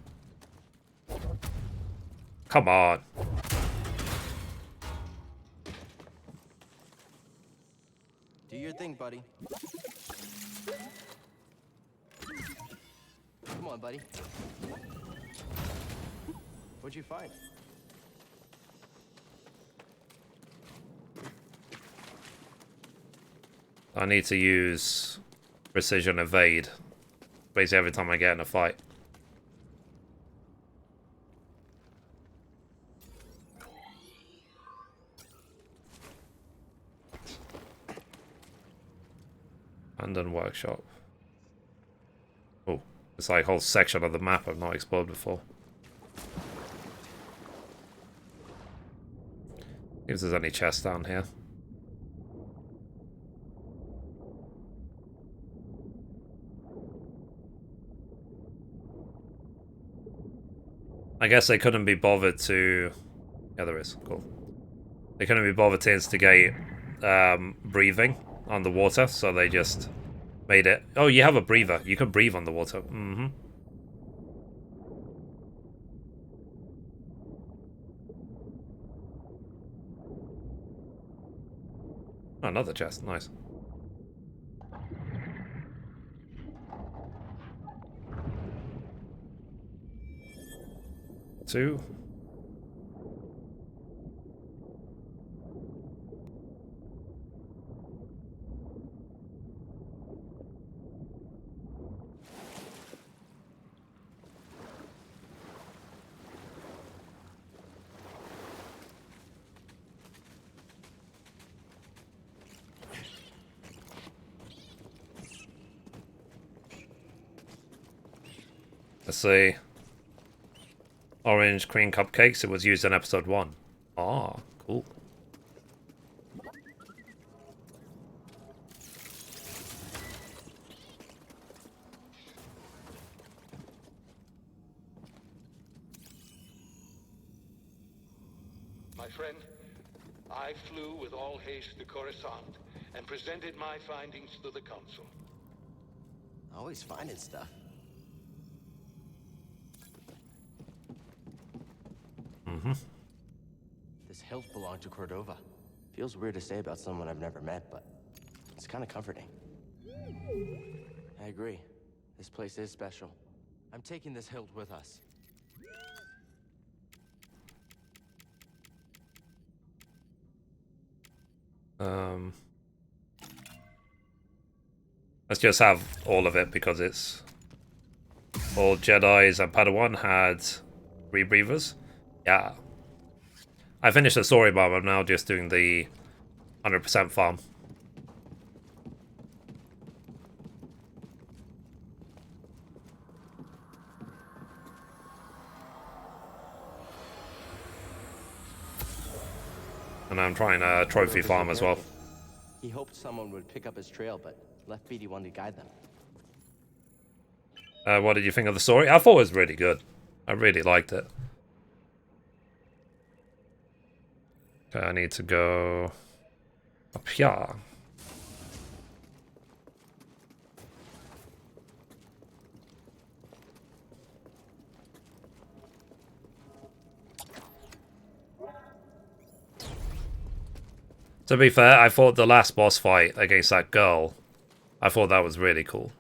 [SPEAKER 1] Come on.
[SPEAKER 3] Do your thing, buddy. Come on, buddy. What'd you find?
[SPEAKER 1] I need to use precision evade basically every time I get in a fight. Abandoned workshop. Oh, it's like a whole section of the map I've not explored before. See if there's any chests down here. I guess they couldn't be bothered to... Yeah, there is. Cool. They couldn't be bothered to instigate breathing underwater, so they just made it... Oh, you have a breather. You can breathe underwater. Mm-hmm. Oh, another chest. Nice. Two. Let's see. Orange cream cupcakes. It was used in episode 1. Ah, cool.
[SPEAKER 2] My friend, I flew with all haste to Coruscant and presented my findings to the Council.
[SPEAKER 3] Always finding stuff.
[SPEAKER 1] Mm-hmm.
[SPEAKER 3] This hilt belonged to Cordova. Feels weird to say about someone I've never met, but it's kind of comforting. I agree. This place is special. I'm taking this hilt with us.
[SPEAKER 1] Let's just have all of it because it's... All Jedis and Padawan had rebreathers. Yeah. I finished the story, but I'm now just doing the 100% farm. And I'm trying a trophy farm as well.
[SPEAKER 3] He hoped someone would pick up his trail, but left BD1 to guide them.
[SPEAKER 1] What did you think of the story? I thought it was really good. I really liked it. Okay, I need to go up here. To be fair, I thought the last boss fight against that girl, I thought that was really cool.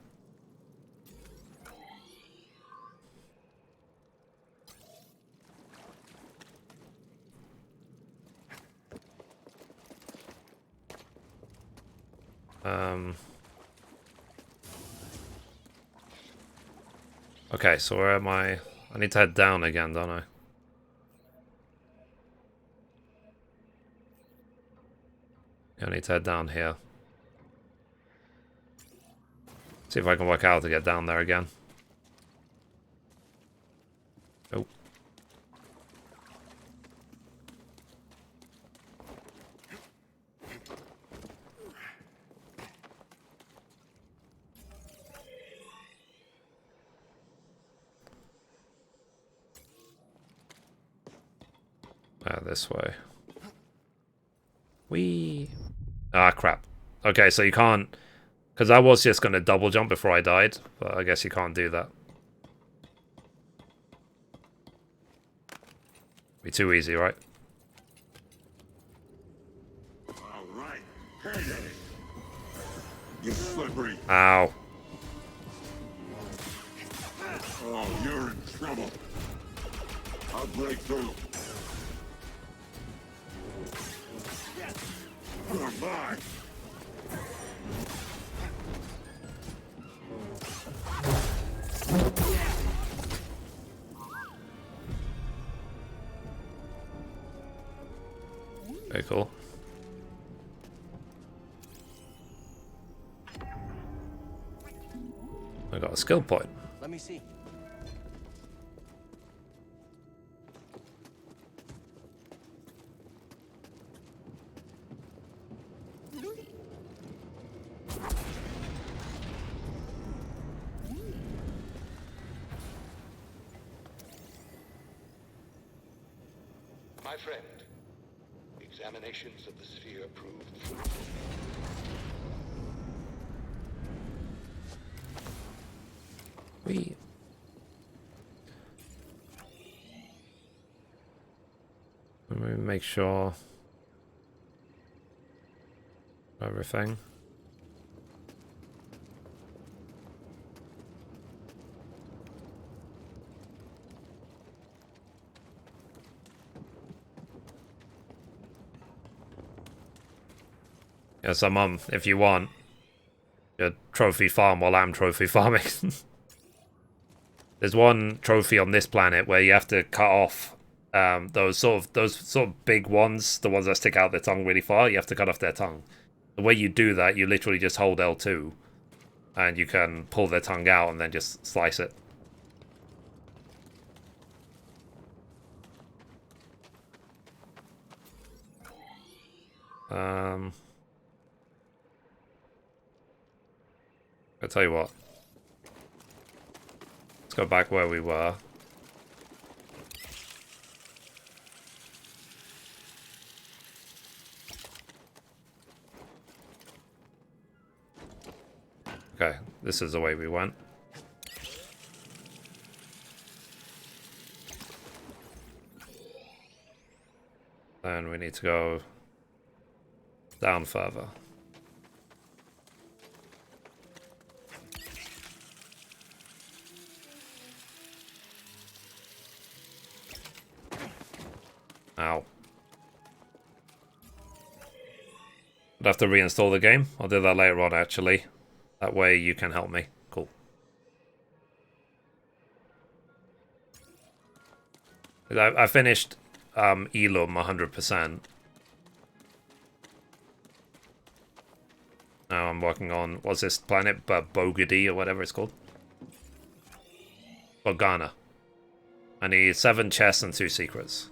[SPEAKER 1] Okay, so where am I? I need to head down again, don't I? Yeah, I need to head down here. See if I can work out how to get down there again. Oh. This way. Whee! Ah, crap. Okay, so you can't... Because I was just going to double jump before I died, but I guess you can't do that. Be too easy, right?
[SPEAKER 8] All right. You're slippery.
[SPEAKER 1] Ow.
[SPEAKER 8] Oh, you're in trouble. I'll break through. Goodbye.
[SPEAKER 1] Very cool. I got a skill point.
[SPEAKER 3] Let me see.
[SPEAKER 2] My friend, examinations of the sphere proved fruitful.
[SPEAKER 1] Whee. Let me make sure everything. Yeah, so if you want, your trophy farm while I'm trophy farming. There's one trophy on this planet where you have to cut off those sort of big ones, the ones that stick out their tongue really far. You have to cut off their tongue. The way you do that, you literally just hold L2, and you can pull their tongue out and then just slice it. I'll tell you what. Let's go back where we were. Okay, this is the way we went. And we need to go down further. Ow. I'd have to reinstall the game. I'll do that later on, actually. That way you can help me. Cool. I finished Elum 100%. Now I'm working on, what's this planet? Bogadi or whatever it's called. Bogana. I need 7 chests and 2 secrets.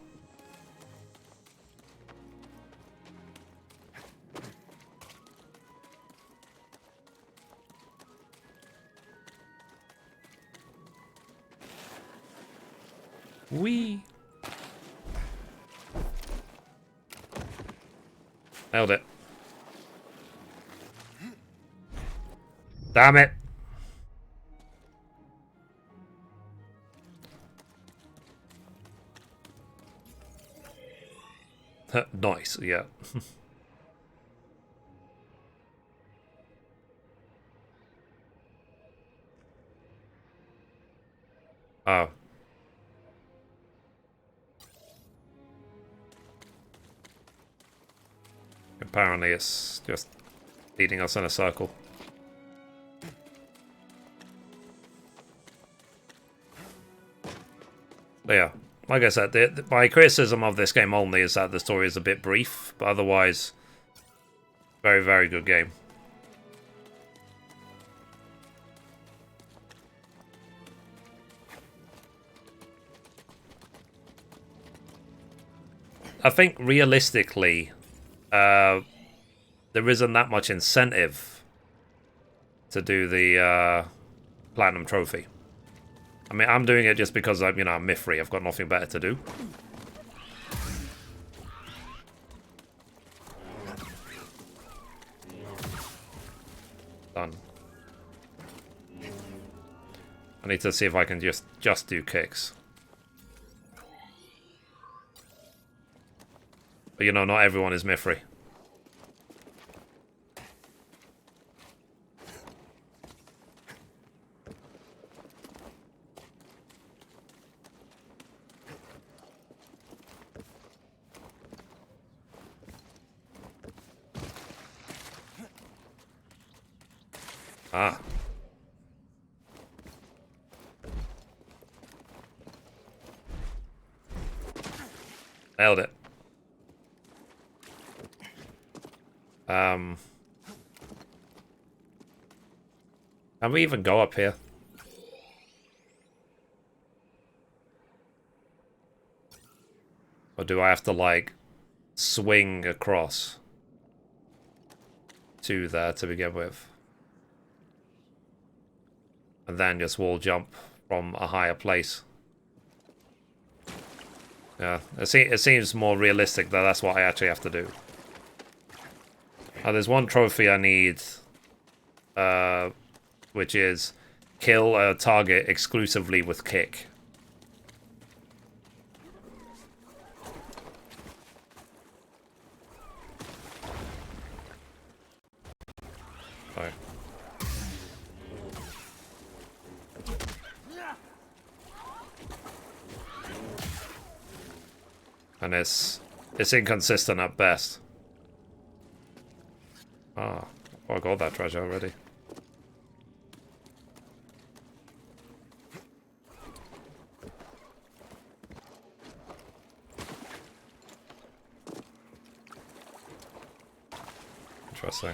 [SPEAKER 1] Whee! Nailed it. Damn it! Nice, yeah. Oh. Apparently it's just leading us in a circle. But yeah, like I said, my criticism of this game only is that the story is a bit brief, but otherwise, very, very good game. I think realistically, there isn't that much incentive to do the platinum trophy. I mean, I'm doing it just because I'm Mithrie. I've got nothing better to do. Done. I need to see if I can just do kicks. But not everyone is Mithrie. Ah. Nailed it. Can we even go up here? Or do I have to, like, swing across to there to begin with? And then just wall jump from a higher place. Yeah, it seems more realistic that that's what I actually have to do. There's one trophy I need, which is kill a target exclusively with kick. Sorry. And it's inconsistent at best. Ah, oh, I got that treasure already. Interesting.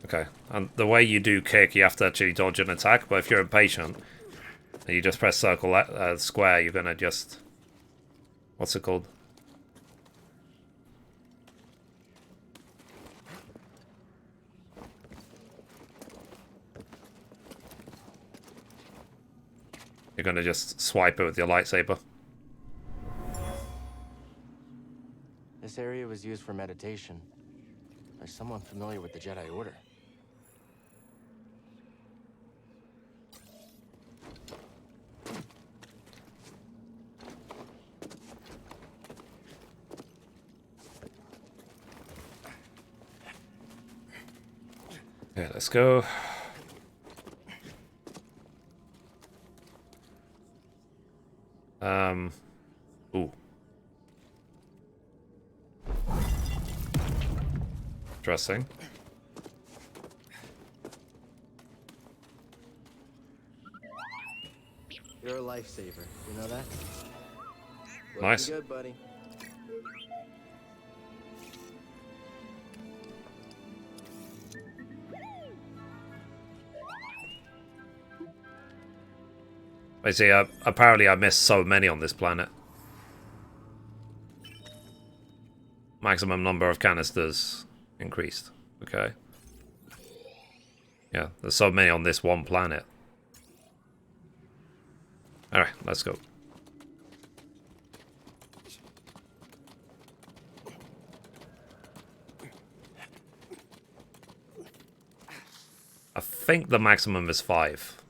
[SPEAKER 1] Okay, and the way you do kick, you have to actually dodge an attack, but if you're impatient, and you just press circle, square, you're gonna just... What's it called? You're gonna just swipe it with your lightsaber.
[SPEAKER 3] This area was used for meditation by someone familiar with the Jedi Order.
[SPEAKER 1] Yeah, let's go. Ooh. Interesting.
[SPEAKER 3] You're a lifesaver, you know that?
[SPEAKER 1] Nice.
[SPEAKER 3] Looking good, buddy.
[SPEAKER 1] I see, apparently I missed so many on this planet. Maximum number of canisters increased. Okay. Yeah, there's so many on this one planet. Alright, let's go. I think the maximum is 5.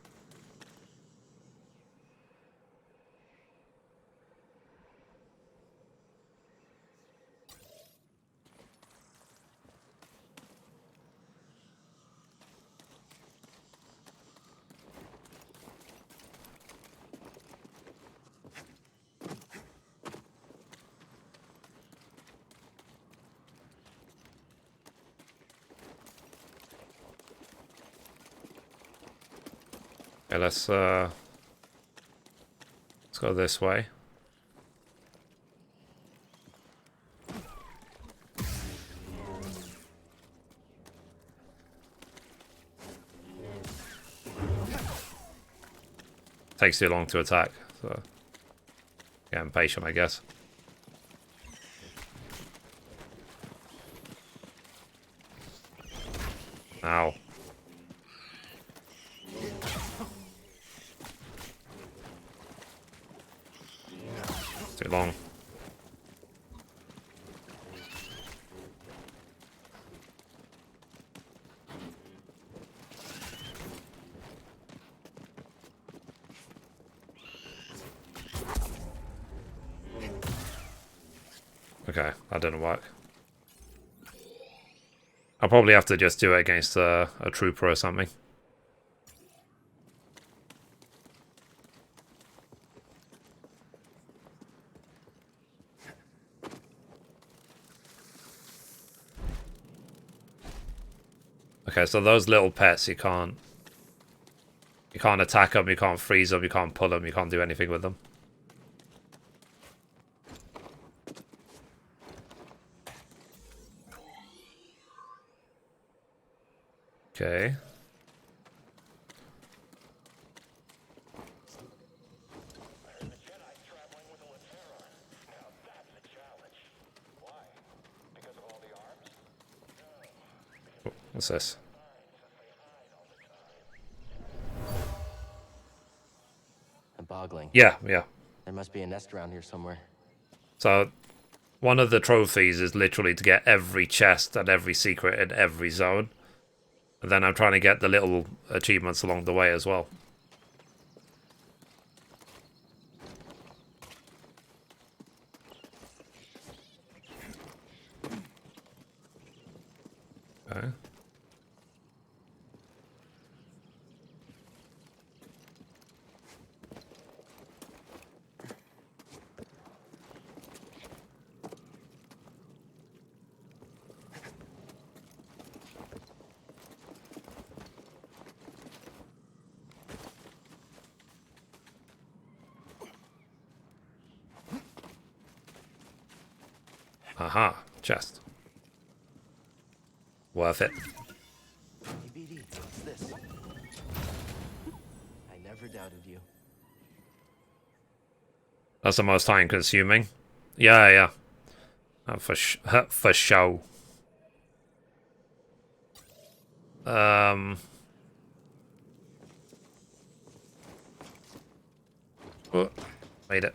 [SPEAKER 1] Okay, let's go this way. takes too long to attack. So get impatient, I guess. Ow. Too long. Okay, that didn't work. I'll probably have to just do it against a trooper or something. Okay, so those little pets, you can't attack them, you can't freeze them, you can't pull them, you can't do anything with them. Okay. What's this?
[SPEAKER 3] I'm boggling.
[SPEAKER 1] Yeah.
[SPEAKER 3] There must be a nest around here somewhere.
[SPEAKER 1] So, one of the trophies is literally to get every chest and every secret in every zone. And then I'm trying to get the little achievements along the way as well. Okay. Aha, chest. Worth it.
[SPEAKER 3] Hey, BD, what's this? I never doubted you.
[SPEAKER 1] That's the most time consuming. Yeah. For show. Oh, made it.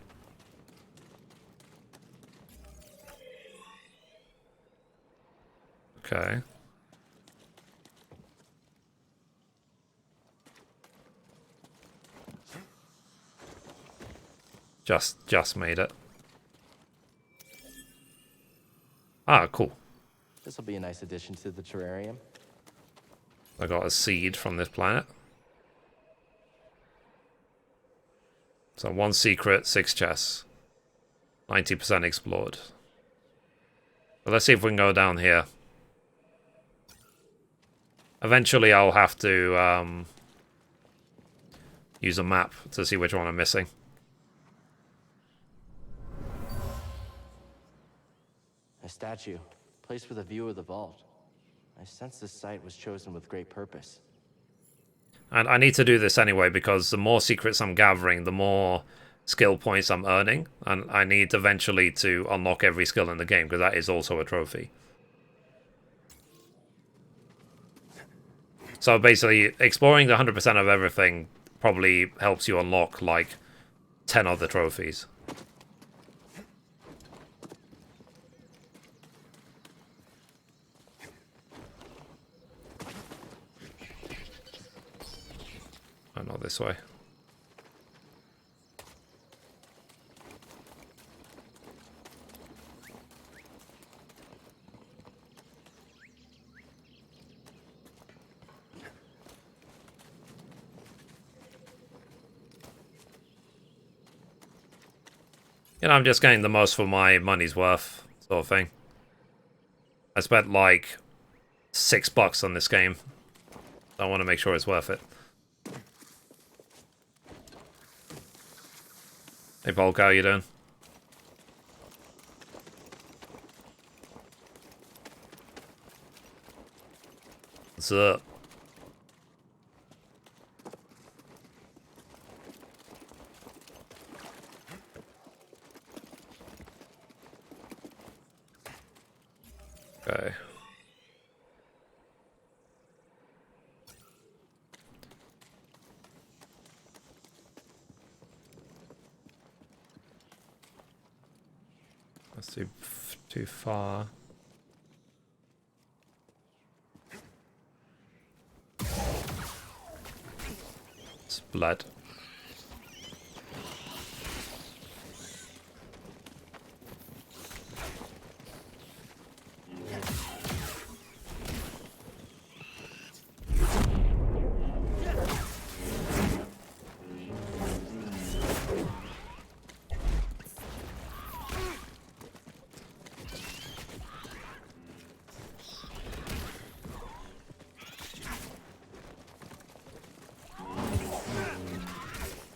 [SPEAKER 1] Okay. Just made it. Ah, cool.
[SPEAKER 3] This will be a nice addition to the terrarium.
[SPEAKER 1] I got a seed from this planet. So 1 secret, 6 chests. 90% explored. So let's see if we can go down here. Eventually I'll have to use a map to see which one I'm missing.
[SPEAKER 3] A statue, placed with a view of the vault. I sense this site was chosen with great purpose.
[SPEAKER 1] And I need to do this anyway because the more secrets I'm gathering, the more skill points I'm earning. And I need eventually to unlock every skill in the game because that is also a trophy. So basically, exploring the 100% of everything probably helps you unlock like 10 other trophies. Oh, not this way. You know, I'm just getting the most for my money's worth, sort of thing. I spent like $6 on this game. So I want to make sure it's worth it. Hey Bulk, how you doing? What's up? Okay. That's too far. It's blood.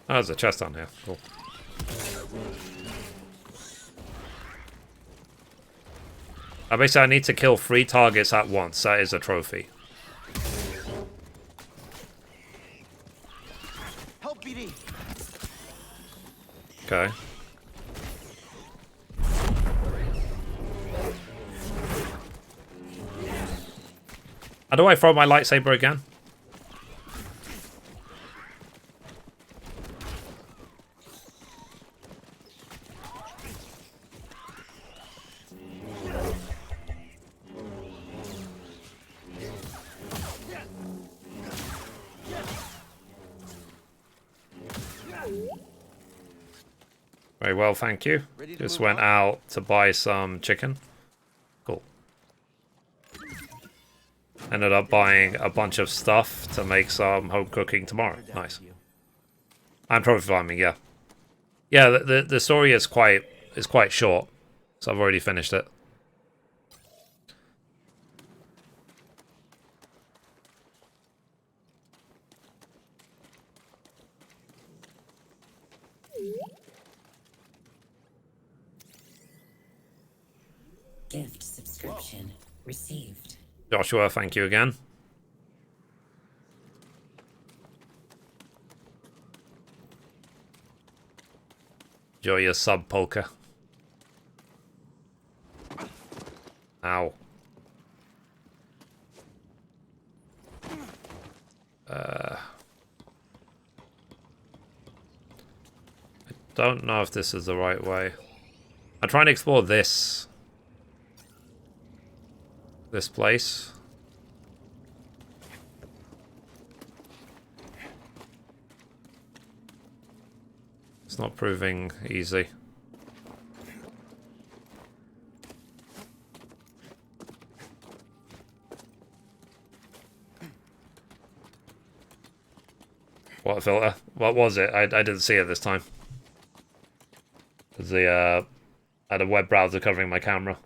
[SPEAKER 1] Oh, there's a chest on here. Cool. Basically, I need to kill 3 targets at once. That is a trophy.
[SPEAKER 5] Help BD.
[SPEAKER 1] Okay. How do I throw my lightsaber again? Very well, thank you. Just went out to buy some chicken. Cool. Ended up buying a bunch of stuff to make some home cooking tomorrow. Nice. I'm trophy farming, yeah. Yeah, the story is quite short, so I've already finished it.
[SPEAKER 11] Gift subscription received.
[SPEAKER 1] Joshua, thank you again. Enjoy your sub, Polka. Ow. I don't know if this is the right way. I'm trying to explore this place. It's not proving easy. What filter? What was it? I didn't see it this time. I had a web browser covering my camera.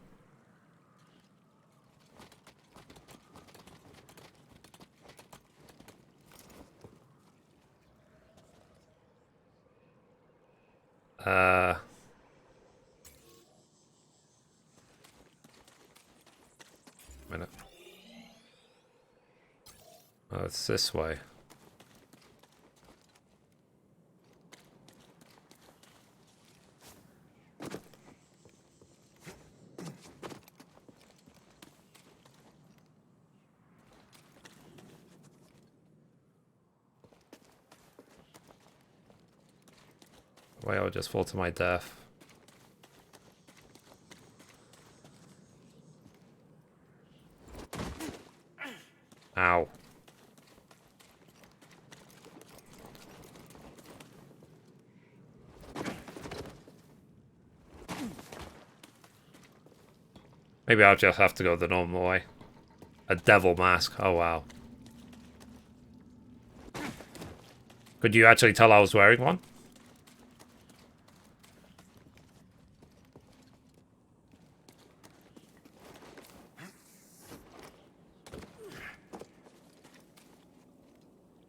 [SPEAKER 1] Minute. Oh, it's this way. Way I'll just fall to my death. Ow. Maybe I'll just have to go the normal way. A devil mask. Oh, wow. Could you actually tell I was wearing one?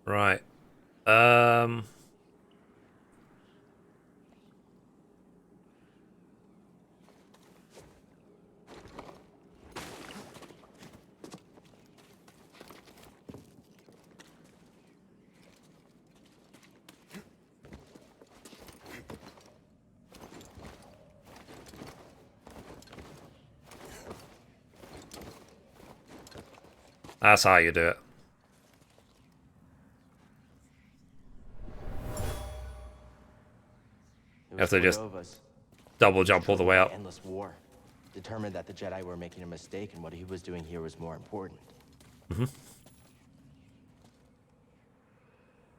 [SPEAKER 1] Right. That's how you do it. You have to just double jump all the way up.
[SPEAKER 3] Endless war. Determined that the Jedi were making a mistake and what he was doing here was more important.
[SPEAKER 1] Mm-hmm.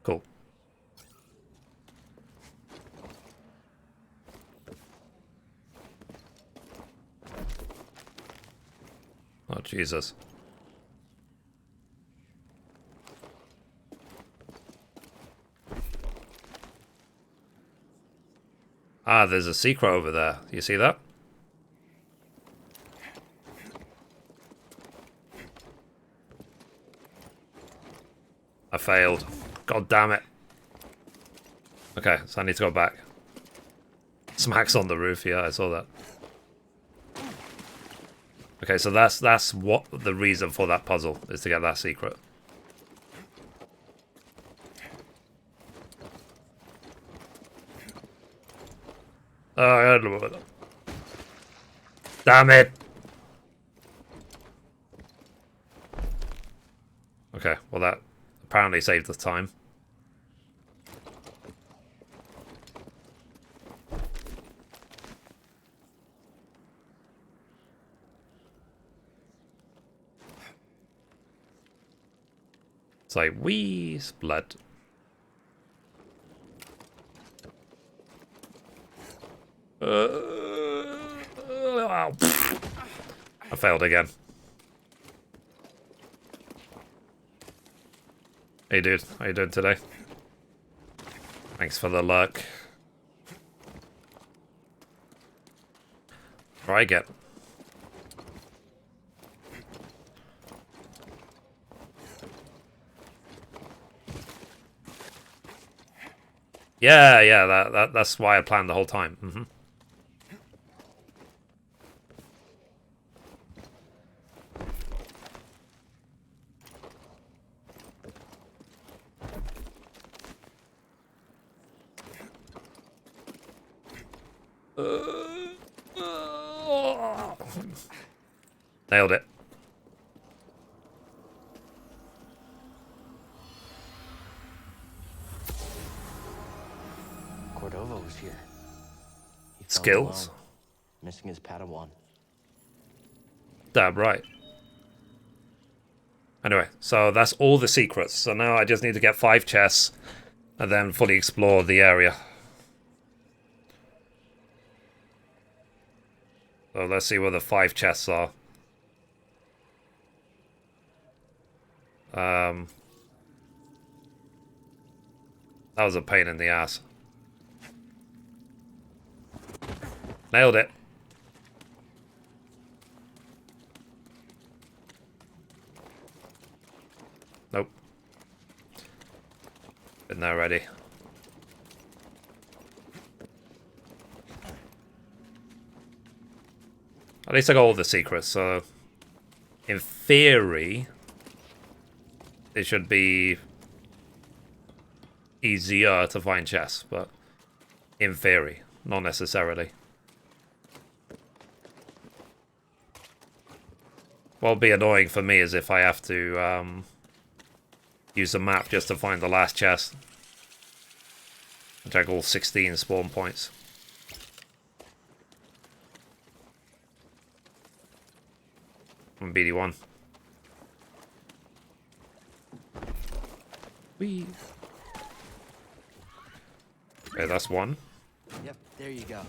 [SPEAKER 1] Cool. Oh, Jesus. Ah, there's a secret over there. You see that? I failed. God damn it. Okay, so I need to go back. Smacks on the roof, yeah, I saw that. Okay, so that's what the reason for that puzzle is, to get that secret. Damn it! Okay, well that apparently saved the time. It's like, wee, splat. I failed again. Hey dude, how you doing today? Thanks for the luck. Try again. Yeah, that's why I planned the whole time. Mm-hmm. Nailed it.
[SPEAKER 3] Cordova was here. He fell
[SPEAKER 1] Skills?
[SPEAKER 3] alone, missing his Padawan.
[SPEAKER 1] Damn right. Anyway, so that's all the secrets. So now I just need to get 5 chests and then fully explore the area. So let's see where the 5 chests are. That was a pain in the ass. Nailed it. Nope. Been there already. At least I got all the secrets, so in theory it should be easier to find chests, but in theory, not necessarily. What'll be annoying for me is if I have to use the map just to find the last chest. And check all 16 spawn points. On BD1. Whee. Okay, that's one.
[SPEAKER 3] Yep, there you go.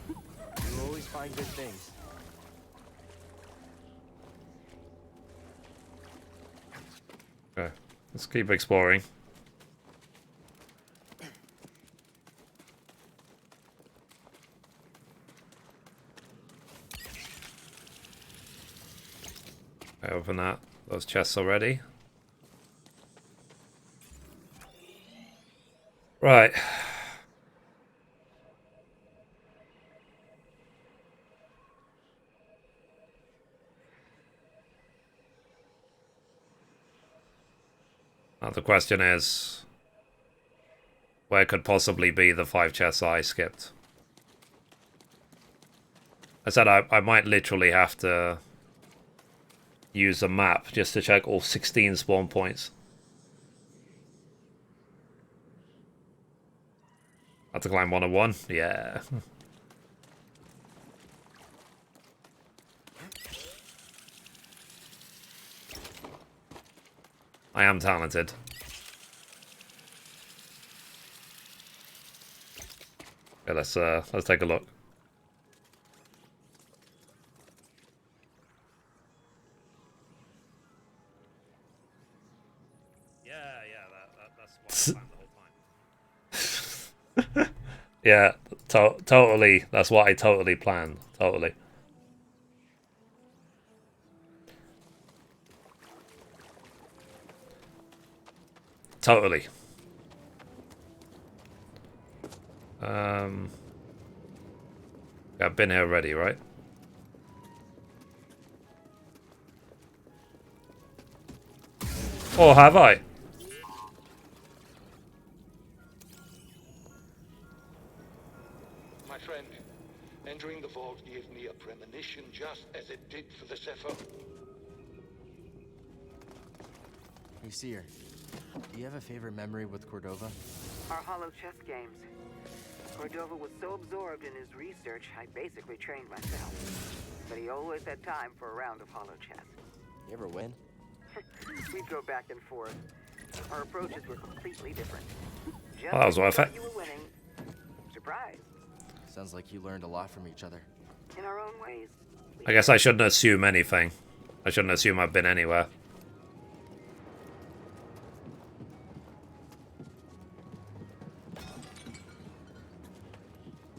[SPEAKER 3] You always find good things.
[SPEAKER 1] Okay, let's keep exploring. I open that. Those chests already. Right. Now the question is, where could possibly be the 5 chests I skipped? I said I might literally have to use a map just to check all 16 spawn points. I have to climb 101? Yeah. I am talented. Okay, let's take a look. That's what I planned the whole time. Yeah, totally. That's what I totally planned. Totally. Totally. Yeah, I've been here already, right? Or have I?
[SPEAKER 2] My friend, entering the vault gave me a premonition just as it did for the Zephyr.
[SPEAKER 3] Hey, Seer. Do you have a favorite memory with Cordova?
[SPEAKER 4] Our hollow chess games. Cordova was so absorbed in his research, I basically trained myself. But he always had time for a round of hollow chess.
[SPEAKER 3] You ever win?
[SPEAKER 4] We'd go back and forth. Our approaches were completely different. Just
[SPEAKER 1] Well, that was worth it.
[SPEAKER 4] you were winning. Surprise.
[SPEAKER 3] Sounds like you learned a lot from each other.
[SPEAKER 4] In our own ways.
[SPEAKER 1] I guess I shouldn't assume anything. I shouldn't assume I've been anywhere.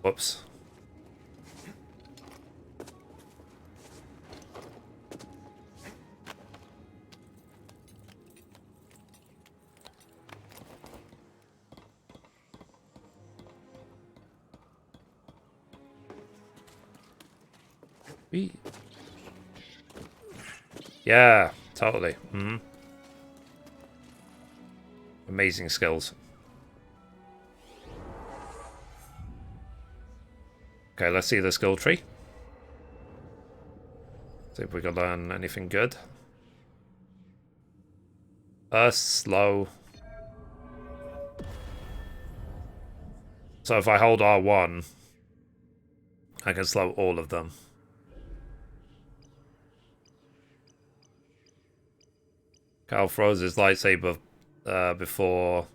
[SPEAKER 1] Whoops. Yeah, totally. Amazing skills. Okay, let's see the skill tree. See if we can learn anything good. Slow. So if I hold R1, I can slow all of them. Cal throws his lightsaber before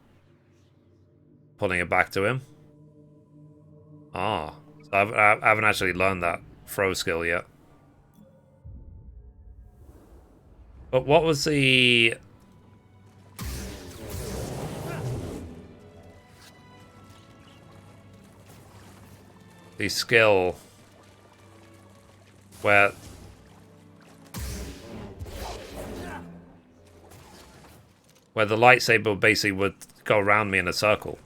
[SPEAKER 1] pulling it back to him. Ah. So I haven't actually learned that throw skill yet. But what was the... the skill where... where the lightsaber basically would go around me in a circle?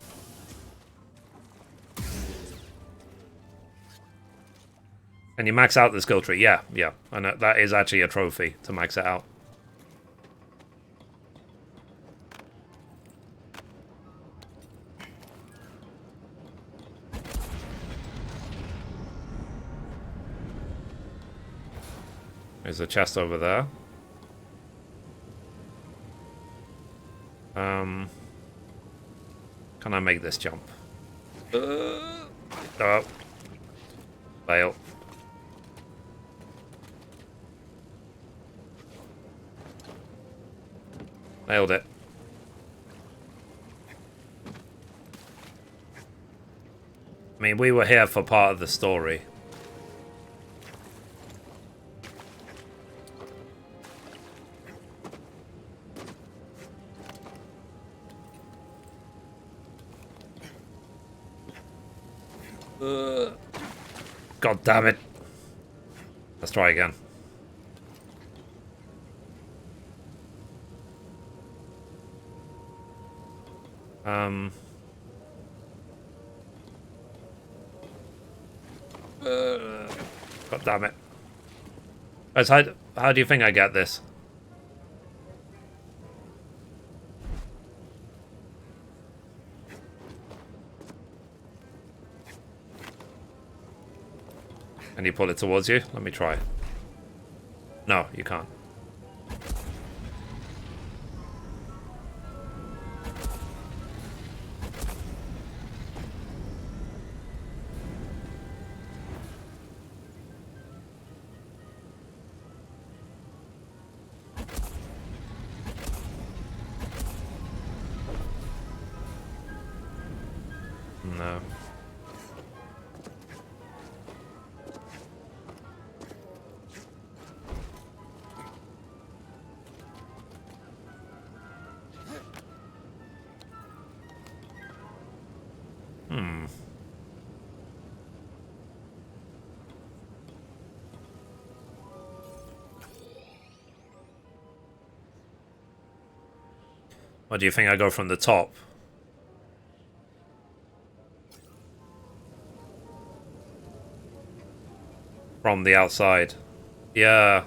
[SPEAKER 1] And you max out the skill tree? Yeah, yeah. I know that is actually a trophy to max it out. There's a chest over there. Can I make this jump? Oh. Fail. Nailed it. I mean, we were here for part of the story. God damn it. Let's try again. God damn it. Guys, how do you think I get this? Can you pull it towards you? Let me try. No, you can't. No. Hmm. What do you think? I go from the top? From the outside? Yeah.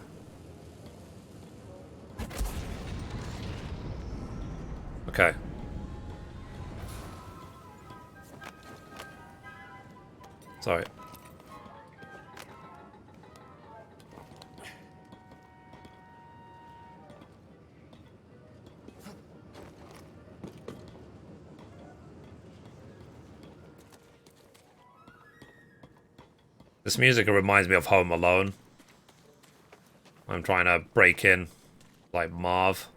[SPEAKER 1] Okay. Sorry. This music reminds me of Home Alone. I'm trying to break in, like Marv.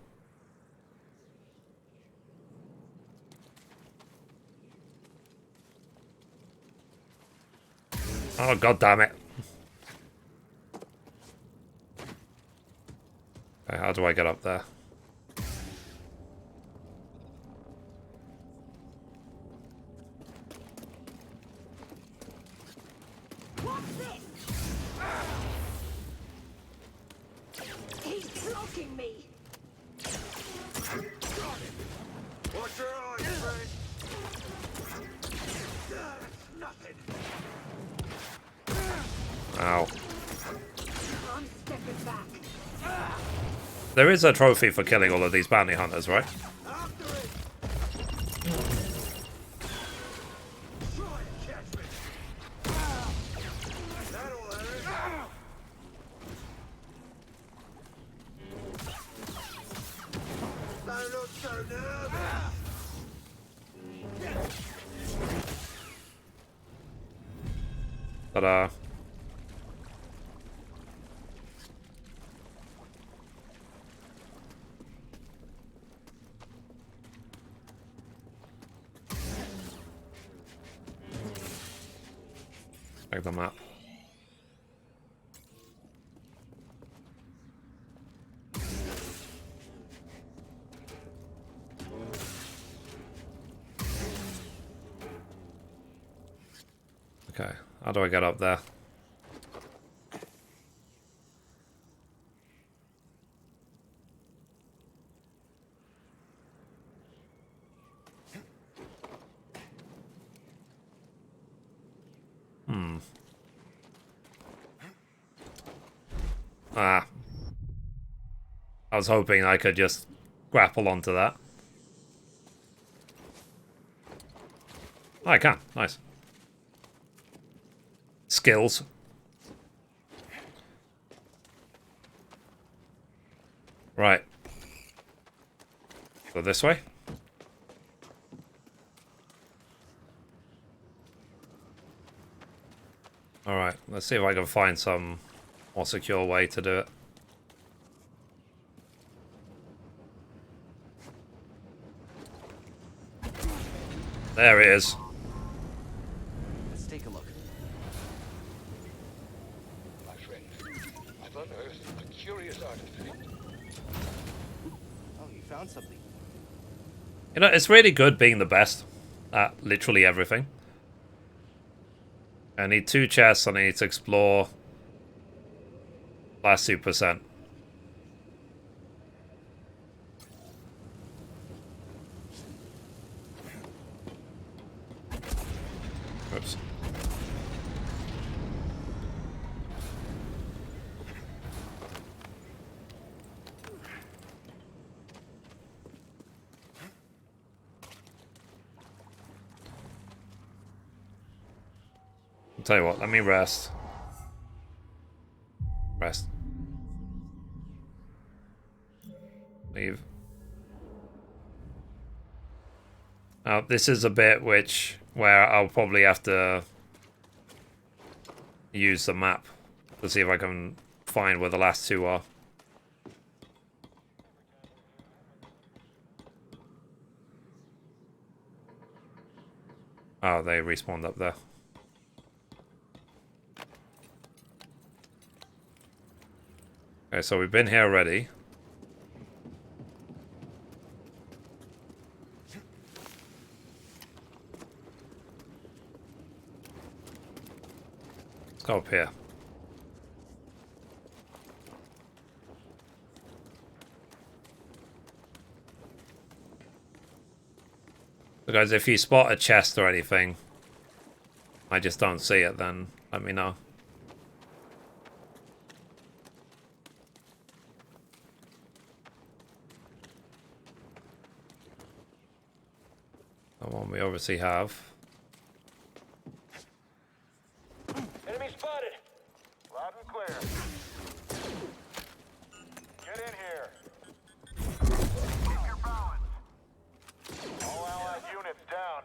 [SPEAKER 1] Oh, god damn it. Okay, how do I get up there?
[SPEAKER 6] He's blocking me.
[SPEAKER 8] Watch your eyes, friend. Nothing.
[SPEAKER 1] Ow.
[SPEAKER 6] I'm stepping back.
[SPEAKER 1] There is a trophy for killing all of these bounty hunters, right? Ta-da. Check the map. Okay, how do I get up there? Ah. I was hoping I could just grapple onto that. Oh, I can. Nice. Skills. Right. Go this way. Alright, let's see if I can find some more secure way to do it. There it is.
[SPEAKER 3] Let's take a look.
[SPEAKER 2] My friend, I've unearthed a curious artifact.
[SPEAKER 3] Oh, you found something.
[SPEAKER 1] You know, it's really good being the best at literally everything. I need 2 chests and I need to explore last 2%. Oops. I'll tell you what, let me rest. Rest. Leave. Now, this is a bit where I'll probably have to use the map to see if I can find where the last 2 are. Oh, they respawned up there. Okay, so we've been here already. Let's go up here. So guys, if you spot a chest or anything, I just don't see it, then let me know. The one we obviously have.
[SPEAKER 2] Enemy spotted. Loud and clear. Get in here. Keep your balance. All allied units down.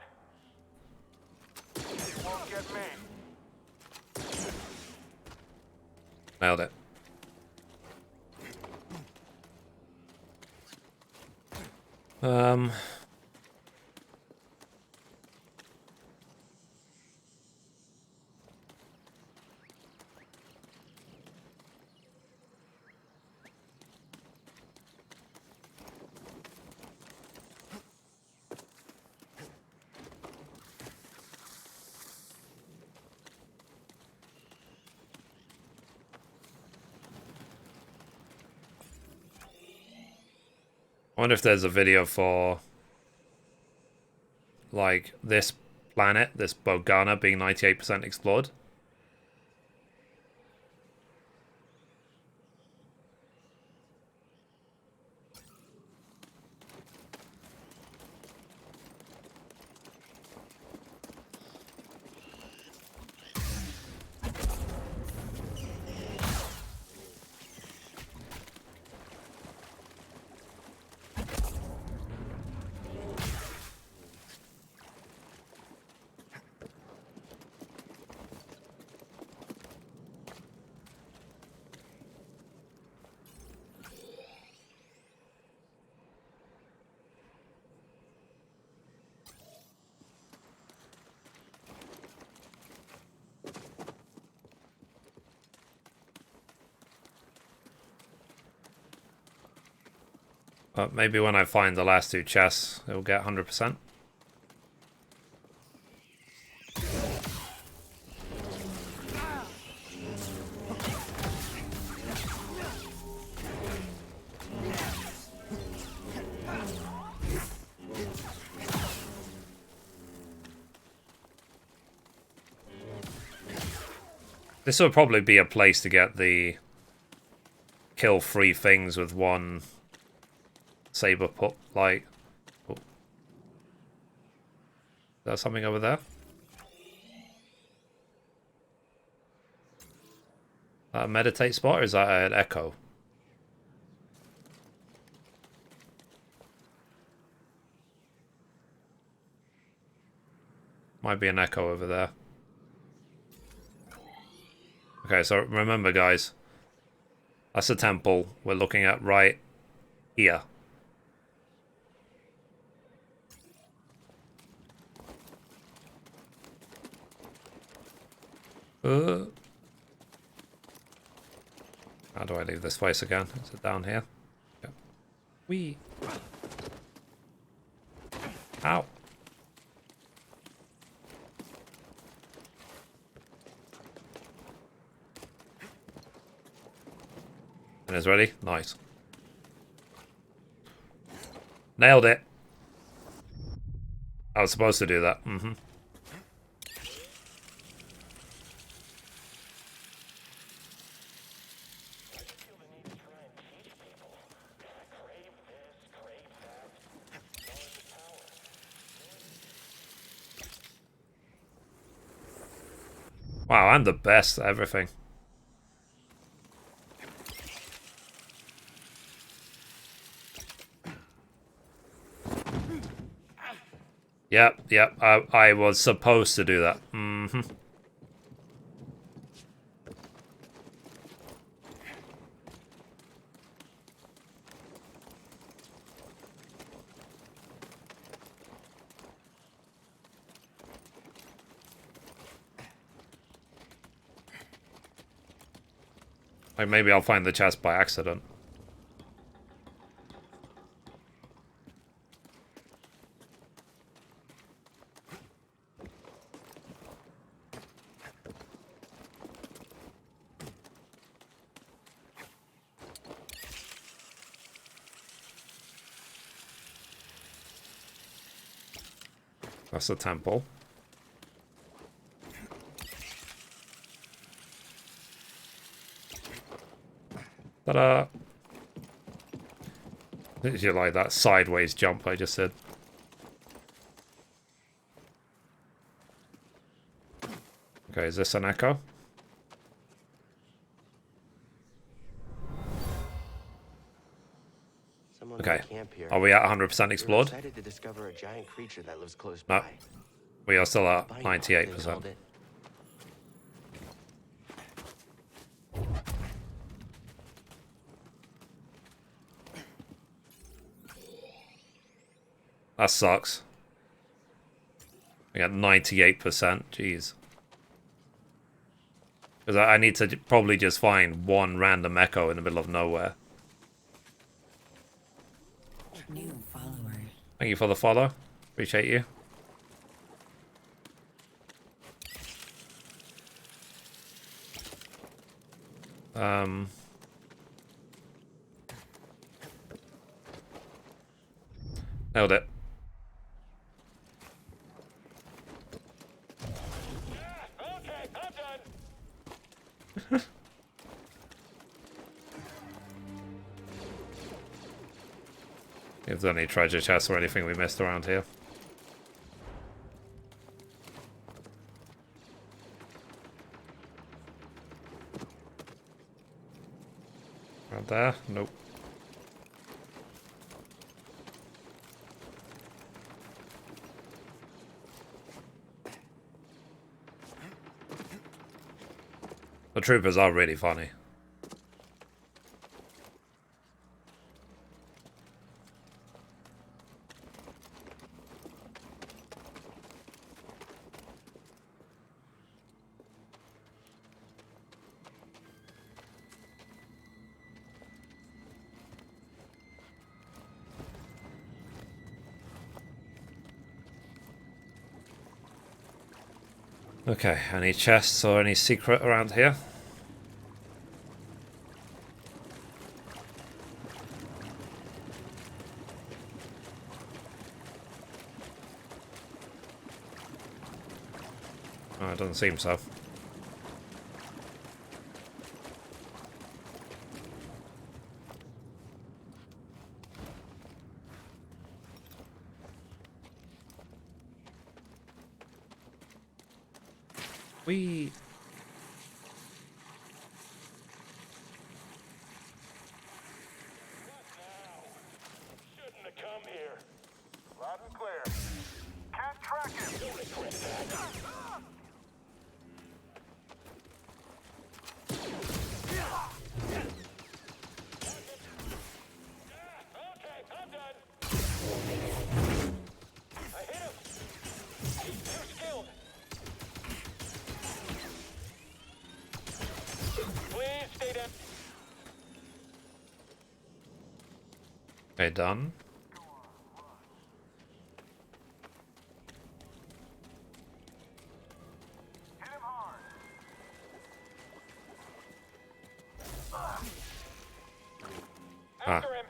[SPEAKER 2] You won't get me.
[SPEAKER 1] Nailed it. I wonder if there's a video for like this planet, this Bogana being 98% explored. But maybe when I find the last two chests, it'll get 100%. This will probably be a place to get the kill 3 things with one saber put, like... Oh. Is there something over there? A meditate spot, or is that an echo? Might be an echo over there. Okay, so remember guys, that's the temple we're looking at right here. How do I leave this place again? Is it down here? Yeah. Wee. Ow. And it's ready? Nice. Nailed it. I was supposed to do that. Mm-hmm. Wow, I'm the best at everything. Yep, I was supposed to do that. Mm-hmm. Like maybe I'll find the chest by accident. That's the temple. Ta-da! Did you like that sideways jump I just did? Okay, is this an echo? Okay. Are we at 100% explored?
[SPEAKER 3] Excited to discover a giant creature that lives close
[SPEAKER 1] No.
[SPEAKER 3] by.
[SPEAKER 1] We are still at 98%. That sucks. We got 98%. Jeez. Because I need to probably just find one random echo in the middle of nowhere.
[SPEAKER 11] New follower.
[SPEAKER 1] Thank you for the follow. Appreciate you. Nailed it.
[SPEAKER 2] Okay, I'm done.
[SPEAKER 1] If there's any treasure chests or anything we missed around here. Around there? Nope. The troopers are really funny. Okay, any chests or any secret around here? Oh, it doesn't seem so. We
[SPEAKER 2] Shouldn't have come here. Loud and clear. Can't track him. Don't regret that. Okay, I'm done. I hit him. He's too skilled. Please stay down.
[SPEAKER 1] okay, done.
[SPEAKER 2] Hit him hard. After him.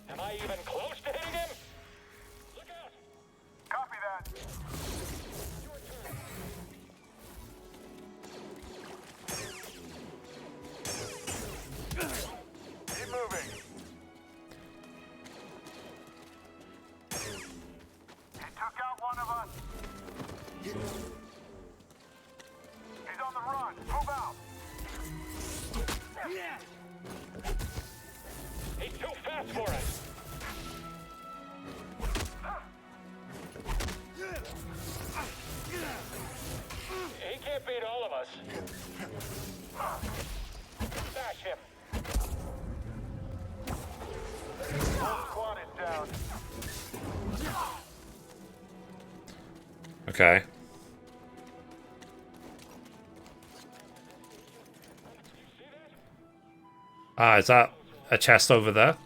[SPEAKER 2] Am I even close to hitting him? Look out! Copy that. Your turn. Keep moving. He took out one of us. He's on the run. Move out. He's too fast for us. He can't beat all of us. Smash him. Whole squad is down.
[SPEAKER 1] Okay. Ah, is that a chest over there?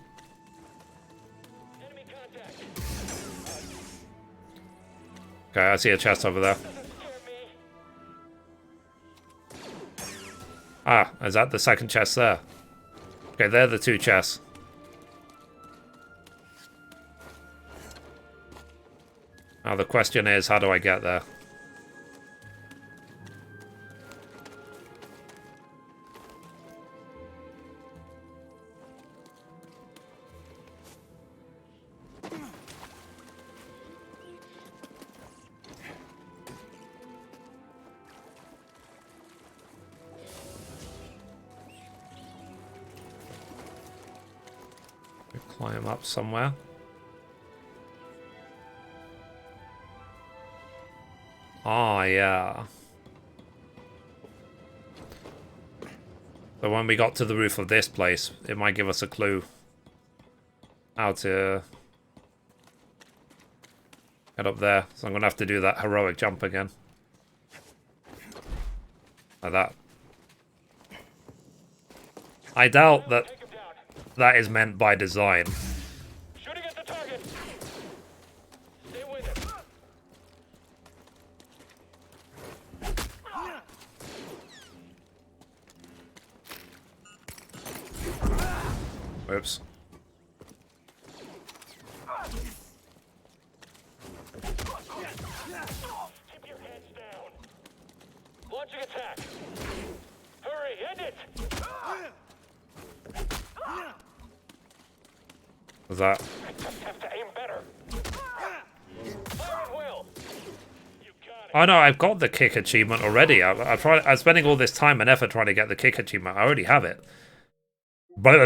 [SPEAKER 1] Okay, I see a chest over there. Ah, is that the second chest there? Okay, they're the two chests. Now the question is, how do I get there? Climb up somewhere. Oh, yeah. So when we got to the roof of this place, it might give us a clue how to get up there. So I'm going to have to do that heroic jump again. Like that. I doubt that that is meant by design.
[SPEAKER 2] Shooting at the target. Stay with it.
[SPEAKER 1] Oops.
[SPEAKER 2] Keep your heads down. Launching attack. Hurry, end it.
[SPEAKER 1] Was that?
[SPEAKER 2] I just have to aim better. Fire at will. You got it.
[SPEAKER 1] Oh no, I've got the kick achievement already. I'm spending all this time and effort trying to get the kick achievement. I already have it. God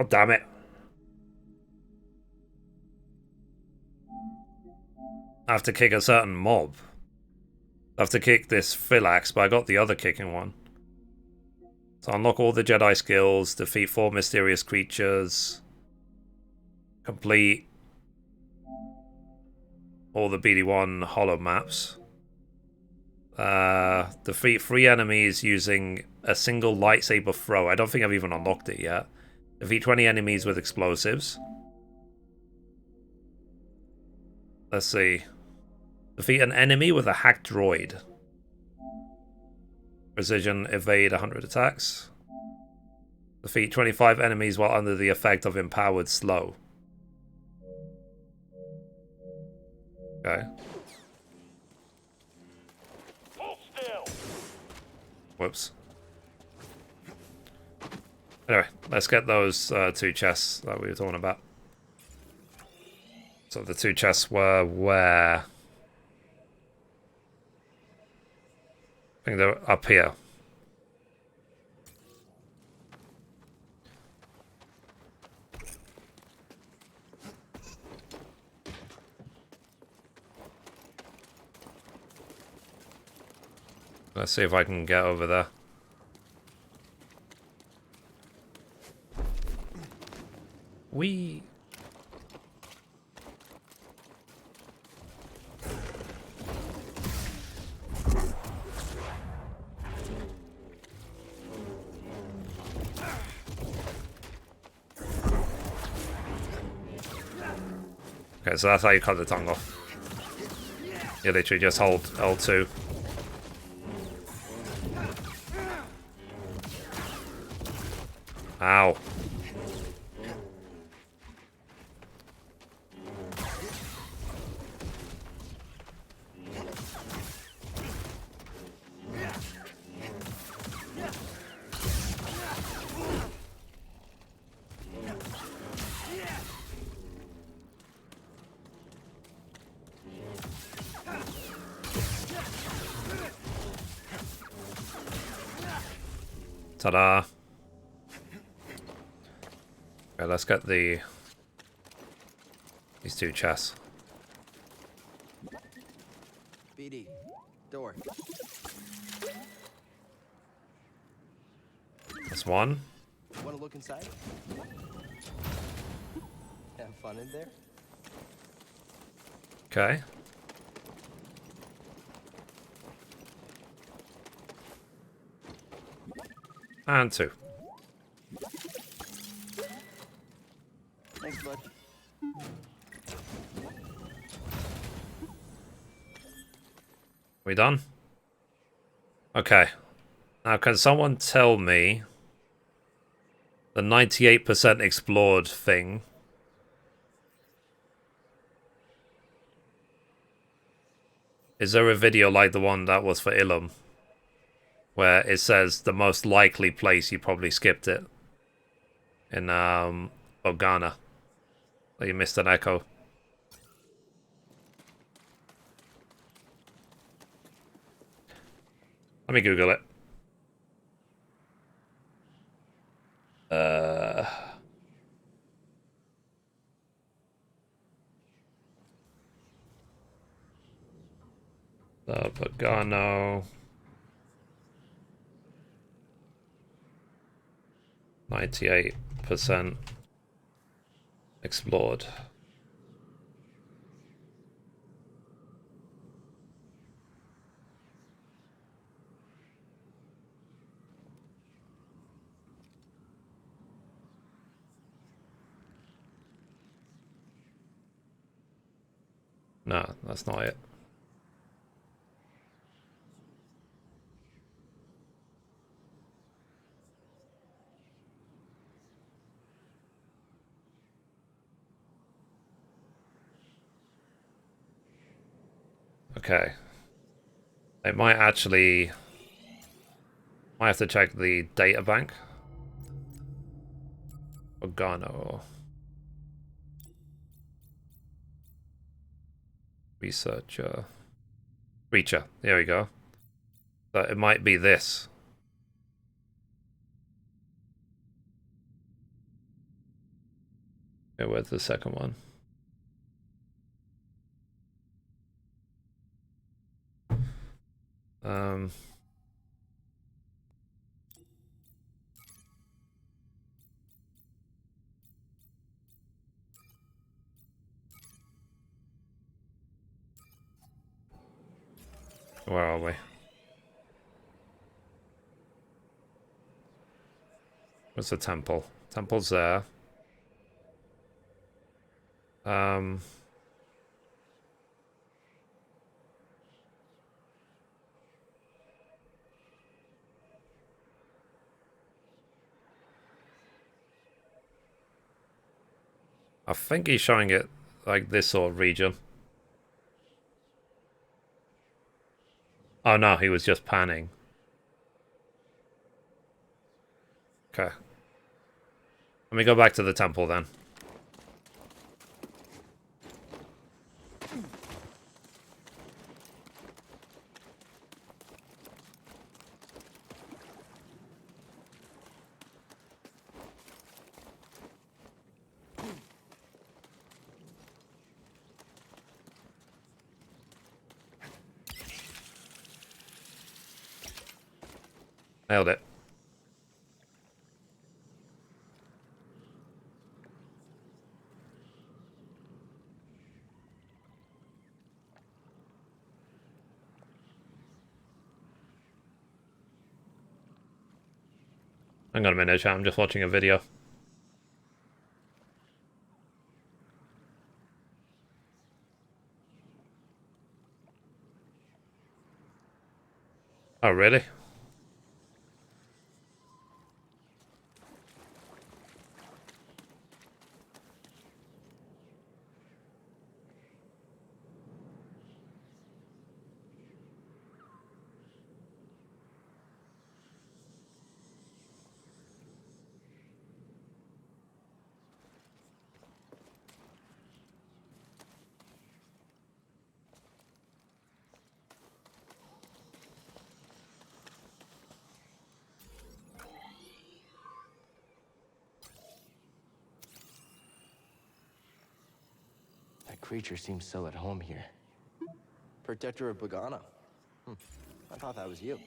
[SPEAKER 1] damn it. I have to kick a certain mob. I have to kick this Philax, but I got the other kicking one. So unlock all the Jedi skills, defeat 4 mysterious creatures, complete all the BD1 holo maps, defeat 3 enemies using a single lightsaber throw. I don't think I've even unlocked it yet. Defeat 20 enemies with explosives. Let's see. Defeat an enemy with a hacked droid. Precision, evade 100 attacks. Defeat 25 enemies while under the effect of empowered slow. Okay.
[SPEAKER 2] Hold still.
[SPEAKER 1] Whoops. Anyway, let's get those 2 chests that we were talking about. So the 2 chests were where? I think they're up here. Let's see if I can get over there. Whee! Okay, so that's how you cut the tongue off. You literally just hold L2. Ow. Ta-da. Okay, let's get these 2 chests.
[SPEAKER 3] BD, door.
[SPEAKER 1] That's 1.
[SPEAKER 3] Want to look inside? Have fun in there?
[SPEAKER 1] Okay. And 2.
[SPEAKER 3] Thanks, bud.
[SPEAKER 1] We done? Okay. Now, can someone tell me the 98% explored thing? Is there a video like the one that was for Ilum? Where it says the most likely place you probably skipped it. In, Organa. Or you missed an echo. Let me Google it. The Pagano. 98% explored. No, that's not it. Okay. It might actually... Might have to check the data bank. Organo. Researcher. Reacher. There we go. So it might be this. Okay, where's the second one? Where are we? Where's the temple? Temple's there. I think he's showing it like this sort of region. Oh no, he was just panning. Okay. Let me go back to the temple then. Nailed it. Hang on a minute, chat. I'm just watching a video. Oh, really?
[SPEAKER 3] That creature seems so at home here. Protector of Pagana. I thought that was you.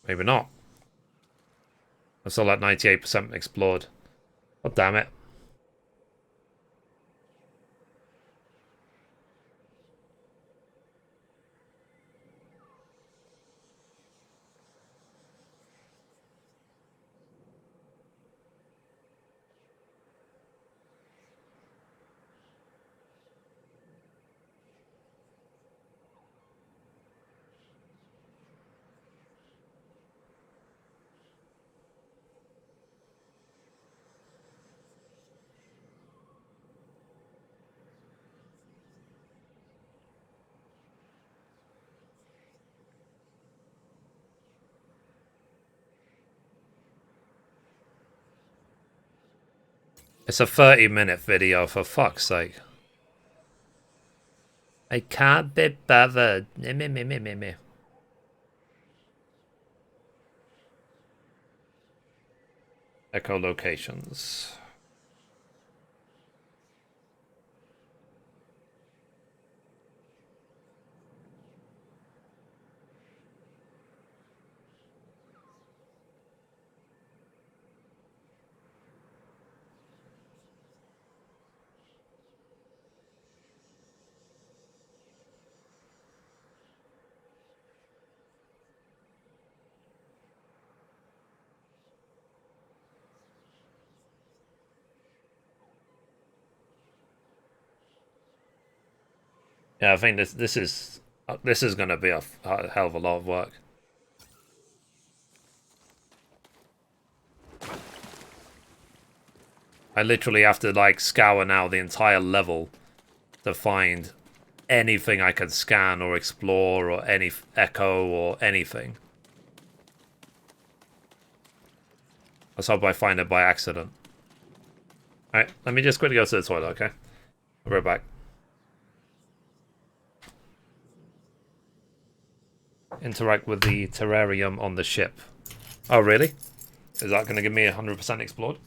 [SPEAKER 1] Maybe not. I still at 98% explored. Oh, damn it. It's a 30-minute video, for fuck's sake. I can't be bothered. Me. Echolocations. Yeah, I think this is going to be a hell of a lot of work. I literally have to like scour now the entire level to find anything I can scan or explore or any echo or anything. Let's hope I find it by accident. Alright, let me just quickly go to the toilet, okay? I'll be right back. Interact with the terrarium on the ship. Oh, really? Is that going to give me 100% explored?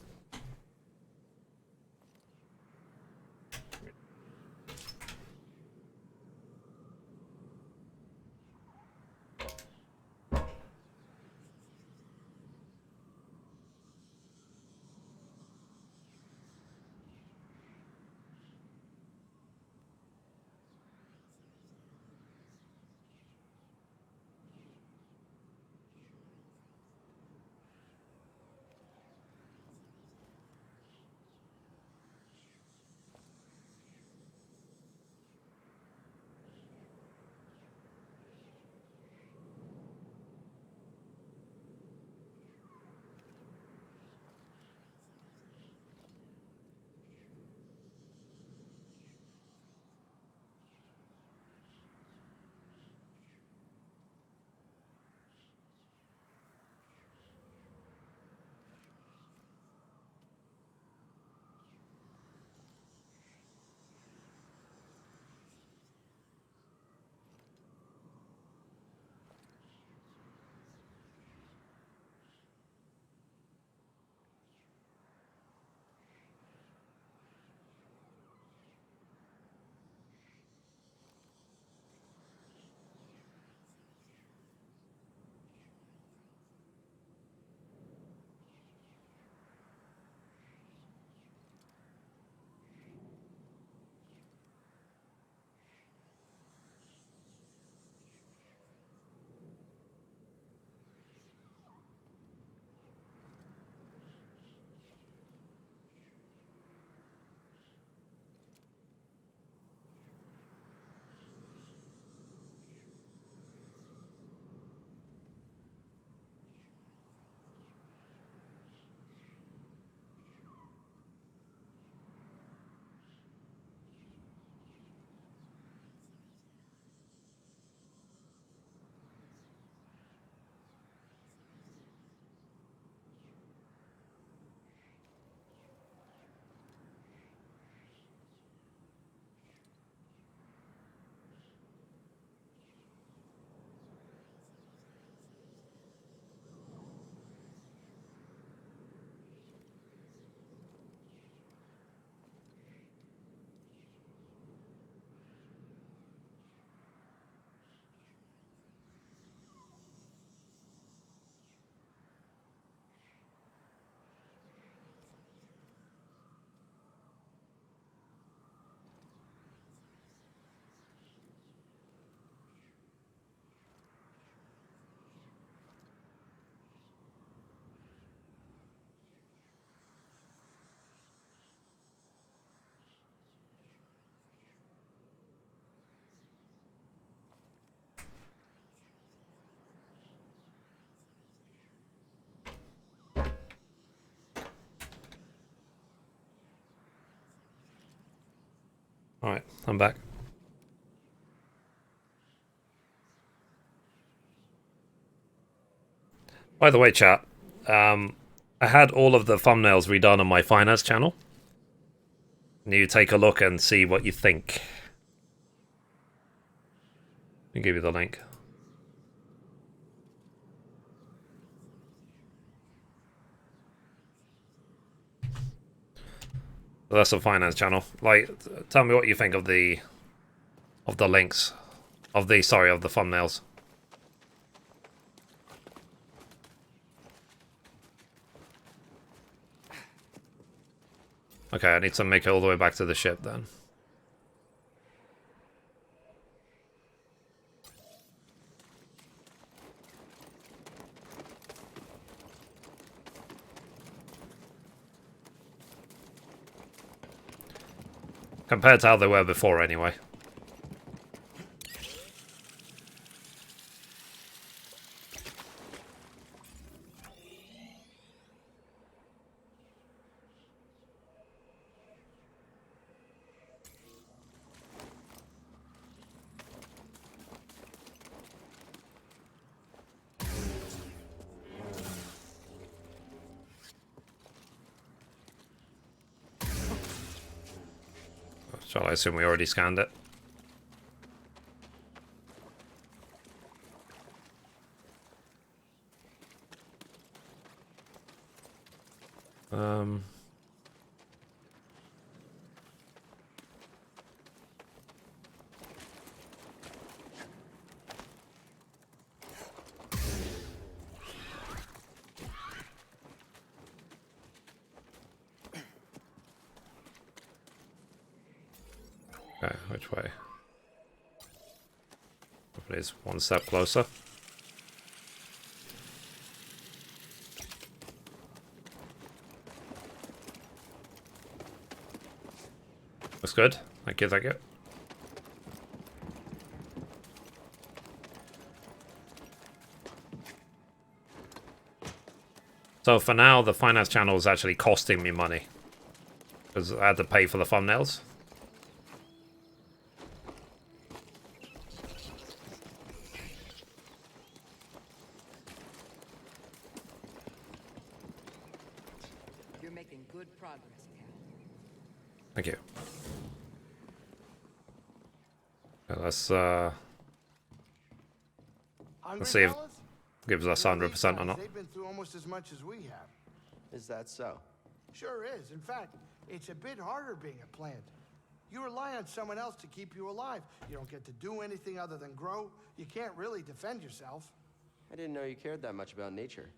[SPEAKER 1] Alright, I'm back. By the way, chat, I had all of the thumbnails redone on my finance channel. You take a look and see what you think. I'll give you the link. So that's the finance channel. Like, tell me what you think of the links, of the thumbnails. Okay, I need to make it all the way back to the ship then. Compared to how they were before, anyway. Shall I assume we already scanned it? Okay, which way? Hopefully it's one step closer. That's good. Thank you, thank you. So for now, the finance channel is actually costing me money. Because I had to pay for the thumbnails.
[SPEAKER 12] You're making good progress, Cal.
[SPEAKER 1] Thank you. Okay, let's see if it gives us 100% or not.
[SPEAKER 9] They've been through almost as much as we have.
[SPEAKER 3] Is that so?
[SPEAKER 9] Sure is. In fact, it's a bit harder being a plant. You rely on someone else to keep you alive. You don't get to do anything other than grow. You can't really defend yourself.
[SPEAKER 3] I didn't know you cared that much about nature.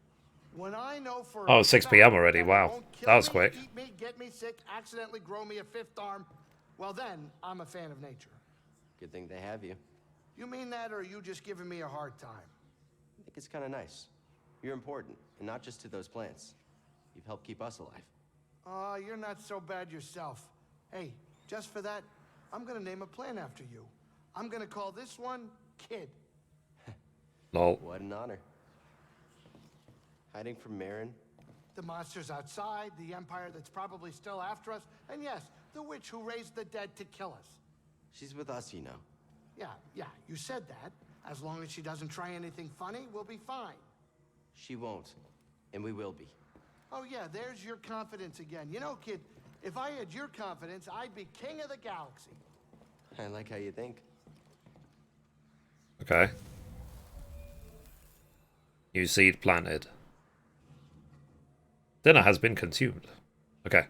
[SPEAKER 9] When I know for
[SPEAKER 1] Oh, 6 p.m. already. Wow. That was quick.
[SPEAKER 9] Eat me, get me sick, accidentally grow me a fifth arm, well then, I'm a fan of nature.
[SPEAKER 3] Good thing they have you.
[SPEAKER 9] You mean that, or are you just giving me a hard time?
[SPEAKER 3] I think it's kind of nice. You're important, and not just to those plants. You've helped keep us alive.
[SPEAKER 9] Oh, you're not so bad yourself. Hey, just for that, I'm gonna name a plant after you. I'm gonna call this one Kid.
[SPEAKER 1] Lol.
[SPEAKER 3] What an honor. Hiding from Marin.
[SPEAKER 9] The monsters outside, the Empire that's probably still after us, and yes, the witch who raised the dead to kill us.
[SPEAKER 3] She's with us, you know.
[SPEAKER 9] Yeah, you said that. As long as she doesn't try anything funny, we'll be fine.
[SPEAKER 3] She won't, and we will be.
[SPEAKER 9] Oh yeah, there's your confidence again. You know, kid, if I had your confidence, I'd be king of the galaxy.
[SPEAKER 3] I like how you think.
[SPEAKER 1] Okay. New seed planted. Dinner has been consumed. Okay.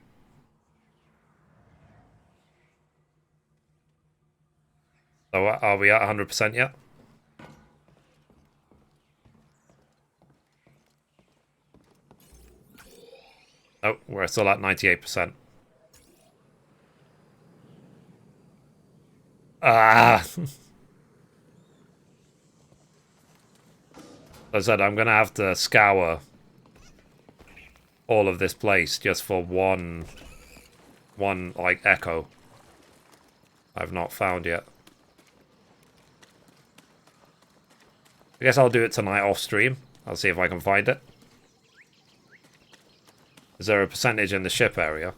[SPEAKER 1] So are we at 100% yet? Oh, we're still at 98%. Ah! As I said, I'm going to have to scour all of this place just for one like echo I've not found yet. I guess I'll do it tonight off stream. I'll see if I can find it. Is there a percentage in the ship area?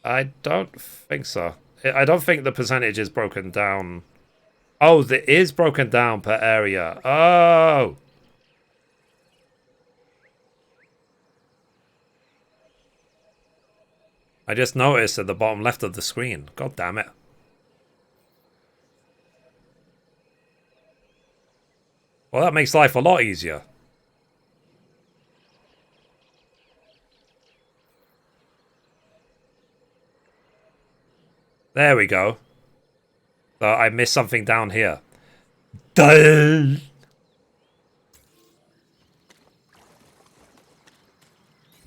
[SPEAKER 1] I don't think so. I don't think the percentage is broken down. Oh, it is broken down per area. Oh! I just noticed at the bottom left of the screen. God damn it. Well, that makes life a lot easier. There we go. So I missed something down here. Dun!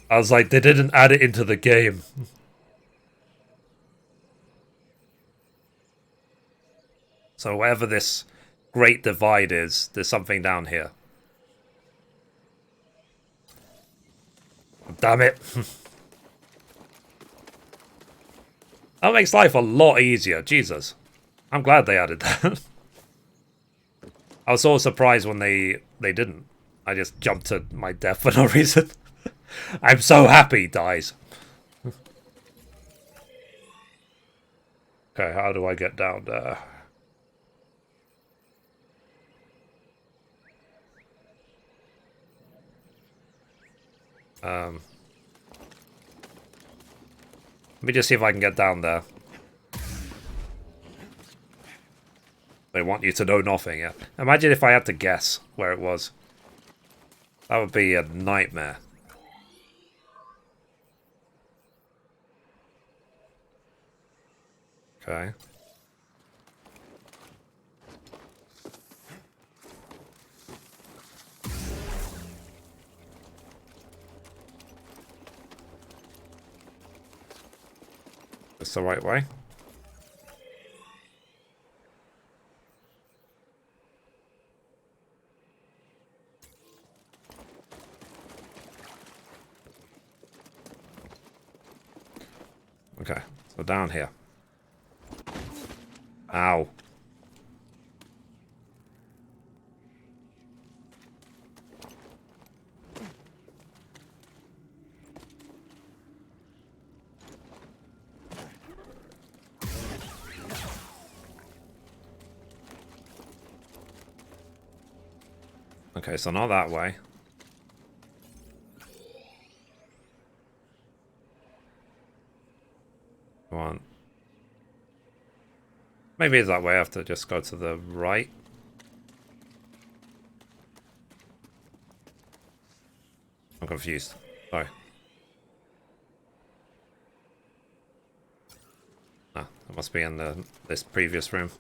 [SPEAKER 1] I was like, they didn't add it into the game. So wherever this great divide is, there's something down here. Damn it. That makes life a lot easier. Jesus. I'm glad they added that. I was so surprised when they didn't. I just jumped to my death for no reason. I'm so happy he dies. Okay, how do I get down there? Let me just see if I can get down there. They want you to know nothing, yeah. Imagine if I had to guess where it was. That would be a nightmare. Okay. That's the right way. Okay, so down here. Ow. Okay, so not that way. Come on. Maybe it's that way. I have to just go to the right. I'm confused. Sorry. Ah, that must be in this previous room.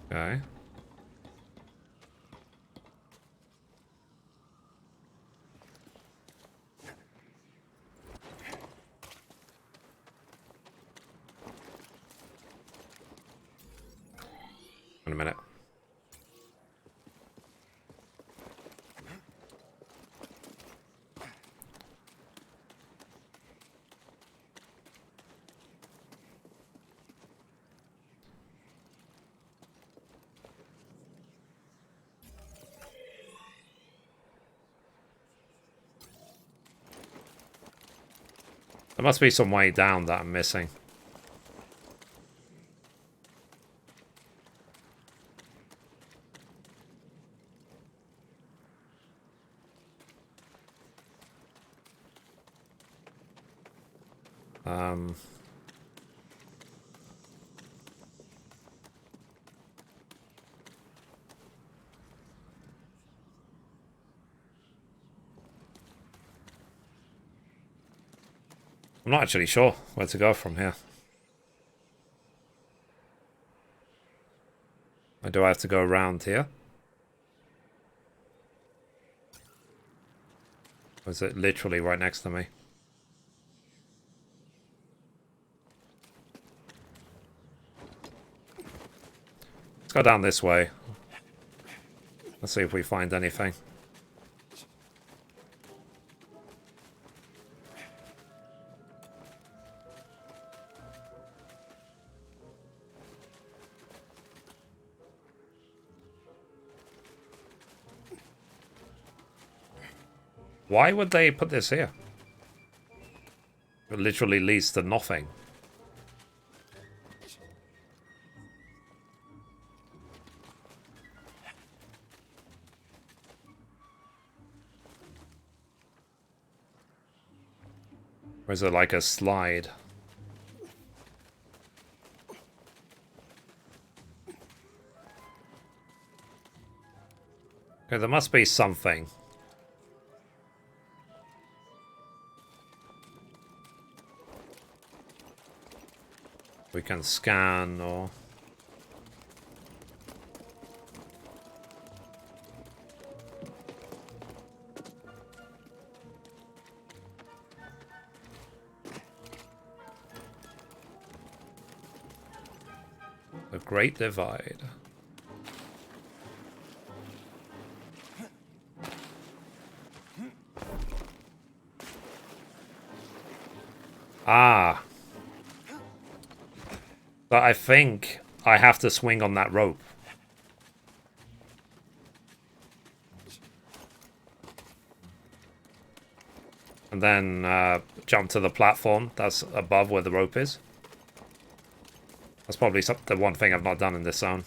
[SPEAKER 1] Okay. Wait a minute. There must be some way down that I'm missing. I'm not actually sure where to go from here. Or do I have to go around here? Or is it literally right next to me? Let's go down this way. Let's see if we find anything. Why would they put this here? It literally leads to nothing. Or is it like a slide? Okay, there must be something. We can scan or... The Great Divide. Ah. But I think I have to swing on that rope. And then jump to the platform that's above where the rope is. That's probably the one thing I've not done in this zone.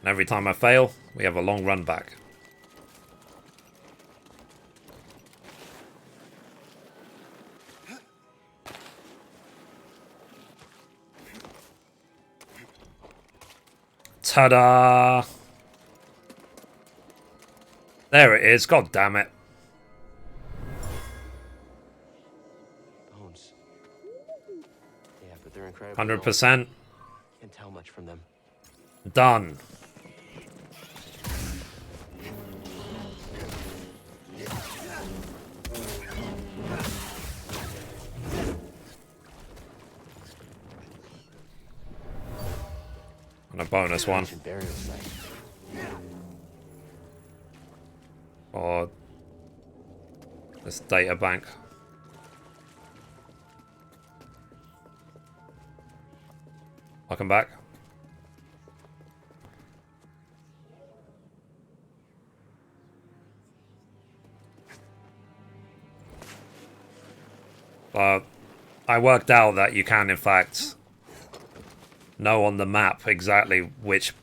[SPEAKER 1] And every time I fail, we have a long run back. Ta-da! There it is, god damn it.
[SPEAKER 3] Bones. Yeah, but they're incredible.
[SPEAKER 1] 100%.
[SPEAKER 3] Can't tell much from them.
[SPEAKER 1] Done. And a bonus one. Or this data bank. Welcome back. But I worked out that you can, in fact, know on the map exactly which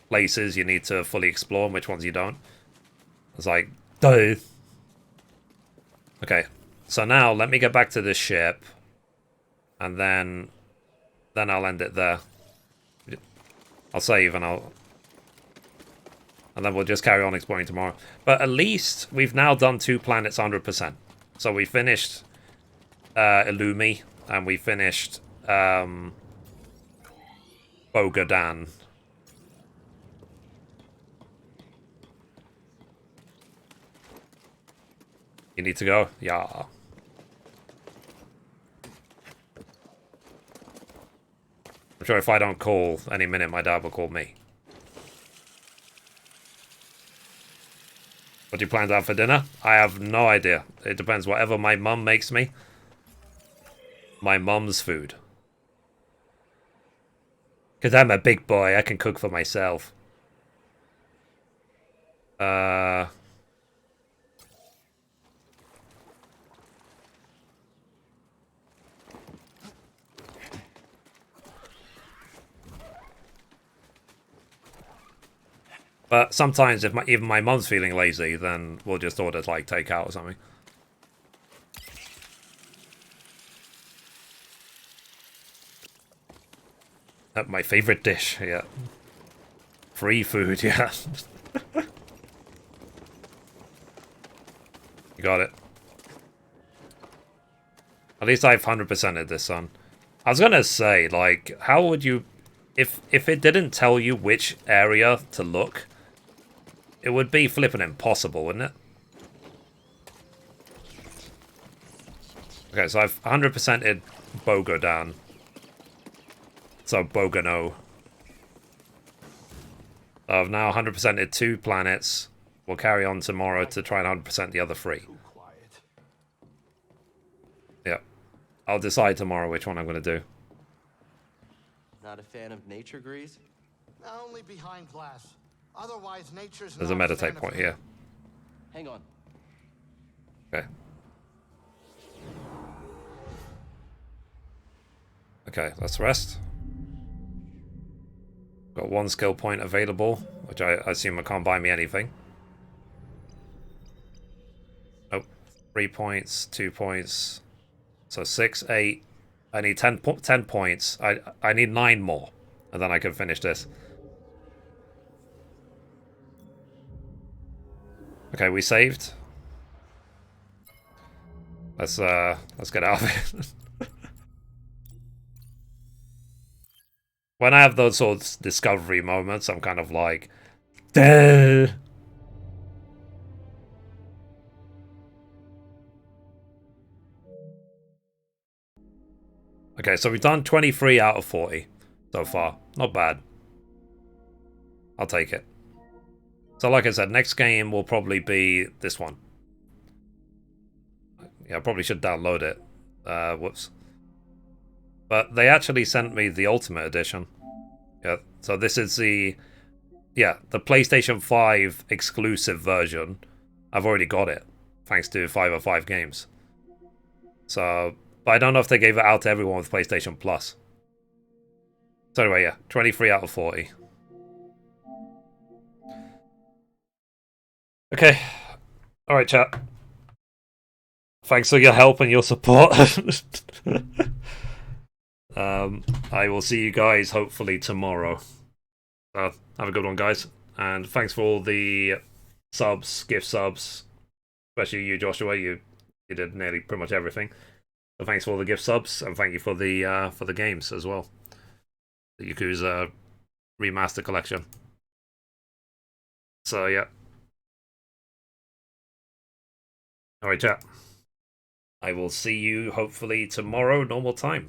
[SPEAKER 1] places you need to fully explore and which ones you don't. It's like, duh. Okay, so now let me get back to this ship, and then I'll end it there. I'll save and then we'll just carry on exploring tomorrow. But at least we've now done 2 planets 100%. So we finished Illumi, and we finished Bo-Katan. You need to go? Yeah. I'm sure if I don't call any minute, my dad will call me. What do you plan to have for dinner? I have no idea. It depends. Whatever my mum makes me. My mum's food. Because I'm a big boy. I can cook for myself. But sometimes if even my mum's feeling lazy, then we'll just order like takeout or something. My favorite dish, yeah. Free food, yeah. You got it. At least I've 100%ed this son. I was gonna say, like, how would you... If it didn't tell you which area to look, it would be flipping impossible, wouldn't it? Okay, so I've 100%ed Bo-Katan. So, Bogano. I've now 100%ed 2 planets. We'll carry on tomorrow to try and 100% the other 3. Yeah. I'll decide tomorrow which one I'm going to do.
[SPEAKER 3] Not a fan of nature, Grease?
[SPEAKER 9] Only behind glass. Otherwise, nature's
[SPEAKER 1] There's a
[SPEAKER 9] not
[SPEAKER 1] meditate
[SPEAKER 9] fan of
[SPEAKER 1] point
[SPEAKER 9] it.
[SPEAKER 1] here.
[SPEAKER 3] Hang on.
[SPEAKER 1] Okay. Okay, let's rest. Got one skill point available, which I assume it can't buy me anything. Oh, 3 points, 2 points. So 6, 8. I need 10 points. I need 9 more, and then I can finish this. Okay, we saved. Let's get out of it. When I have those sort of discovery moments, I'm kind of like, duh. Okay, so we've done 23 out of 40 so far. Not bad. I'll take it. So like I said, next game will probably be this one. Yeah, I probably should download it. Whoops. But they actually sent me the Ultimate Edition. Yeah, so this is the PlayStation 5 exclusive version. I've already got it, thanks to 505 Games. So, but I don't know if they gave it out to everyone with PlayStation Plus. So anyway, yeah, 23 out of 40. Okay. Alright, chat. Thanks for your help and your support. I will see you guys hopefully tomorrow. Have a good one, guys. And thanks for all the subs, gift subs. Especially you, Joshua. You did nearly pretty much everything. So thanks for all the gift subs, and thank you for the games as well. The Yakuza Remaster Collection. So yeah. Alright, chat. I will see you hopefully tomorrow, normal time.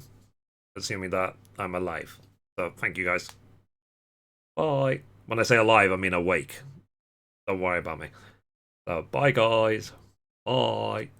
[SPEAKER 1] Assuming that I'm alive. So thank you guys. Bye. When I say alive, I mean awake. Don't worry about me. So bye guys. Bye.